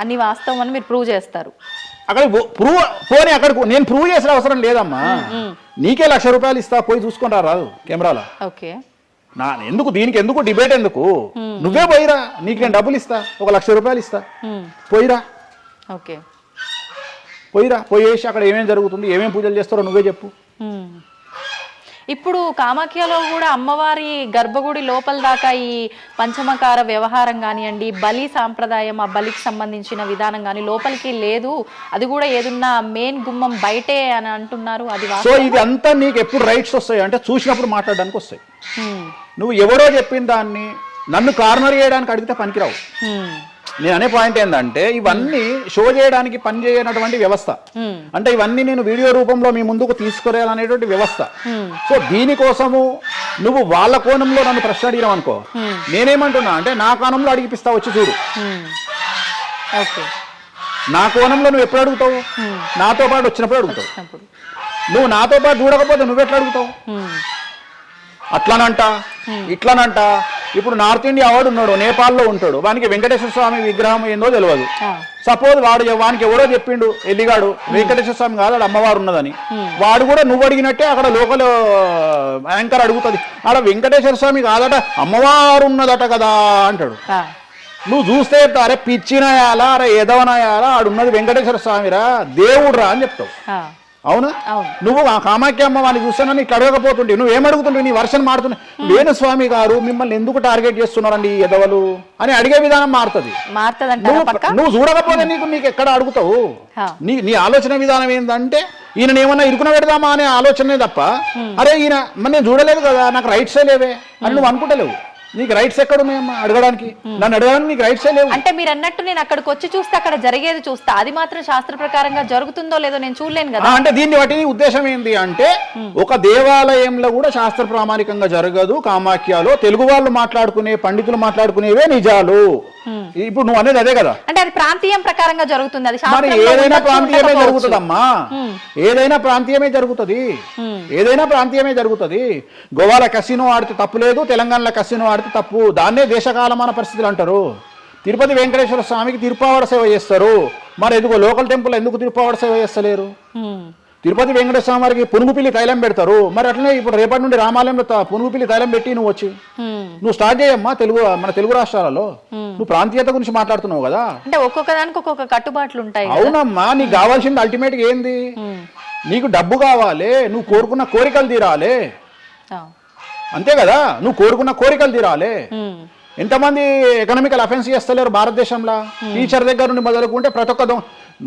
అన్ని వాస్తవం అని మీరు ప్రూవ్ చేస్తారు. అక్కడ అక్కడికి నేను ప్రూవ్ చేసిన అవసరం లేదమ్మా. నీకే ₹1,00,000 ఇస్తా, పోయి చూసుకొని రాదు కెమెరాలో. ఓకే, దీనికి ఎందుకు డిబేట్ ఎందుకు? నువ్వే పోయిరా, నీకు నేను డబ్బులు ఇస్తా, ₹1,00,000 ఇస్తా, పోయిరా. ఓకే, పోయేసి అక్కడ ఏమేమి జరుగుతుంది, ఏమేమి పూజలు చేస్తారో నువ్వే చెప్పు. ఇప్పుడు కామాఖ్యలో కూడా అమ్మవారి గర్భగుడి లోపల దాకా ఈ పంచమకార వ్యవహారం కానివ్వండి, బలి సాంప్రదాయం, ఆ బలికి సంబంధించిన విధానం కానీ లోపలికి లేదు, అది కూడా ఏదున్నా మెయిన్ గుమ్మం బయటే అని అంటున్నారు. అది సో ఇది అంతా నీకు ఎప్పుడు రైట్స్ వస్తాయి అంటే చూసినప్పుడు మాట్లాడడానికి వస్తాయి. నువ్వు ఎవరో చెప్పిన దాన్ని నన్ను కార్నర్ చేయడానికి అడిగితే పనికిరావు. నేను అనే పాయింట్ ఏంటంటే ఇవన్నీ షో చేయడానికి పని చేయనటువంటి వ్యవస్థ. అంటే ఇవన్నీ నేను వీడియో రూపంలో మీ ముందుకు తీసుకురాలనేటువంటి వ్యవస్థ. సో దీనికోసము నువ్వు వాళ్ళ కోణంలో నన్ను ప్రశ్న అడిగినావు అనుకో, నేనేమంటున్నా అంటే నా కోణంలో అడిగిపిస్తా, వచ్చి చూడు. నా కోణంలో నువ్వు ఎప్పుడు అడుగుతావు? నాతో పాటు వచ్చినప్పుడు అడుగుతావు. నువ్వు నాతో పాటు చూడకపోతే నువ్వెట్లా అడుగుతావు? అట్లనంట ఇట్లనంట. ఇప్పుడు నార్త్ ఇండియా వాడు ఉన్నాడు, నేపాల్లో ఉంటాడు, వానికి వెంకటేశ్వర స్వామి విగ్రహం ఏందో తెలియదు. సపోజ్ వానికి ఎవరో చెప్పిండు ఎల్లిగాడు వెంకటేశ్వర స్వామి కాదు అమ్మవారు ఉన్నదని, వాడు కూడా నువ్వు అడిగినట్టే అక్కడ లోకల్ యాంకర్ అడుగుతుంది, ఆడ వెంకటేశ్వర స్వామి కాదట అమ్మవారు ఉన్నదట కదా అంటాడు. నువ్వు చూస్తే చెప్తావు, అరే పిచ్చినాయాలా, అరే ఎదవనాయాలా, ఆడున్నది వెంకటేశ్వర స్వామిరా, దేవుడు రా అని చెప్తావు. ఆ, అవునా? అవును. నువ్వు ఆ కామాఖ్య అమ్మ వాడిని చూస్తానని ఇట్లా అడగకపోతుంటే నువ్వేం అడుగుతుంటావు? నీ వర్షన్ మారుతున్నావు. వేణుస్వామి గారు మిమ్మల్ని ఎందుకు టార్గెట్ చేస్తున్నారండి ఈ ఎదవలు అని అడిగే విధానం మారుతుంది. మారుతుందంటారా పక్క? నువ్వు చూడకపోతే నీకు ఎక్కడ అడుగుతావు? హా. నీ ఆలోచన విధానం ఏంటంటే ఈయన ఏమన్నా ఇరుకున పెడదామా అనే ఆలోచనే తప్ప, అరే ఈయన మరి నేను చూడలేదు కదా, నాకు రైట్సే లేవే అని నువ్వు అనుకుంటలేవు. నీకు రైట్స్ ఎక్కడ ఉన్నాయమ్మా అడగడానికి? నన్ను అడగడానికి నీకు రైట్సే లేవు. అంటే మీరు అన్నట్టు నేను అక్కడికి వచ్చి చూస్తే అక్కడ జరిగేది చూస్తా, అది మాత్రం శాస్త్ర ప్రకారంగా జరుగుతుందో లేదో నేను చూడలేను కదా. అంటే దీన్ని బట్టి నీ ఉద్దేశం ఏంటి అంటే, ఒక దేవాలయంలో కూడా శాస్త్ర ప్రామాణికంగా జరగదు. కామాఖ్యలో తెలుగు వాళ్ళు మాట్లాడుకునే, పండితులు మాట్లాడుకునేవే నిజాలు. ఇప్పుడు నువ్వు అనేది అదే కదా. అంటే అది ప్రాంతీయం ప్రకారంగా జరుగుతుంది, అది మరి శాస్త్రంలో ఏదైనా ఉండొచ్చు, ప్రాంతీయమే ఉండకపోవచ్చు. జరుగుతుందమ్మా, ఏదైనా ప్రాంతీయమే జరుగుతుంది, ఏదైనా ప్రాంతీయమే జరుగుతుంది. గోవాల కసినో ఆడితే తప్పు లేదు, తెలంగాణలో కసినో ఆడితే తప్పు. దాన్నే దేశకాలమాన పరిస్థితులు అంటారు. తిరుపతి వెంకటేశ్వర స్వామికి తిరుపావడ సేవ చేస్తారు, మరి ఎందుకో లోకల్ టెంపుల్ ఎందుకు తిరుపావడ సేవ చేస్తలేరు? తిరుపతి వెంకటేశ్వర స్వామి వారికి పునుగుపిల్లి తైలం పెడతారు, మరి అట్లనే ఇప్పుడు రేపటి నుండి రామాలయంలో పునుగుపిల్లి తైలం పెట్టి నువ్వు వచ్చి నువ్వు స్టార్ట్ చేయమ్మా. మన తెలుగు రాష్ట్రాలలో నువ్వు ప్రాంతీయత గురించి మాట్లాడుతున్నావు కదా. అంటే ఒక్కొక్క దానికి ఒక్కొక్క కట్టుబాట్లు ఉంటాయి. అవునమ్మా, నీకు కావాల్సింది అల్టిమేట్గా ఏంది? నీకు డబ్బు కావాలి, నువ్వు కోరుకున్న కోరికలు తీరాలి, అంతే కదా. నువ్వు కోరుకున్న కోరికలు తీరాలి. ఎంతమంది ఎకనామికల్ అఫెన్స్ చేస్తలేరు భారతదేశంలో? టీచర్ దగ్గర నుండి మొదలుకుంటే ప్రతి ఒక్క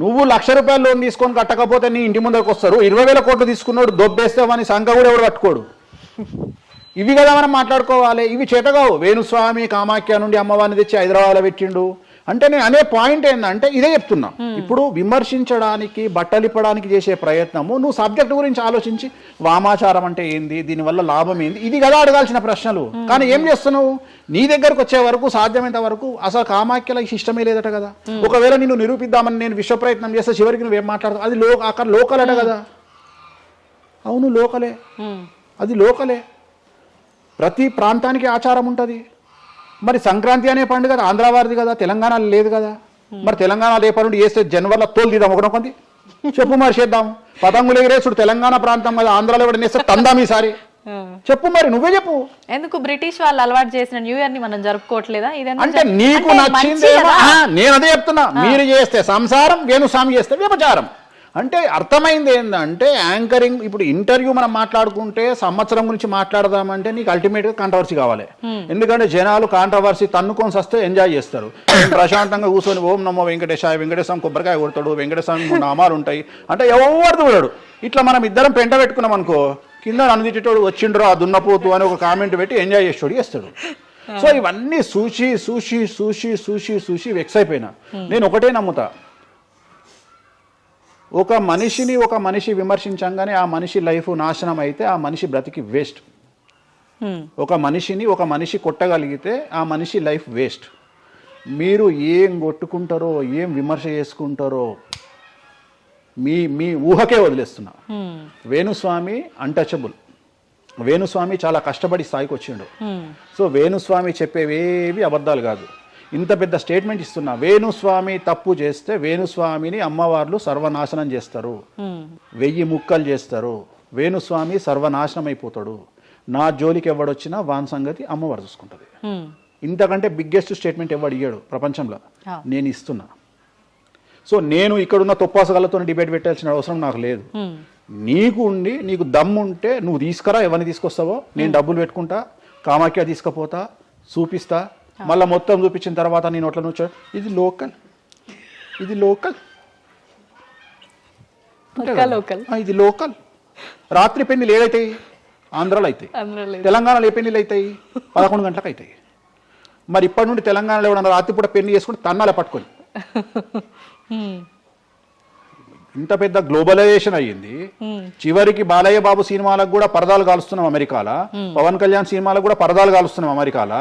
నువ్వు ₹1,00,000 లోన్ తీసుకొని కట్టకపోతే నీ ఇంటి ముందరకు వస్తారు. 20,000 కోట్లు తీసుకున్నాడు దొబ్బేస్తామని సంఖ కూడా ఎవడు కట్టుకోడు. ఇవి కదా మనం మాట్లాడుకోవాలి. ఇవి చేతగావు. వేణుస్వామి కామాఖ్య నుండి అమ్మవారిని తెచ్చి హైదరాబాద్లో పెట్టిండు అంటే నేను అనే పాయింట్ ఏంటంటే ఇదే చెప్తున్నా. ఇప్పుడు విమర్శించడానికి, బట్టలిప్పడానికి చేసే ప్రయత్నము, నువ్వు సబ్జెక్ట్ గురించి ఆలోచించి వామాచారం అంటే ఏంది, దీనివల్ల లాభం ఏంది, ఇది కదా అడగాల్సిన ప్రశ్నలు. కానీ ఏం చేస్తున్నావు? నీ దగ్గరకు వచ్చే వరకు సాధ్యమైనంత వరకు అసలు కామాఖ్యలో ఇష్టమే లేదట కదా. ఒకవేళ నిన్ను నిరూపిద్దామని నేను విశ్వ ప్రయత్నం చేస్తే చివరికి నువ్వేం మాట్లాడతావు? అది అక్కడ లోకల్ అట కదా. అవును, లోకలే, అది లోకలే. ప్రతి ప్రాంతానికి ఆచారం ఉంటుంది. మరి సంక్రాంతి అనే పండుగ ఆంధ్ర వారిది కదా, తెలంగాణలో లేదు కదా. మరి తెలంగాణ రేపటి నుండి వేస్తే జనవరిలో తోలు తీద్దాం ఒకటి చెప్పు, మరి చేద్దాం. పతంగులు ఎగిరేసుడు తెలంగాణ ప్రాంతం కదా, ఆంధ్రాలో కూడా నేస్తే తందాం ఈసారి చెప్పు, మరి నువ్వే చెప్పు. ఎందుకు బ్రిటిష్ వాళ్ళు అలవాటు చేసిన న్యూ ఇయర్ ని మనం జరుపుకోవట్లేదా? అంటే నీకు నచ్చిందేమో. నేను అదే చెప్తున్నా, మీరు చేస్తే సంసారం, వేణుస్వామి చేస్తే వ్యభిచారం. అంటే అర్థమైంది ఏంటంటే యాంకరింగ్. ఇప్పుడు ఇంటర్వ్యూ మనం మాట్లాడుకుంటే సంవత్సరం గురించి మాట్లాడదామంటే నీకు అల్టిమేట్గా కాంట్రవర్సీ కావాలి. ఎందుకంటే జనాలు కాంట్రవర్సీ తన్నుకొని వస్తే ఎంజాయ్ చేస్తారు. ప్రశాంతంగా కూర్చొని ఓం నమో వెంకటేశాయ, వెంకటేశ్వరం కొబ్బరికాయ కొడతాడు, వెంకటేశ్వరం 3 నామాలు ఉంటాయి అంటే ఎవరు చూడడు. ఇట్లా మనం ఇద్దరం పెంట పెట్టుకున్నాం అనుకో, కింద నన్ను వచ్చిండ్రు ఆ దున్నపోతు అని ఒక కామెంట్ పెట్టి ఎంజాయ్ చేస్తాడు చేస్తాడు. సో ఇవన్నీ చూసి చూసి చూసి చూసి చూసి వెక్స్ అయిపోయినా. నేను ఒకటే నమ్ముతా, ఒక మనిషి విమర్శించంగానే ఆ మనిషి లైఫ్ నాశనం అయితే ఆ మనిషి బ్రతికి వేస్ట్. ఒక మనిషి కొట్టగలిగితే ఆ మనిషి లైఫ్ వేస్ట్. మీరు ఏం కొట్టుకుంటారో, ఏం విమర్శ చేసుకుంటారో మీ ఊహకే వదిలేస్తున్నా. వేణుస్వామి అన్టచబుల్. వేణుస్వామి చాలా కష్టపడి స్థాయికి వచ్చిండు. సో వేణుస్వామి చెప్పేవేవి అబద్ధాలు కాదు. ఇంత పెద్ద స్టేట్మెంట్ ఇస్తున్నా. వేణుస్వామి తప్పు చేస్తే వేణుస్వామిని అమ్మవార్లు సర్వనాశనం చేస్తారు, 1000 ముక్కలు చేస్తారు. వేణుస్వామి సర్వనాశనం అయిపోతాడు. నా జోలికి ఎవడొచ్చినా వాన్ సంగతి అమ్మవారు చూసుకుంటుంది. ఇంతకంటే బిగ్గెస్ట్ స్టేట్మెంట్ ఎవడు ఇయ్యాడు ప్రపంచంలో, నేను ఇస్తున్నా. సో నేను ఇక్కడున్న తొప్పాసగాళ్ళతో డిబేట్ పెట్టాల్సిన అవసరం నాకు లేదు. నీకు దమ్ముంటే నువ్వు తీసుకురా, ఎవరిని తీసుకొస్తావో నేను డబ్బులు పెట్టుకుంటా, కామాఖ్య తీసుకుపోతా, చూపిస్తా. మళ్ళీ మొత్తం చూపించిన తర్వాత నేను నోట్ల నుంచి ఇది లోకల్ ఇది లోకల్. రాత్రి పెళ్లిలు ఏదైతాయి ఆంధ్రాలో అవుతాయి, తెలంగాణలో ఏ పెళ్లిలు అవుతాయి 11 గంటలకు అవుతాయి. మరి ఇప్పటి నుండి తెలంగాణలో ఎవడన్నా రాత్రిపూట పెళ్లి చేసుకుని తన్నాలే పట్టుకొని. ఇంత పెద్ద గ్లోబలైజేషన్ అయ్యింది. చివరికి బాలయ్య బాబు సినిమాలకు కూడా పరదాలు కాలుస్తున్నాం అమెరికాలో, పవన్ కళ్యాణ్ సినిమాలకు కూడా పరదాలు కాలుస్తున్నాం అమెరికాలో.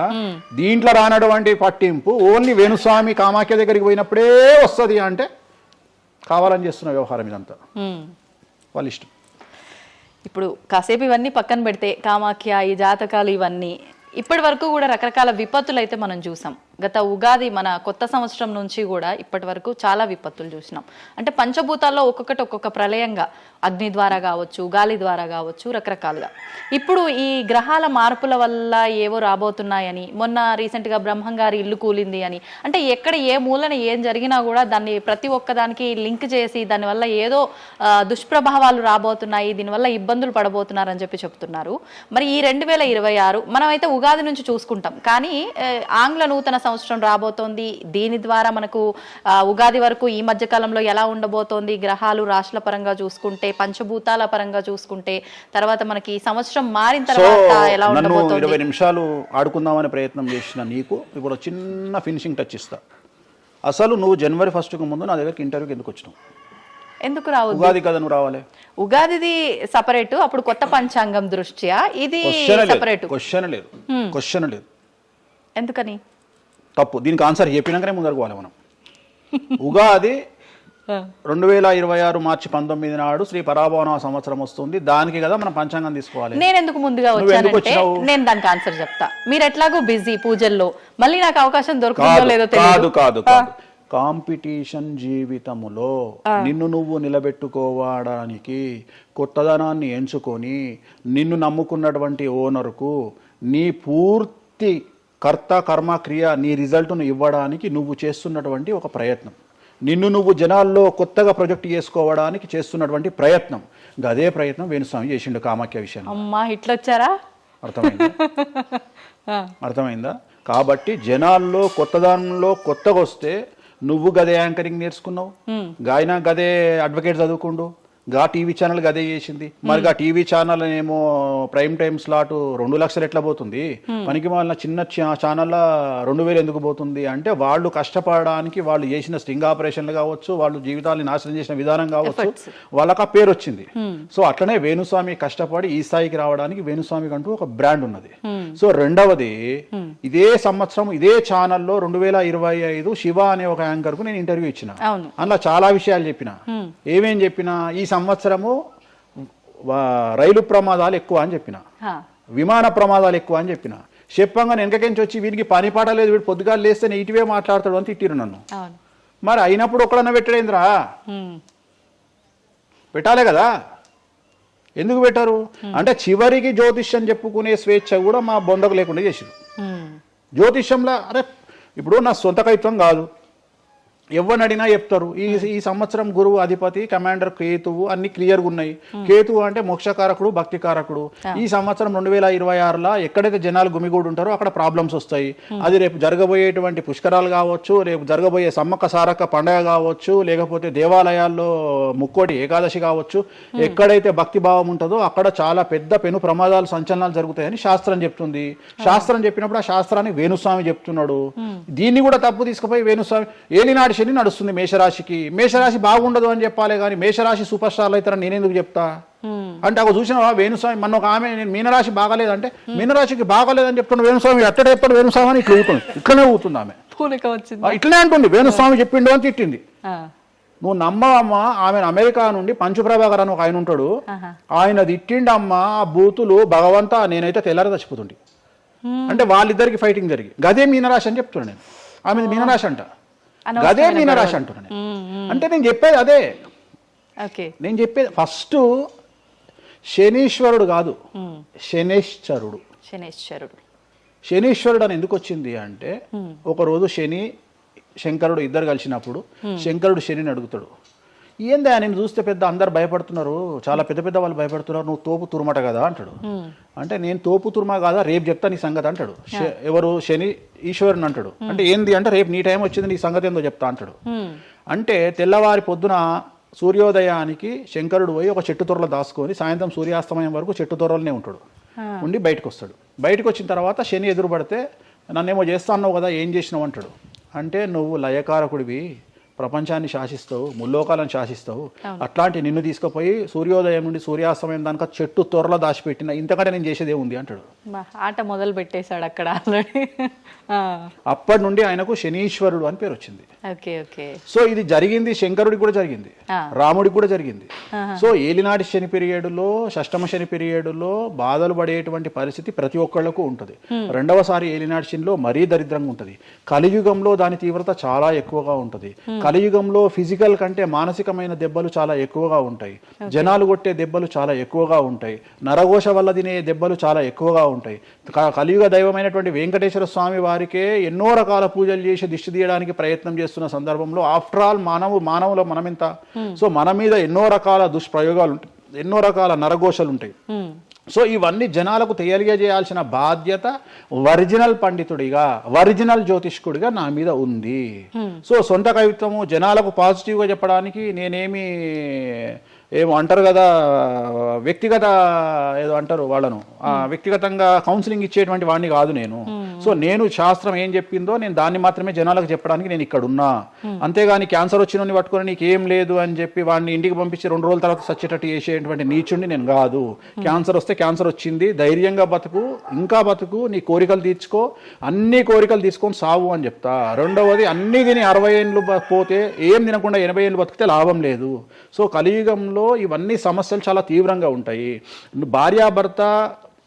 దీంట్లో రానటువంటి పట్టింపు ఓన్లీ వేణుస్వామి కామాఖ్య దగ్గరికి పోయినప్పుడే వస్తుంది అంటే కావాలని చేస్తున్న వ్యవహారం ఇదంతా వాళ్ళ ఇష్టం. ఇప్పుడు కాసేపు ఇవన్నీ పక్కన పెడితే కామాఖ్య, ఈ జాతకాలు ఇవన్నీ ఇప్పటి వరకు కూడా రకరకాల విపత్తులు అయితే మనం చూసాం. గత ఉగాది మన కొత్త సంవత్సరం నుంచి కూడా ఇప్పటి వరకు చాలా విపత్తులు చూసినాం. అంటే పంచభూతాల్లో ఒక్కొక్కటి ఒక్కొక్క ప్రళయంగా, అగ్ని ద్వారా కావచ్చు, గాలి ద్వారా కావచ్చు, రకరకాలుగా. ఇప్పుడు ఈ గ్రహాల మార్పుల వల్ల ఏవో రాబోతున్నాయని, మొన్న రీసెంట్గా బ్రహ్మంగారి ఇల్లు కూలింది అని, అంటే ఎక్కడ ఏ మూలన ఏం జరిగినా కూడా దాన్ని ప్రతి ఒక్కదానికి లింక్ చేసి దానివల్ల ఏదో దుష్ప్రభావాలు రాబోతున్నాయి, దీనివల్ల ఇబ్బందులు పడబోతున్నారని చెప్పి చెప్తున్నారు. మరి ఈ 2026 మనమైతే ఉగాది నుంచి చూసుకుంటాం, కానీ ఆంగ్ల నూతన సంవత్సరం రాబోతోంది. దీని ద్వారా మనకు ఉగాది వరకు ఈ మధ్య కాలంలో ఎలా ఉండబోతోంది, గ్రహాలు రాశుల పరంగా చూసుకుంటే, పంచభూతాల పరంగా చూసుకుంటే, తర్వాత మనకి ఈ సంవత్సరం మారిన తర్వాత ఎలా ఉండబోతోంది. 20 నిమిషాలు ఆడుకుందామనే ప్రయత్నం చేసిన నీకు ఇప్పుడు చిన్న ఫినిషింగ్ టచ్ ఇస్తా. అసలు నువ్వు జనవరి 1కు ముందు నా దగ్గరికి ఇంటర్వ్యూకి ఎందుకు వచ్చినావు? ఎందుకు రావు? ఉగాది కదా నువ్వు రావాలి. ఉగాదిది సపరేట్, అప్పుడు కొత్త పంచాంగం దృష్ట్యా ఇది సపరేట్. క్వశ్చన్ లేదు. ఎందుకని? తప్పు. దీనికి ఆన్సర్ చెప్పినాకనే ముందరకు పోవాలి మనం. ఉగాది 2026 మార్చి 19 నాడు శ్రీ పరాభవన సంవత్సరం వస్తుంది. దానికి కదా మనం పంచాంగం తీసుకోవాలి. నేను ఎందుకు ముందుగా వచ్చానంటే నేను దానికి ఆన్సర్ చెప్తా. మీరు ఎట్లాగో బిజీ పూజల్లో, మళ్ళీ నాకు అవకాశం దొరుకుతుందో లేదో తెలియదు. కాదు కాంపిటీషన్ జీవితములో నిన్ను నువ్వు నిలబెట్టుకోవడానికి కొత్తదనాన్ని ఎంచుకొని నిన్ను నమ్ముకున్నటువంటి ఓనర్కు నీ పూర్తి కర్త కర్మ క్రియ నీ రిజల్ట్ను ఇవ్వడానికి నువ్వు చేస్తున్నటువంటి ఒక ప్రయత్నం, నిన్ను నువ్వు జనాల్లో కొత్తగా ప్రొజెక్ట్ చేసుకోవడానికి చేస్తున్నటువంటి ప్రయత్నం. అదే ప్రయత్నం వేణుస్వామి చేసిండు కామాఖ్య విషయంలో. అమ్మా ఇట్లొచ్చారా? అర్థమైందా? కాబట్టి జనాల్లో కొత్తదానంలో కొత్తగా వస్తే నువ్వు గదే యాంకరింగ్ నేర్చుకున్నావు, గాయన గదే అడ్వకేట్ చదువుకుండు, గా టీవీ ఛానల్ గదే చేసింది. మరి గా టీవీ ఛానల్ ఏమో ప్రైమ్ టైమ్ స్లాట్ 2 లక్షలు ఎట్లా పోతుంది, పనికి వాళ్ళ చిన్న ఛానల్ 2000 ఎందుకు పోతుంది అంటే వాళ్ళు కష్టపడడానికి, వాళ్ళు చేసిన స్టింగ్ ఆపరేషన్లు కావచ్చు, వాళ్ళు జీవితాన్ని నాశనం చేసిన విధానం కావచ్చు, వాళ్ళకి ఆ పేరు వచ్చింది. సో అట్లనే వేణుస్వామి కష్టపడి ఈ స్థాయికి రావడానికి వేణుస్వామికి అంటూ ఒక బ్రాండ్ ఉన్నది. సో రెండవది, ఇదే సంవత్సరం ఇదే ఛానల్లో 2025 శివ అనే ఒక యాంకర్ కు నేను ఇంటర్వ్యూ ఇచ్చిన. అందులో చాలా విషయాలు చెప్పిన. ఏమేం చెప్పిన? ఈ సంవత్సరము రైలు ప్రమాదాలు ఎక్కువ అని చెప్పిన, విమాన ప్రమాదాలు ఎక్కువ అని చెప్పిన. చెప్పంగా వెనకకెంచి వచ్చి వీరికి పని పాట లేదు, వీడు పొద్దుగాలు లేస్తే నెగిటివే మాట్లాడతాడు అని తిట్టిరు నన్ను. మరి అయినప్పుడు ఒక్కడన్నా పెట్టడేంద్రా? పెట్టాలే కదా. ఎందుకు పెట్టారు అంటే చివరికి జ్యోతిష్యం చెప్పుకునే స్వేచ్ఛ కూడా మా బొందకు లేకుండా చేసిరు. జ్యోతిష్యంలో అరే ఇప్పుడు నా సొంత కవిత్వం కాదు, ఎవరిని అడిగినా చెప్తారు. ఈ సంవత్సరం గురువు అధిపతి కమాండర్ కేతువు అన్ని క్లియర్గా ఉన్నాయి. కేతువు అంటే మోక్షకారకుడు, భక్తికారకుడు. ఈ సంవత్సరం 2026లో ఎక్కడైతే జనాలు గుమిగూడు ఉంటారో అక్కడ ప్రాబ్లమ్స్ వస్తాయి. అది రేపు జరగబోయేటువంటి పుష్కరాలు కావచ్చు, రేపు జరగబోయే సమ్మక్క సారక్క పండగ కావచ్చు, లేకపోతే దేవాలయాల్లో ముక్కోటి ఏకాదశి కావచ్చు, ఎక్కడైతే భక్తి భావం ఉంటుందో అక్కడ చాలా పెద్ద పెను ప్రమాదాలు సంచలనాలు జరుగుతాయని శాస్త్రం చెప్తుంది. శాస్త్రం చెప్పినప్పుడు ఆ శాస్త్రాన్ని వేణుస్వామి చెప్తున్నాడు. దీన్ని కూడా తప్పు తీసుకుపోయి వేణుస్వామి ఏలినాడు శని నడుస్తుంది మేషరాశికి, మేషరాశి బాగుండదు అని చెప్పాలి కానీ మేషరాశి సూపర్ స్టార్లు అవుతారని నేనెందుకు చెప్తా అంటే, ఒక చూసినావా వేణుస్వామి మన ఒక ఆమె నేను మీనరాశి బాగాలేదంటే మీనరాశికి బాగాలేదని చెప్తున్నా వేణుస్వామి ఎట్టడే ఎప్పుడు వేణుస్వామి అని ఇట్లనే ఊతుంది ఆమె, ఇట్లనే అంటుంది వేణుస్వామి చెప్పిండు అని తిట్టింది. నువ్వు నమ్మవమ్మా, ఆమె అమెరికా నుండి పంచు ప్రభాకర్ అని ఒక ఆయన ఉంటాడు, ఆయన తిట్టిండమ్మా ఆ బూతులు భగవంతా నేనైతే తెల్లారి చచ్చిపోతుండే. అంటే వాళ్ళిద్దరికి ఫైటింగ్ జరిగి గదే మీనరాశి అని చెప్తున్నాను నేను. ఆమె మీనరాశి అంట, గదే మీనరాశి అంటున్నాను నేను. అంటే నేను చెప్పేది అదే. నేను చెప్పేది ఫస్ట్ శనీశ్వరుడు కాదు, శనేశ్వరుడు. శనీశ్వరుడు అని ఎందుకు వచ్చింది అంటే, ఒకరోజు శని శంకరుడు ఇద్దరు కలిసినప్పుడు శంకరుడు శనిని అడుగుతాడు, ఏందా నేను చూస్తే పెద్ద అందరు భయపడుతున్నారు, చాలా పెద్ద పెద్ద వాళ్ళు భయపడుతున్నారు, నువ్వు తోపు తురుమట కదా అంటాడు. అంటే నేను తోపు తురుమా కాదా, రేపు చెప్తా నీ సంగతి అంటాడు. ఎవరు? శని ఈశ్వరుని అంటాడు. అంటే ఏంది అంటే, రేపు నీ టైం వచ్చింది, నీ సంగతి ఏందో చెప్తా అంటాడు. అంటే తెల్లవారి పొద్దున సూర్యోదయానికి శంకరుడు పోయి ఒక చెట్టు తొర్రలో దాచుకొని సాయంత్రం సూర్యాస్తమయం వరకు చెట్టు తొర్రలోనే ఉంటాడు. ఉండి బయటకు వస్తాడు. బయటకు వచ్చిన తర్వాత శని ఎదురుపడితే నన్నేమో చేస్తా అన్నావు కదా, ఏం చేసినావు అంటాడు. అంటే నువ్వు లయకారకుడివి, ప్రపంచాన్ని శాసిస్తావు, ముల్లోకాలను శాసిస్తావు. అట్లాంటి నిన్ను తీసుకుపోయి సూర్యోదయం నుండి సూర్యాస్తమయం దానిక చెట్టు త్వరలో దాచిపెట్టిన ఇంతకంటే నేను చేసేదే ఉంది అంటాడు. ఆట మొదలు పెట్టేశాడు అక్కడ ఆల్రెడీ. అప్పటి నుండి ఆయనకు శనీశ్వరుడు అని పేరు వచ్చింది. Okay okay. సో ఇది జరిగింది శంకరుడికి కూడా జరిగింది, రాముడికి కూడా జరిగింది. సో ఏలినాటి శని పీరియడ్లో, షష్టమ శని పీరియడ్లో బాధలు పడేటువంటి పరిస్థితి ప్రతి ఒక్కళ్లకు ఉంటుంది. రెండవసారి ఏలినాటి శనిలో మరీ దరిద్రంగా ఉంటుంది. కలియుగంలో దాని తీవ్రత చాలా ఎక్కువగా ఉంటుంది. కలియుగంలో ఫిజికల్ కంటే మానసికమైన దెబ్బలు చాలా ఎక్కువగా ఉంటాయి. జనాలు కొట్టే దెబ్బలు చాలా ఎక్కువగా ఉంటాయి. నరఘోష వల్ల తినే దెబ్బలు చాలా ఎక్కువగా ఉంటాయి. కలియుగ దైవమైనటువంటి వెంకటేశ్వర స్వామి వారికే ఎన్నో రకాల పూజలు చేసి దిష్టి తీయడానికి ప్రయత్నం చేస్తున్న సందర్భంలో ఆఫ్టర్ ఆల్ మానవుల మనమింత. సో మన మీద ఎన్నో రకాల దుష్ప్రయోగాలు ఉంటాయి, ఎన్నో రకాల నరఘోషలు ఉంటాయి. సో ఇవన్నీ జనాలకు తెలియజేయాల్సిన బాధ్యత ఒరిజినల్ పండితుడిగా, ఒరిజినల్ జ్యోతిష్కుడిగా నా మీద ఉంది. సో సొంత కవిత్వము జనాలకు పాజిటివ్గా చెప్పడానికి నేనేమి ఏమో అంటారు కదా, వ్యక్తిగత ఏదో అంటారు వాళ్ళను, వ్యక్తిగతంగా కౌన్సిలింగ్ ఇచ్చేటువంటి వాడిని కాదు నేను. సో నేను శాస్త్రం ఏం చెప్పిందో నేను దాన్ని మాత్రమే జనాలకు చెప్పడానికి నేను ఇక్కడ ఉన్నా. అంతేగాని క్యాన్సర్ వచ్చిన పట్టుకొని నీకు ఏం లేదు అని చెప్పి వాడిని ఇంటికి పంపించి 2 రోజుల తర్వాత సచ్చేటట్టు చేసేటువంటి నీచుడిని నేను కాదు. క్యాన్సర్ వస్తే క్యాన్సర్ వచ్చింది, ధైర్యంగా బతుకు, ఇంకా బతుకు, నీ కోరికలు తీర్చుకో, అన్ని కోరికలు తీసుకొని సావు అని చెప్తా. రెండవది, అన్ని తిని 60 ఏళ్ళు పోతే ఏం తినకుండా 80 ఏళ్ళు బతికితే లాభం లేదు. సో కలియుగంలో ఇవన్నీ సమస్యలు చాలా తీవ్రంగా ఉంటాయి. భార్యాభర్త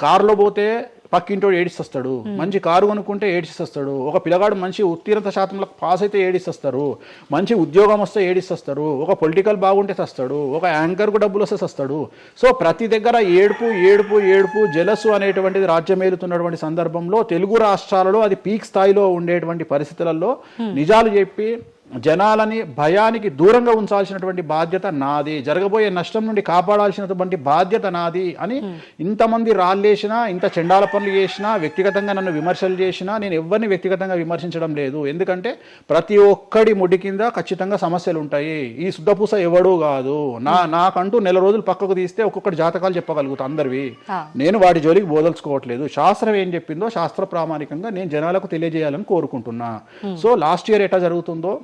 కారులో పోతే పక్కింటోడు ఏడిస్తొస్తాడు, మంచి కారు కొనుక్కుంటే ఏడిస్తొస్తాడు, ఒక పిల్లగాడు మంచి ఉత్తీర్ణత శాతంలో పాస్ అయితే ఏడిస్తొస్తారు, మంచి ఉద్యోగం వస్తే ఏడిస్తొస్తారు, ఒక పొలిటికల్ బాగుంటే చస్తాడు, ఒక యాంకర్కు డబ్బులు వస్తే చస్తాడు. సో ప్రతి దగ్గర ఏడుపు ఏడుపు ఏడుపు, జలసు అనేటువంటిది రాజ్యమేలుతున్నటువంటి సందర్భంలో తెలుగు రాష్ట్రాలలో అది పీక్ స్థాయిలో ఉండేటువంటి పరిస్థితులలో నిజాలు చెప్పి జనాలని భయానికి దూరంగా ఉంచాల్సినటువంటి బాధ్యత నాది, జరగబోయే నష్టం నుండి కాపాడాల్సినటువంటి బాధ్యత నాది అని ఇంతమంది రాళ్ళేసినా, ఇంత చెండాల పనులు చేసినా, వ్యక్తిగతంగా నన్ను విమర్శలు చేసినా నేను ఎవరిని వ్యక్తిగతంగా విమర్శించడం లేదు. ఎందుకంటే ప్రతి ఒక్కడి ముడి కింద ఖచ్చితంగా సమస్యలు ఉంటాయి. ఈ శుద్ధపూస ఎవడూ కాదు. నాకంటూ నెల రోజులు పక్కకు తీస్తే ఒక్కొక్కటి జాతకాలు చెప్పగలుగుతా అందరివి. నేను వాటి జోలికి బోదలుచుకోవట్లేదు. శాస్త్రం ఏం చెప్పిందో శాస్త్ర ప్రామాణికంగా నేను జనాలకు తెలియజేయాలని కోరుకుంటున్నా. సో లాస్ట్ ఇయర్ ఎట్లా జరుగుతుందో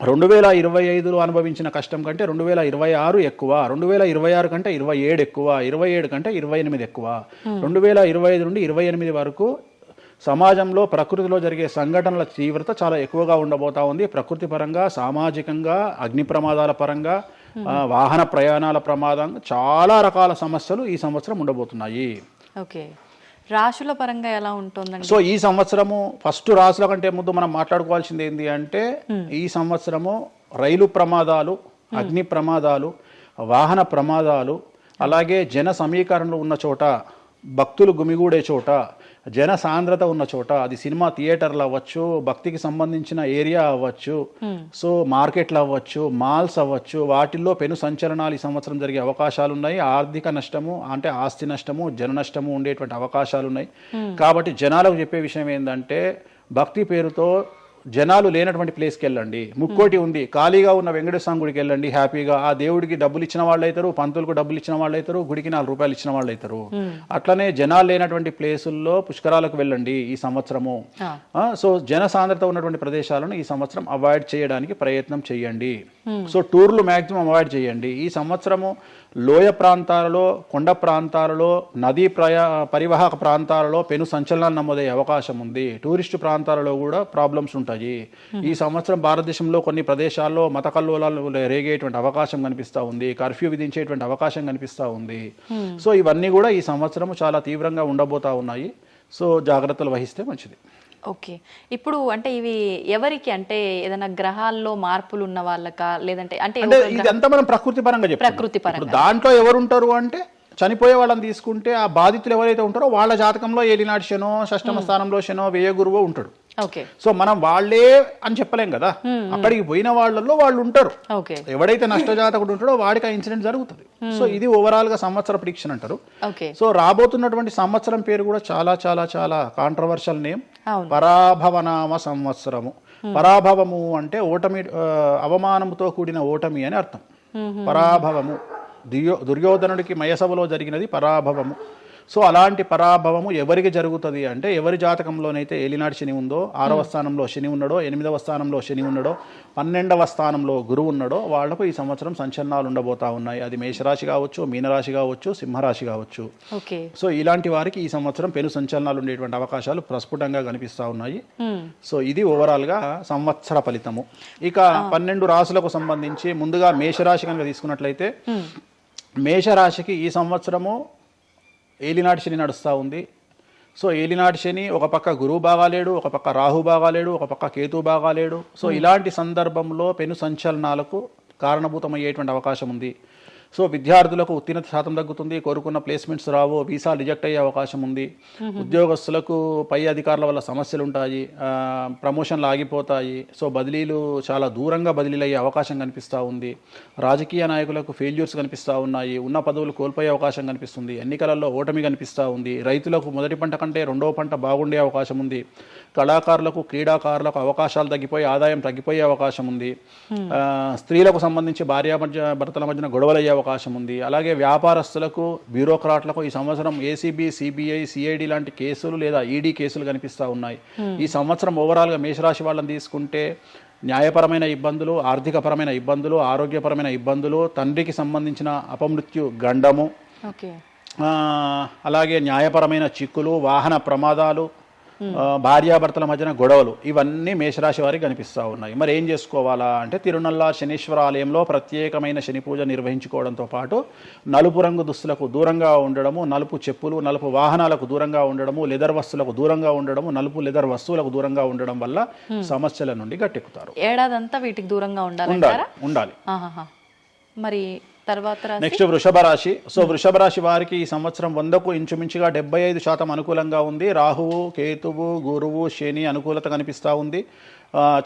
2025లో అనుభవించిన కష్టం కంటే 2026 ఎక్కువ, 2026 కంటే 27 ఎక్కువ, 27 కంటే 28 ఎక్కువ. 2025 నుండి 28 వరకు సమాజంలో ప్రకృతిలో జరిగే సంఘటనల తీవ్రత చాలా ఎక్కువగా ఉండబోతా ఉంది. ప్రకృతి పరంగా, సామాజికంగా, అగ్ని ప్రమాదాల పరంగా, వాహన ప్రయాణాల ప్రమాదం, చాలా రకాల సమస్యలు ఈ సంవత్సరం ఉండబోతున్నాయి. ఓకే. రాశుల పరంగా ఎలా ఉంటుందండి? సో ఈ సంవత్సరము ఫస్ట్ రాశుల కంటే ముందు మనం మాట్లాడుకోవాల్సింది ఏంటి అంటే, ఈ సంవత్సరము రైలు ప్రమాదాలు, అగ్ని ప్రమాదాలు, వాహన ప్రమాదాలు, అలాగే జన సమీకరణలు ఉన్న చోట, భక్తులు గుమిగూడే చోట, జన సాంద్రత ఉన్న చోట, అది సినిమా థియేటర్లు అవ్వచ్చు, భక్తికి సంబంధించిన ఏరియా అవ్వచ్చు, సో మార్కెట్లు అవ్వచ్చు, మాల్స్ అవ్వచ్చు, వాటిల్లో పెను సంచలనాలు ఈ సంవత్సరం జరిగే అవకాశాలు ఉన్నాయి. ఆర్థిక నష్టము అంటే ఆస్తి నష్టము, జన నష్టము ఉండేటువంటి అవకాశాలు ఉన్నాయి. కాబట్టి జనాలకు చెప్పే విషయం ఏంటంటే, భక్తి పేరుతో జనాలు లేనటువంటి ప్లేస్కి వెళ్ళండి. ముక్కోటి ఉంది, ఖాళీగా ఉన్న వెంకటేశ్వర గుడికి వెళ్ళండి హ్యాపీగా. ఆ దేవుడికి డబ్బులు ఇచ్చిన వాళ్ళు అవుతారు, పంతులకు డబ్బులు ఇచ్చిన వాళ్ళు అవుతారు, గుడికి 4 రూపాయలు ఇచ్చిన వాళ్ళు అవుతారు. అట్లనే జనాలు లేనటువంటి ప్లేసుల్లో పుష్కరాలకు వెళ్ళండి ఈ సంవత్సరము. సో జన సాంద్రత ఉన్నటువంటి ప్రదేశాలను ఈ సంవత్సరం అవాయిడ్ చేయడానికి ప్రయత్నం చేయండి. సో టూర్లు మ్యాక్సిమం అవాయిడ్ చేయండి. ఈ సంవత్సరము లోయ ప్రాంతాలలో, కొండ ప్రాంతాలలో, నదీ పరివాహక ప్రాంతాలలో పెను సంచలనాలు నమోదయ్యే అవకాశం ఉంది. టూరిస్టు ప్రాంతాలలో కూడా ప్రాబ్లమ్స్ ఉంటాయి. ఈ సంవత్సరం భారతదేశంలో కొన్ని ప్రదేశాల్లో మత కల్లోలాలు రేగేటువంటి అవకాశం కనిపిస్తూ ఉంది, కర్ఫ్యూ విధించేటువంటి అవకాశం కనిపిస్తూ ఉంది. సో ఇవన్నీ కూడా ఈ సంవత్సరం చాలా తీవ్రంగా ఉండబోతా ఉన్నాయి. సో జాగ్రత్తలు వహిస్తే మంచిది. ఓకే. ఇప్పుడు అంటే ఇవి ఎవరికి, అంటే ఏదైనా గ్రహాల్లో మార్పులు ఉన్న వాళ్ళకా, లేదంటే అంటే ఇదంతా మనం ప్రకృతి పరంగా చెప్తాం. ప్రకృతి పరంగా దాంట్లో ఎవరు ఉంటారు అంటే, చనిపోయే వాళ్ళని తీసుకుంటే ఆ బాధితులు ఎవరైతే ఉంటారో వాళ్ళ జాతకంలో ఏలినాటి శనో, షష్టమ స్థానంలో శనో, వ్యయ గురువో ఉంటాడు. సో మనం వాళ్ళే అని చెప్పలేం కదా, అక్కడికి పోయిన వాళ్ళల్లో వాళ్ళు ఉంటారు. ఎవడైతే నష్టజాతకుడు ఉంటాడో వాడికి ఆ ఇన్సిడెంట్ జరుగుతుంది. సో ఇది ఓవరాల్ గా సంవత్సర ప్రిడిక్షన్ అంటారు. సో రాబోతున్నటువంటి సంవత్సరం పేరు కూడా చాలా చాలా చాలా కాంట్రవర్షియల్ నేమ్, పరాభవనామ సంవత్సరము. పరాభవము అంటే ఓటమి, అవమానముతో కూడిన ఓటమి అని అర్థం. పరాభవము, దుర్యోధనుడికి మయసభలో జరిగినది పరాభవము. సో అలాంటి పరాభవము ఎవరికి జరుగుతుంది అంటే ఎవరి జాతకంలోనైతే ఏలినాటి శని ఉందో 6వ స్థానంలో శని ఉన్నాడో 8వ స్థానంలో శని ఉన్నాడో 12వ స్థానంలో గురువు ఉన్నాడో వాళ్లకు ఈ సంవత్సరం సంచలనాలు ఉండబోతా ఉన్నాయి. అది మేషరాశి కావచ్చు, మీనరాశి కావచ్చు, సింహరాశి కావచ్చు. సో ఇలాంటి వారికి ఈ సంవత్సరం పెను సంచలనాలు ఉండేటువంటి అవకాశాలు ప్రస్ఫుటంగా కనిపిస్తా ఉన్నాయి. సో ఇది ఓవరాల్ గా సంవత్సర ఫలితము. ఇక 12 రాశులకు సంబంధించి ముందుగా మేషరాశి కనుక తీసుకున్నట్లయితే మేషరాశికి ఈ సంవత్సరము ఏలినాటి శని నడుస్తూ ఉంది. సో ఏలినాటి శని ఒక పక్క గురువు బాగాలేడు, ఒక పక్క రాహు బాగాలేడు, ఒక పక్క కేతు బాగాలేడు. సో ఇలాంటి సందర్భంలో పెను సంచలనాలకు కారణభూతమయ్యేటువంటి అవకాశం ఉంది. సో విద్యార్థులకు ఉత్తీర్ణత శాతం తగ్గుతుంది, కోరుకున్న ప్లేస్మెంట్స్ రావు, వీసా రిజెక్ట్ అయ్యే అవకాశం ఉంది. ఉద్యోగస్తులకు పై అధికారుల వల్ల సమస్యలు ఉంటాయి, ప్రమోషన్లు ఆగిపోతాయి. సో బదిలీలు చాలా దూరంగా బదిలీలు అయ్యే అవకాశం కనిపిస్తూ ఉంది. రాజకీయ నాయకులకు ఫెయిల్యూర్స్ కనిపిస్తూ ఉన్నాయి, ఉన్న పదవులు కోల్పోయే అవకాశం కనిపిస్తుంది, ఎన్నికలలో ఓటమి కనిపిస్తూ ఉంది. రైతులకు మొదటి పంట కంటే రెండవ పంట బాగుండే అవకాశం ఉంది. కళాకారులకు క్రీడాకారులకు అవకాశాలు తగ్గిపోయి ఆదాయం తగ్గిపోయే అవకాశం ఉంది. స్త్రీలకు సంబంధించి భర్తల మధ్యన గొడవలు అయ్యే అవకాశం ఉంది. అలాగే వ్యాపారస్తులకు బ్యూరోక్రాట్లకు ఈ సంవత్సరం ఏసీబీ, సిబిఐ, సిఐడి లాంటి కేసులు లేదా ఈడీ కేసులు కనిపిస్తూ ఉన్నాయి. ఈ సంవత్సరం ఓవరాల్గా మేషరాశి వాళ్ళని తీసుకుంటే న్యాయపరమైన ఇబ్బందులు, ఆర్థికపరమైన ఇబ్బందులు, ఆరోగ్యపరమైన ఇబ్బందులు, తండ్రికి సంబంధించిన అపమృత్యు గండము, అలాగే న్యాయపరమైన చిక్కులు, వాహన ప్రమాదాలు, భార్యాభర్తల మధ్యన గొడవలు, ఇవన్నీ మేషరాశి వారికి కనిపిస్తూ ఉన్నాయి. మరి ఏం చేసుకోవాలా అంటే తిరునల్లా శనీశ్వర ఆలయంలో ప్రత్యేకమైన శని పూజ నిర్వహించుకోవడంతో పాటు నలుపు రంగు దుస్తులకు దూరంగా ఉండడము, నలుపు చెప్పులు, నలుపు వాహనాలకు దూరంగా ఉండడము, లెదర్ వస్తువులకు దూరంగా ఉండడము, నలుపు లెదర్ వస్తువులకు దూరంగా ఉండడం వల్ల సమస్యల నుండి గట్టెక్కుతారు. ఏడాదంతా వీటికి దూరంగా ఉండాలి. మరి తర్వాత నెక్స్ట్ వృషభ రాశి. సో వృషభ రాశి వారికి ఈ సంవత్సరం 100కు ఇంచుమించుగా 75% అనుకూలంగా ఉంది. రాహువు, కేతువు, గురువు, శని అనుకూలత కనిపిస్తూ ఉంది.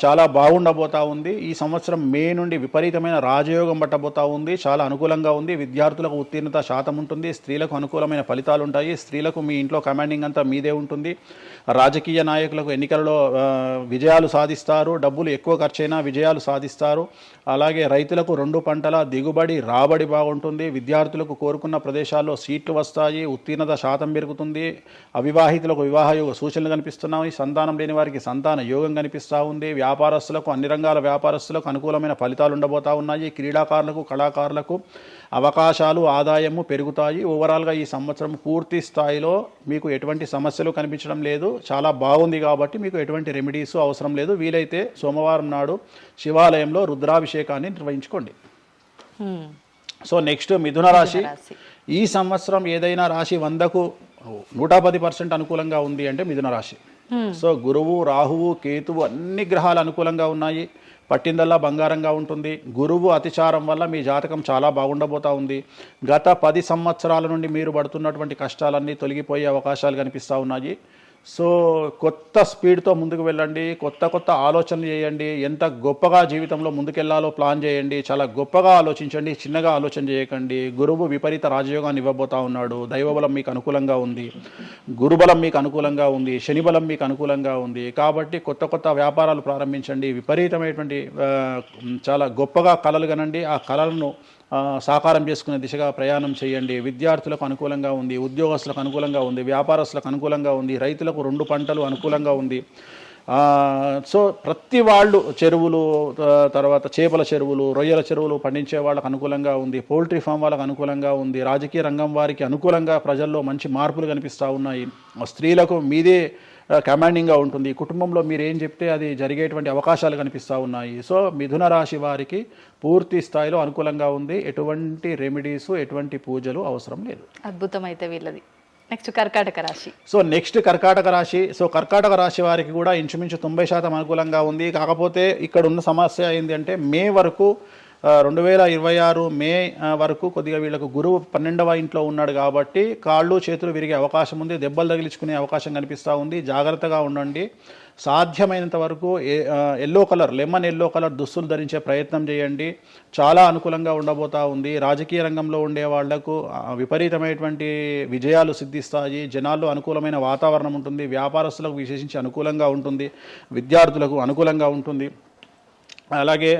చాలా బాగుండబోతా ఉంది. ఈ సంవత్సరం మే నుండి విపరీతమైన రాజయోగం పట్టబోతా ఉంది. చాలా అనుకూలంగా ఉంది. విద్యార్థులకు ఉత్తీర్ణత శాతం ఉంటుంది. స్త్రీలకు అనుకూలమైన ఫలితాలు ఉంటాయి. స్త్రీలకు మీ ఇంట్లో కమాండింగ్ అంతా మీదే ఉంటుంది. రాజకీయ నాయకులకు ఎన్నికలలో విజయాలు సాధిస్తారు. డబ్బులు ఎక్కువ ఖర్చైనా విజయాలు సాధిస్తారు. అలాగే రైతులకు 2 పంటల దిగుబడి రాబడి బాగుంటుంది. విద్యార్థులకు కోరుకున్న ప్రదేశాల్లో సీట్లు వస్తాయి. ఉత్తీర్ణత శాతం పెరుగుతుంది. అవివాహితులకు వివాహ యోగ సూచనలు కనిపిస్తున్నాయి. సంతానం లేని వారికి సంతాన యోగం కనిపిస్తూ ఉంది. వ్యాపారస్తులకు అన్ని రంగాల వ్యాపారస్తులకు అనుకూలమైన ఫలితాలు ఉండబోతా ఉన్నాయి. క్రీడాకారులకు, కళాకారులకు అవకాశాలు, ఆదాయము పెరుగుతాయి. ఓవరాల్గా ఈ సంవత్సరం పూర్తి స్థాయిలో మీకు ఎటువంటి సమస్యలు కనిపించడం లేదు. చాలా బాగుంది కాబట్టి మీకు ఎటువంటి రెమెడీస్ అవసరం లేదు. వీలైతే సోమవారం నాడు శివాలయంలో రుద్రాభిషేకాన్ని నిర్వహించుకోండి. సో నెక్స్ట్ మిథున రాశి. ఈ సంవత్సరం ఏదైనా రాశి 100కు 110% అనుకూలంగా ఉంది అంటే మిథున రాశి. సో గురువు, రాహువు, కేతువు అన్ని గ్రహాలు అనుకూలంగా ఉన్నాయి. పట్టిందల్లా బంగారంగా ఉంటుంది. గురువు అతిచారం వల్ల మీ జాతకం చాలా బాగుండబోతా ఉంది. గత 10 సంవత్సరాల నుండి మీరు పడుతున్నటువంటి కష్టాలన్నీ తొలగిపోయే అవకాశాలు కనిపిస్తూ ఉన్నాయి. సో కొత్త స్పీడ్తో ముందుకు వెళ్ళండి. కొత్త ఆలోచనలు చేయండి. ఎంత గొప్పగా జీవితంలో ముందుకెళ్లాలో ప్లాన్ చేయండి. చాలా గొప్పగా ఆలోచించండి. చిన్నగా ఆలోచన చేయకండి. గురువు విపరీత రాజయోగాన్ని ఇవ్వబోతా ఉన్నాడు. దైవబలం మీకు అనుకూలంగా ఉంది. గురుబలం మీకు అనుకూలంగా ఉంది. శనిబలం మీకు అనుకూలంగా ఉంది. కాబట్టి కొత్త వ్యాపారాలు ప్రారంభించండి. విపరీతమైనటువంటి చాలా గొప్పగా కలలు కనండి. ఆ కలలను సాకారం చేసుకునే దిశగా ప్రయాణం చేయండి. విద్యార్థులకు అనుకూలంగా ఉంది. ఉద్యోగస్తులకు అనుకూలంగా ఉంది. వ్యాపారస్తులకు అనుకూలంగా ఉంది. రైతులకు 2 పంటలు అనుకూలంగా ఉంది. సో ప్రతి వాళ్ళు చెరువులు, తర్వాత చేపల చెరువులు, రొయ్యల చెరువులు పండించే వాళ్ళకు అనుకూలంగా ఉంది. పౌల్ట్రీ ఫామ్ వాళ్ళకు అనుకూలంగా ఉంది. రాజకీయ రంగం వారికి అనుకూలంగా ప్రజల్లో మంచి మార్పులు కనిపిస్తూ ఉన్నాయి. స్త్రీలకు మీదే కమాండింగ్గా ఉంటుంది. కుటుంబంలో మీరు ఏం చెప్తే అది జరిగేటువంటి అవకాశాలు కనిపిస్తూ ఉన్నాయి. సో మిథున రాశి వారికి పూర్తి స్థాయిలో అనుకూలంగా ఉంది. ఎటువంటి రెమెడీస్, ఎటువంటి పూజలు అవసరం లేదు. అద్భుతం అయితే వీళ్ళది. నెక్స్ట్ కర్కాటక రాశి. సో నెక్స్ట్ కర్కాటక రాశి. సో కర్కాటక రాశి వారికి కూడా ఇంచుమించు 90% అనుకూలంగా ఉంది. కాకపోతే ఇక్కడ ఉన్న సమస్య ఏంటి అంటే మే వరకు 2026 మే వరకు కొద్దిగా వీళ్ళకు గురువు 12వ ఇంట్లో ఉన్నాడు కాబట్టి కాళ్ళు చేతులు విరిగే అవకాశం ఉంది. దెబ్బలు తగిలించుకునే అవకాశం కనిపిస్తూ ఉంది. జాగ్రత్తగా ఉండండి. సాధ్యమైనంత వరకు లెమన్ ఎల్లో కలర్ దుస్తులు ధరించే ప్రయత్నం చేయండి. చాలా అనుకూలంగా ఉండబోతా ఉంది. రాజకీయ రంగంలో ఉండే వాళ్లకు విపరీతమైనటువంటి విజయాలు సిద్ధిస్తాయి. జనాల్లో అనుకూలమైన వాతావరణం ఉంటుంది. వ్యాపారస్తులకు విశేషించి అనుకూలంగా ఉంటుంది. విద్యార్థులకు అనుకూలంగా ఉంటుంది. అలాగే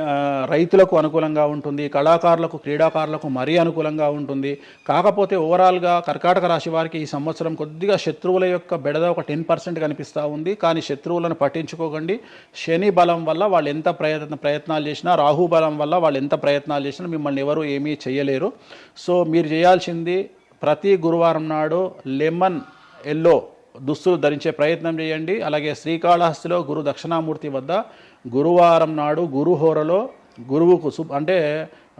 రైతులకు అనుకూలంగా ఉంటుంది, కళాకారులకు క్రీడాకారులకు మరీ అనుకూలంగా ఉంటుంది. కాకపోతే ఓవరాల్గా కర్కాటక రాశి వారికి ఈ సంవత్సరం కొద్దిగా శత్రువుల యొక్క బెడద ఒక 10% కనిపిస్తూ ఉంది. కానీ శత్రువులను పట్టించుకోకండి. శని బలం వల్ల వాళ్ళు ఎంత ప్రయత్నాలు చేసినా, రాహు బలం వల్ల వాళ్ళు ఎంత ప్రయత్నాలు చేసినా మిమ్మల్ని ఎవరు ఏమీ చేయలేరు. సో మీరు చేయాల్సింది ప్రతి గురువారం నాడు లెమన్ ఎల్లో దుస్తులు ధరించే ప్రయత్నం చేయండి. అలాగే శ్రీకాళహస్తిలో గురు దక్షిణామూర్తి వద్ద గురువారం నాడు గురుహోరలో గురువుకు అంటే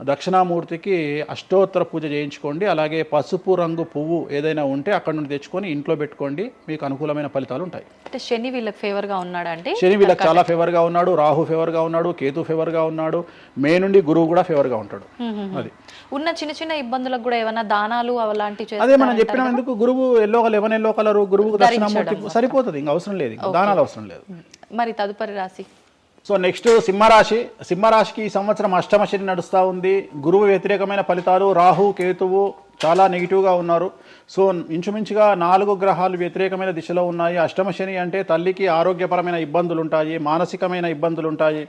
దక్షిణామూర్తికి అష్టోత్తర పూజ చేయించుకోండి. అలాగే పసుపు రంగు పువ్వు ఏదైనా ఉంటే అక్కడ నుండి తెచ్చుకొని ఇంట్లో పెట్టుకోండి, మీకు అనుకూలమైన ఫలితాలు ఉంటాయి. అంటే శని వీళ్ళకి ఫేవర్గా ఉన్నాడా అంటే? శని వీళ్ళకి చాలా ఫేవర్గా ఉన్నాడు, రాహు ఫేవర్గా ఉన్నాడు, కేతు ఫేవర్గా ఉన్నాడు, మే నుండి గురువు కూడా ఫేవర్గా ఉంటాడు. అది ఉన్న చిన్న చిన్న ఇబ్బందులకు కూడా ఏమైనా దానాలు అలాంటివి అదే మనం చెప్పిన ఎందుకు గురువు లెమన్ ఎల్లో కలరు గురువుకు దక్షిణామూర్తి సరిపోతుంది, ఇంకా అవసరం లేదు, దానాలు అవసరం లేదు. మరి తదుపరి రాశి సో నెక్స్ట్ సింహరాశి. సింహరాశికి ఈ సంవత్సరం అష్టమ శని నడుస్తూ ఉంది. గురువు వ్యతిరేకమైన ఫలితాలు, రాహు కేతువు చాలా నెగిటివ్గా ఉన్నారు. సో ఇంచుమించుగా 4 గ్రహాలు వ్యతిరేకమైన దిశలో ఉన్నాయి. అష్టమ శని అంటే తల్లికి ఆరోగ్యపరమైన ఇబ్బందులు ఉంటాయి, మానసికమైన ఇబ్బందులు ఉంటాయి,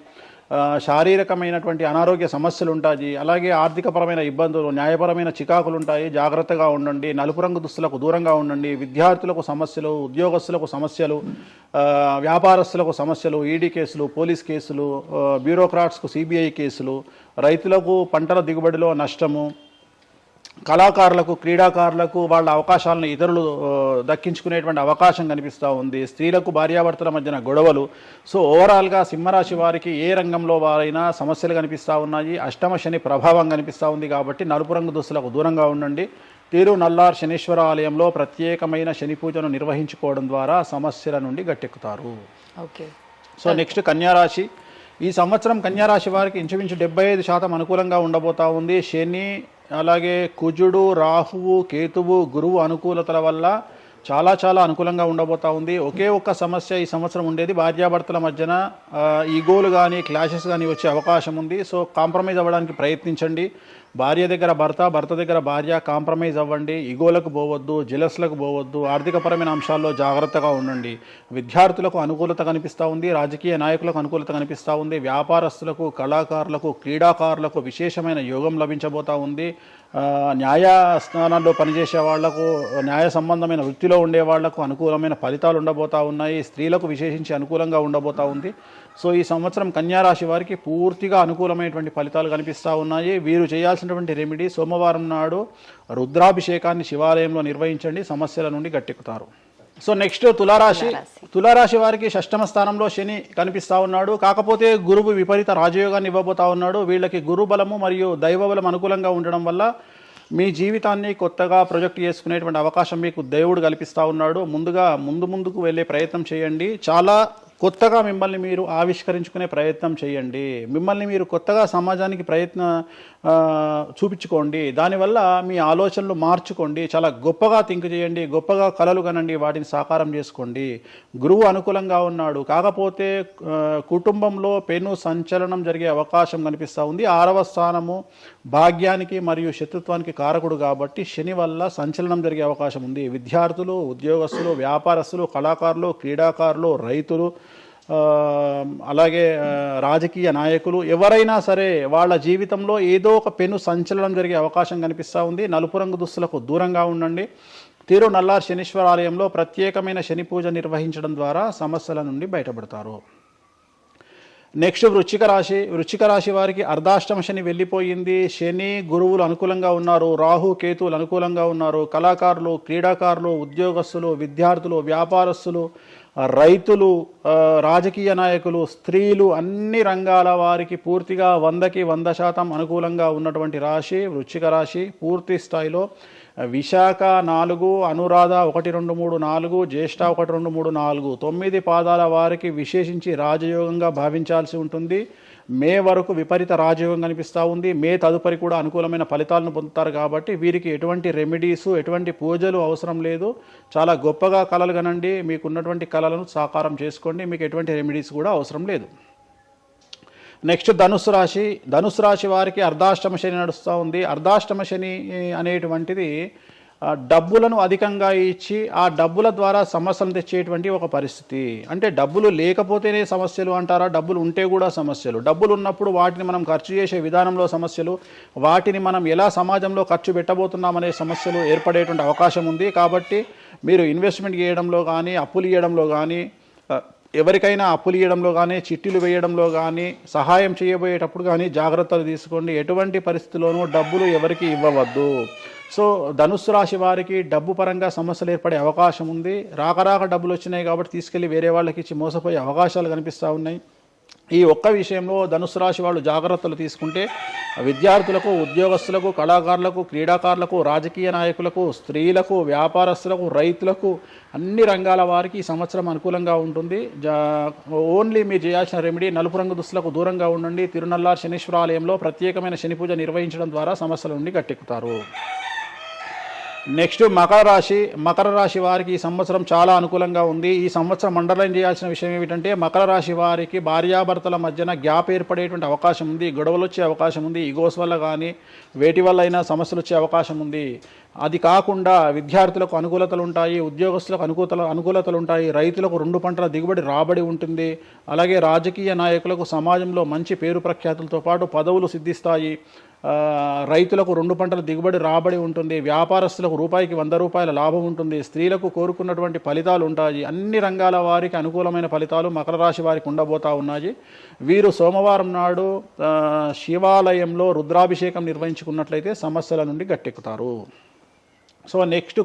శారీరకమైనటువంటి అనారోగ్య సమస్యలు ఉంటాయి, అలాగే ఆర్థికపరమైన ఇబ్బందులు, న్యాయపరమైన చికాకులు ఉంటాయి. జాగ్రత్తగా ఉండండి, నలుపు రంగు దుస్తులకు దూరంగా ఉండండి. విద్యార్థులకు సమస్యలు, ఉద్యోగస్తులకు సమస్యలు, వ్యాపారస్తులకు సమస్యలు, ఈడీ కేసులు, పోలీస్ కేసులు, బ్యూరోక్రాట్స్కు సిబిఐ కేసులు, రైతులకు పంటల దిగుబడిలో నష్టము, కళాకారులకు క్రీడాకారులకు వాళ్ళ అవకాశాలను ఇతరులు దక్కించుకునేటువంటి అవకాశం కనిపిస్తూ ఉంది. స్త్రీలకు భార్యాభర్తల మధ్యన గొడవలు. సో ఓవరాల్గా సింహరాశి వారికి ఏ రంగంలో వారైనా సమస్యలు కనిపిస్తూ ఉన్నాయి. అష్టమ శని ప్రభావం కనిపిస్తూ ఉంది కాబట్టి నలుపు రంగు దుస్తులకు దూరంగా ఉండండి. తీరు నల్లార్ శనీశ్వర ఆలయంలో ప్రత్యేకమైన శని పూజను నిర్వహించుకోవడం ద్వారా సమస్యల నుండి గట్టెక్కుతారు. ఓకే. సో నెక్స్ట్ కన్యారాశి. ఈ సంవత్సరం కన్యారాశి వారికి ఇంచుమించు 75% అనుకూలంగా ఉండబోతా ఉంది. శని, అలాగే కుజుడు, రాహువు, కేతువు, గురువు అనుకూలతల వల్ల చాలా అనుకూలంగా ఉండబోతా ఉంది. ఒకే ఒక్క సమస్య ఈ సంవత్సరం ఉండేది, భార్యాభర్తల మధ్యన ఈగోలు కానీ క్లాషెస్ కానీ వచ్చే అవకాశం ఉంది. సో కాంప్రమైజ్ అవ్వడానికి ప్రయత్నించండి. భార్య దగ్గర భర్త, భర్త దగ్గర భార్య, కాంప్రమైజ్ అవ్వండి. ఈగోలకు పోవద్దు, జెలస్లకు పోవద్దు. ఆర్థికపరమైన అంశాల్లో జాగ్రత్తగా ఉండండి. విద్యార్థులకు అనుకూలత కనిపిస్తూ ఉంది, రాజకీయ నాయకులకు అనుకూలత కనిపిస్తూ ఉంది, వ్యాపారస్తులకు, కళాకారులకు, క్రీడాకారులకు విశేషమైన యోగం లభించబోతూ ఉంది. న్యాయస్థానాల్లో పనిచేసే వాళ్లకు, న్యాయ సంబంధమైన వృత్తిలో ఉండే వాళ్లకు అనుకూలమైన ఫలితాలు ఉండబోతూ ఉన్నాయి. స్త్రీలకు విశేషించి అనుకూలంగా ఉండబోతూ ఉంది. సో ఈ సంవత్సరం కన్యారాశి వారికి పూర్తిగా అనుకూలమైనటువంటి ఫలితాలు కనిపిస్తూ ఉన్నాయి. వీరు చేయాల్సినటువంటి రెమెడీ, సోమవారం నాడు రుద్రాభిషేకాన్ని శివాలయంలో నిర్వహించండి, సమస్యల నుండి గట్టెక్కుతారు. సో నెక్స్ట్ తులారాశి. తులారాశి వారికి షష్టమ స్థానంలో శని కనిపిస్తూ ఉన్నాడు. కాకపోతే గురువు విపరీత రాజయోగాన్ని ఇవ్వబోతా ఉన్నాడు. వీళ్ళకి గురు బలము మరియు దైవ బలం అనుకూలంగా ఉండడం వల్ల మీ జీవితాన్ని కొత్తగా ప్రొజెక్ట్ చేసుకునేటువంటి అవకాశం మీకు దేవుడు కల్పిస్తూ ఉన్నాడు. ముందుకు వెళ్ళే ప్రయత్నం చేయండి. చాలా కొత్తగా మిమ్మల్ని మీరు ఆవిష్కరించుకునే ప్రయత్నం చేయండి. మిమ్మల్ని మీరు కొత్తగా సమాజానికి చూపించుకోండి. దానివల్ల మీ ఆలోచనలు మార్చుకోండి. చాలా గొప్పగా థింక్ చేయండి, గొప్పగా కలలు కనండి, వాటిని సాకారం చేసుకోండి. గురువు అనుకూలంగా ఉన్నాడు. కాకపోతే కుటుంబంలో పెను సంచలనం జరిగే అవకాశం కనిపిస్తూ ఉంది. 6వ స్థానము భాగ్యానికి మరియు శత్రుత్వానికి కారకుడు కాబట్టి శని వల్ల సంచలనం జరిగే అవకాశం ఉంది. విద్యార్థులు, ఉద్యోగస్తులు, వ్యాపారస్తులు, కళాకారులు, క్రీడాకారులు, రైతులు, అలాగే రాజకీయ నాయకులు ఎవరైనా సరే వాళ్ళ జీవితంలో ఏదో ఒక పెను సంచలనం జరిగే అవకాశం కనిపిస్తూ ఉంది. నలుపు రంగు దుస్తులకు దూరంగా ఉండండి. తీరు నల్లార్ శనీశ్వర ఆలయంలో ప్రత్యేకమైన శని పూజ నిర్వహించడం ద్వారా సమస్యల నుండి బయటపడతారు. నెక్స్ట్ వృశ్చిక రాశి. వృశ్చిక రాశి వారికి అర్ధాష్టమ శని వెళ్ళిపోయింది. శని గురువులు అనుకూలంగా ఉన్నారు, రాహు కేతువులు అనుకూలంగా ఉన్నారు. కళాకారులు, క్రీడాకారులు, ఉద్యోగస్తులు, విద్యార్థులు, వ్యాపారస్తులు, రైతులు, రాజకీయ నాయకులు, స్త్రీలు, అన్ని రంగాల వారికి పూర్తిగా 100కి 100% అనుకూలంగా ఉన్నటువంటి రాశి వృశ్చిక రాశి. పూర్తి స్థాయిలో విశాఖ 4, అనురాధ 1, 2, 3, 4, జ్యేష్ఠ 1, 2, 3, 4, 9 పాదాల వారికి విశేషించి రాజయోగంగా భావించాల్సి ఉంటుంది. మే వరకు విపరీత రాజయోగం కనిపిస్తూ ఉంది. మే తదుపరి కూడా అనుకూలమైన ఫలితాలను పొందుతారు. కాబట్టి వీరికి ఎటువంటి రెమెడీసు, ఎటువంటి పూజలు అవసరం లేదు. చాలా గొప్పగా కళలు కనండి, మీకున్నటువంటి కళలను సాకారం చేసుకోండి. మీకు ఎటువంటి రెమెడీస్ కూడా అవసరం లేదు. నెక్స్ట్ ధనుస్సు రాశి. ధనుస్సు రాశి వారికి అర్ధాష్టమ శని నడుస్తూ ఉంది. అర్ధాష్టమ శని అనేటువంటిది డబ్బులను అధికంగా ఇచ్చి ఆ డబ్బుల ద్వారా సమస్యలు తెచ్చేటువంటి ఒక పరిస్థితి. అంటే డబ్బులు లేకపోతేనే సమస్యలు అంటారా, డబ్బులు ఉంటే కూడా సమస్యలు. డబ్బులు ఉన్నప్పుడు వాటిని మనం ఖర్చు చేసే విధానంలో సమస్యలు, వాటిని మనం ఎలా సమాజంలో ఖర్చు పెట్టబోతున్నామనే సమస్యలు ఏర్పడేటువంటి అవకాశం ఉంది. కాబట్టి మీరు ఇన్వెస్ట్మెంట్ చేయడంలో కానీ, అప్పులు ఇవ్వడంలో కానీ, ఎవరికైనా అప్పులు ఇవ్వడంలో కానీ, చిట్టీలు వేయడంలో కానీ, సహాయం చేయబోయేటప్పుడు కానీ జాగ్రత్తలు తీసుకోండి. ఎటువంటి పరిస్థితుల్లోనూ డబ్బులు ఎవరికి ఇవ్వవద్దు. సో ధనుస్సు రాశి వారికి డబ్బు పరంగా సమస్యలు ఏర్పడే అవకాశం ఉంది. రాక డబ్బులు వచ్చినాయి కాబట్టి తీసుకెళ్ళి వేరే వాళ్ళకి ఇచ్చి మోసపోయే అవకాశాలు కనిపిస్తూ ఉన్నాయి. ఈ ఒక్క విషయంలో ధనుస్సు రాశి వాళ్ళు జాగ్రత్తలు తీసుకుంటే విద్యార్థులకు, ఉద్యోగస్తులకు, కళాకారులకు, క్రీడాకారులకు, రాజకీయ నాయకులకు, స్త్రీలకు, వ్యాపారస్తులకు, రైతులకు, అన్ని రంగాల వారికి ఈ సంవత్సరం అనుకూలంగా ఉంటుంది. ఓన్లీ మీరు చేయాల్సిన రెమెడీ నలుపు రంగు దుస్తులకు దూరంగా ఉండండి. తిరునల్లార్ శనీశ్వర ఆలయంలో ప్రత్యేకమైన శని పూజ నిర్వహించడం ద్వారా సమస్యల నుండి గట్టెక్కుతారు. నెక్స్ట్ మకర రాశి వారికి ఈ సంవత్సరం చాలా అనుకూలంగా ఉంది. ఈ సంవత్సరం అండర్లైన్ చేయాల్సిన విషయం ఏమిటంటే మకర రాశి వారికి భార్యాభర్తల మధ్యన గ్యాప్ ఏర్పడేటువంటి అవకాశం ఉంది. గొడవలు వచ్చే అవకాశం ఉంది. ఈగోస్ వల్ల కానీ వేటి వల్ల అయినా సమస్యలు వచ్చే అవకాశం ఉంది. అది కాకుండా విద్యార్థులకు అనుకూలతలు ఉంటాయి, ఉద్యోగస్తులకు అనుకూలతలు ఉంటాయి, రైతులకు 2 పంటల దిగుబడి రాబడి ఉంటుంది. అలాగే రాజకీయ నాయకులకు సమాజంలో మంచి పేరు ప్రఖ్యాతులతో పాటు పదవులు సిద్ధిస్తాయి. రైతులకు 2 పంటల దిగుబడి రాబడి ఉంటుంది. వ్యాపారస్తులకు రూపాయికి 100 రూపాయల లాభం ఉంటుంది. స్త్రీలకు కోరుకున్నటువంటి ఫలితాలు ఉంటాయి. అన్ని రంగాల వారికి అనుకూలమైన ఫలితాలు మకర రాశి వారికి ఉండబోతా ఉన్నాయి. వీరు సోమవారం నాడు శివాలయంలో రుద్రాభిషేకం నిర్వహించుకున్నట్లయితే సమస్యల నుండి గట్టెక్కుతారు. సో నెక్స్ట్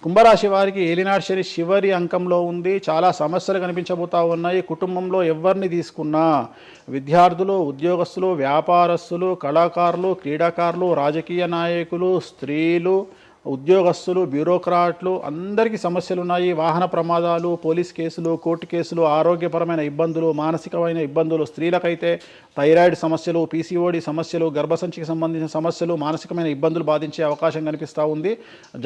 కుంభరాశి వారికి ఏలినాడు శని చివరి అంకంలో ఉంది. చాలా సమస్యలు కనిపించబోతా ఉన్నాయి. కుటుంబంలో ఎవరిని తీసుకున్నా విద్యార్థులు, ఉద్యోగస్తులు, వ్యాపారస్తులు, కళాకారులు, క్రీడాకారులు, రాజకీయ నాయకులు, స్త్రీలు, ఉద్యోగస్తులు, బ్యూరోక్రాట్లు అందరికీ సమస్యలు ఉన్నాయి. వాహన ప్రమాదాలు, పోలీస్ కేసులు, కోర్టు కేసులు, ఆరోగ్యపరమైన ఇబ్బందులు, మానసికమైన ఇబ్బందులు, స్త్రీలకైతే థైరాయిడ్ సమస్యలు, పీసీఓడి సమస్యలు, గర్భసంచికి సంబంధించిన సమస్యలు, మానసికమైన ఇబ్బందులు బాధించే అవకాశం కనిపిస్తూ ఉంది.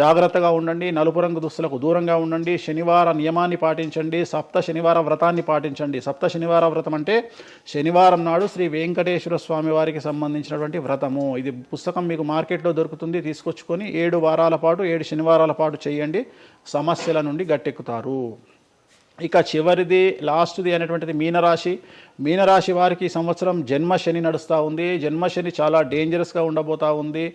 జాగ్రత్తగా ఉండండి. నలుపు రంగు దుస్తులకు దూరంగా ఉండండి. శనివార నియమాన్ని పాటించండి. సప్త శనివార వ్రతాన్ని పాటించండి. సప్త శనివార వ్రతం అంటే శనివారం నాడు శ్రీ వెంకటేశ్వర స్వామి వారికి సంబంధించినటువంటి వ్రతము. ఇది పుస్తకం మీకు మార్కెట్లో దొరుకుతుంది. తీసుకొచ్చుకొని 7 వారాల పాటు 7 శనివారాల పాటు చేయండి. సమస్యల నుండి గట్టెక్కుతారు. ఇక చివరిది లాస్ట్ది అనేటువంటిది మీనరాశి వారికి ఈ సంవత్సరం జన్మశని నడుస్తూ ఉంది. జన్మశని చాలా డేంజరస్గా ఉండబోతూ ఉంది.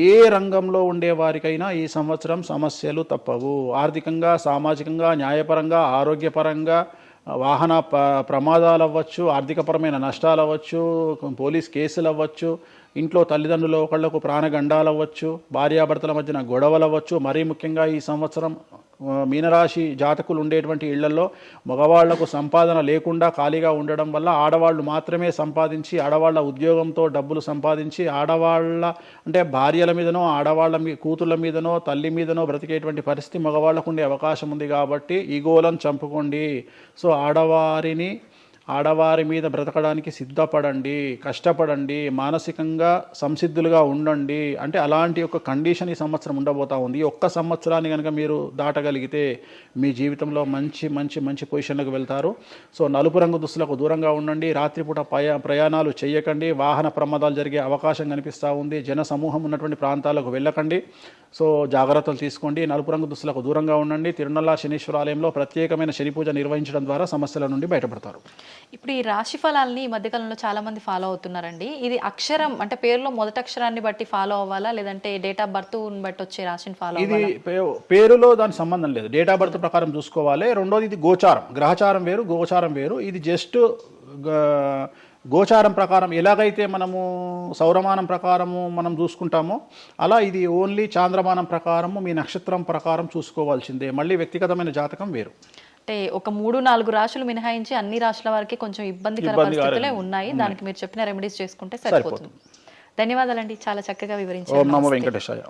ఏ రంగంలో ఉండే వారికైనా ఈ సంవత్సరం సమస్యలు తప్పవు. ఆర్థికంగా, సామాజికంగా, న్యాయపరంగా, ఆరోగ్యపరంగా, వాహన ప్రమాదాలు అవ్వచ్చు, ఆర్థికపరమైన నష్టాలు అవ్వచ్చు, పోలీస్ కేసులు అవ్వచ్చు, ఇంట్లో తల్లిదండ్రులు ఒకళ్లకు ప్రాణగండాలు అవ్వచ్చు, భార్యాభర్తల మధ్యన గొడవలు అవ్వచ్చు. మరీ ముఖ్యంగా ఈ సంవత్సరం మీనరాశి జాతకులు ఉండేటువంటి ఇళ్లలో మగవాళ్లకు సంపాదన లేకుండా ఖాళీగా ఉండడం వల్ల ఆడవాళ్లు మాత్రమే సంపాదించి, ఆడవాళ్ల ఉద్యోగంతో డబ్బులు సంపాదించి, ఆడవాళ్ల అంటే భార్యల మీదనో, ఆడవాళ్ల కూతుళ్ళ మీదనో, తల్లి మీదనో బ్రతికేటువంటి పరిస్థితి మగవాళ్లకు ఉండే అవకాశం ఉంది. కాబట్టి ఈగోలను చంపుకోండి. సో ఆడవారి మీద బ్రతకడానికి సిద్ధపడండి, కష్టపడండి, మానసికంగా సంసిద్ధులుగా ఉండండి. అంటే అలాంటి ఒక కండిషన్ ఈ సంవత్సరం ఉండబోతా ఉంది. ఈ ఒక్క సంవత్సరాన్ని కనుక మీరు దాటగలిగితే మీ జీవితంలో మంచి మంచి మంచి పొజిషన్లకు వెళ్తారు. సో నలుపు రంగు దుస్తులకు దూరంగా ఉండండి. రాత్రిపూట ప్రయాణాలు చేయకండి. వాహన ప్రమాదాలు జరిగే అవకాశం కనిపిస్తూ ఉంది. జన సమూహం ఉన్నటువంటి ప్రాంతాలకు వెళ్ళకండి. సో జాగ్రత్తలు తీసుకోండి. నలుపు రంగు దుస్తులకు దూరంగా ఉండండి. తిరునల్లార్ శనీశ్వర ఆలయంలో ప్రత్యేకమైన శని పూజ నిర్వహించడం ద్వారా సమస్యల నుండి బయటపడతారు. ఇప్పుడు ఈ రాశి ఫలాల్ని ఈ మధ్యకాలంలో చాలా మంది ఫాలో అవుతున్నారండి. ఇది అక్షరం అంటే పేరులో మొదటి అక్షరాన్ని బట్టి ఫాలో అవ్వాలా, లేదంటే డేట్ ఆఫ్ బర్త్ బట్టి వచ్చే రాశిని ఫాలో అవ్వాలా? ఇది పేరులో దాని సంబంధం లేదు. డేట్ ఆఫ్ బర్త్ ప్రకారం చూసుకోవాలి. రెండోది ఇది గోచారం, గ్రహచారం వేరు, గోచారం వేరు. ఇది జస్ట్ గోచారం ప్రకారం ఎలాగైతే మనము సౌరమానం ప్రకారము మనం చూసుకుంటామో అలా ఇది ఓన్లీ చాంద్రమానం ప్రకారము మీ నక్షత్రం ప్రకారం చూసుకోవాల్సిందే. మళ్ళీ వ్యక్తిగతమైన జాతకం వేరు. అంటే ఒక 3-4 రాశులు మినహాయించి అన్ని రాశుల వారికి కొంచెం ఇబ్బందికర పరిస్థితులే ఉన్నాయి. దానికి మీరు చెప్పిన రెమెడీస్ చేసుకుంటే సరిపోతుంది. ధన్యవాదాలండి, చాలా చక్కగా వివరించారు. ఓం నమో వెంకటేశాయ.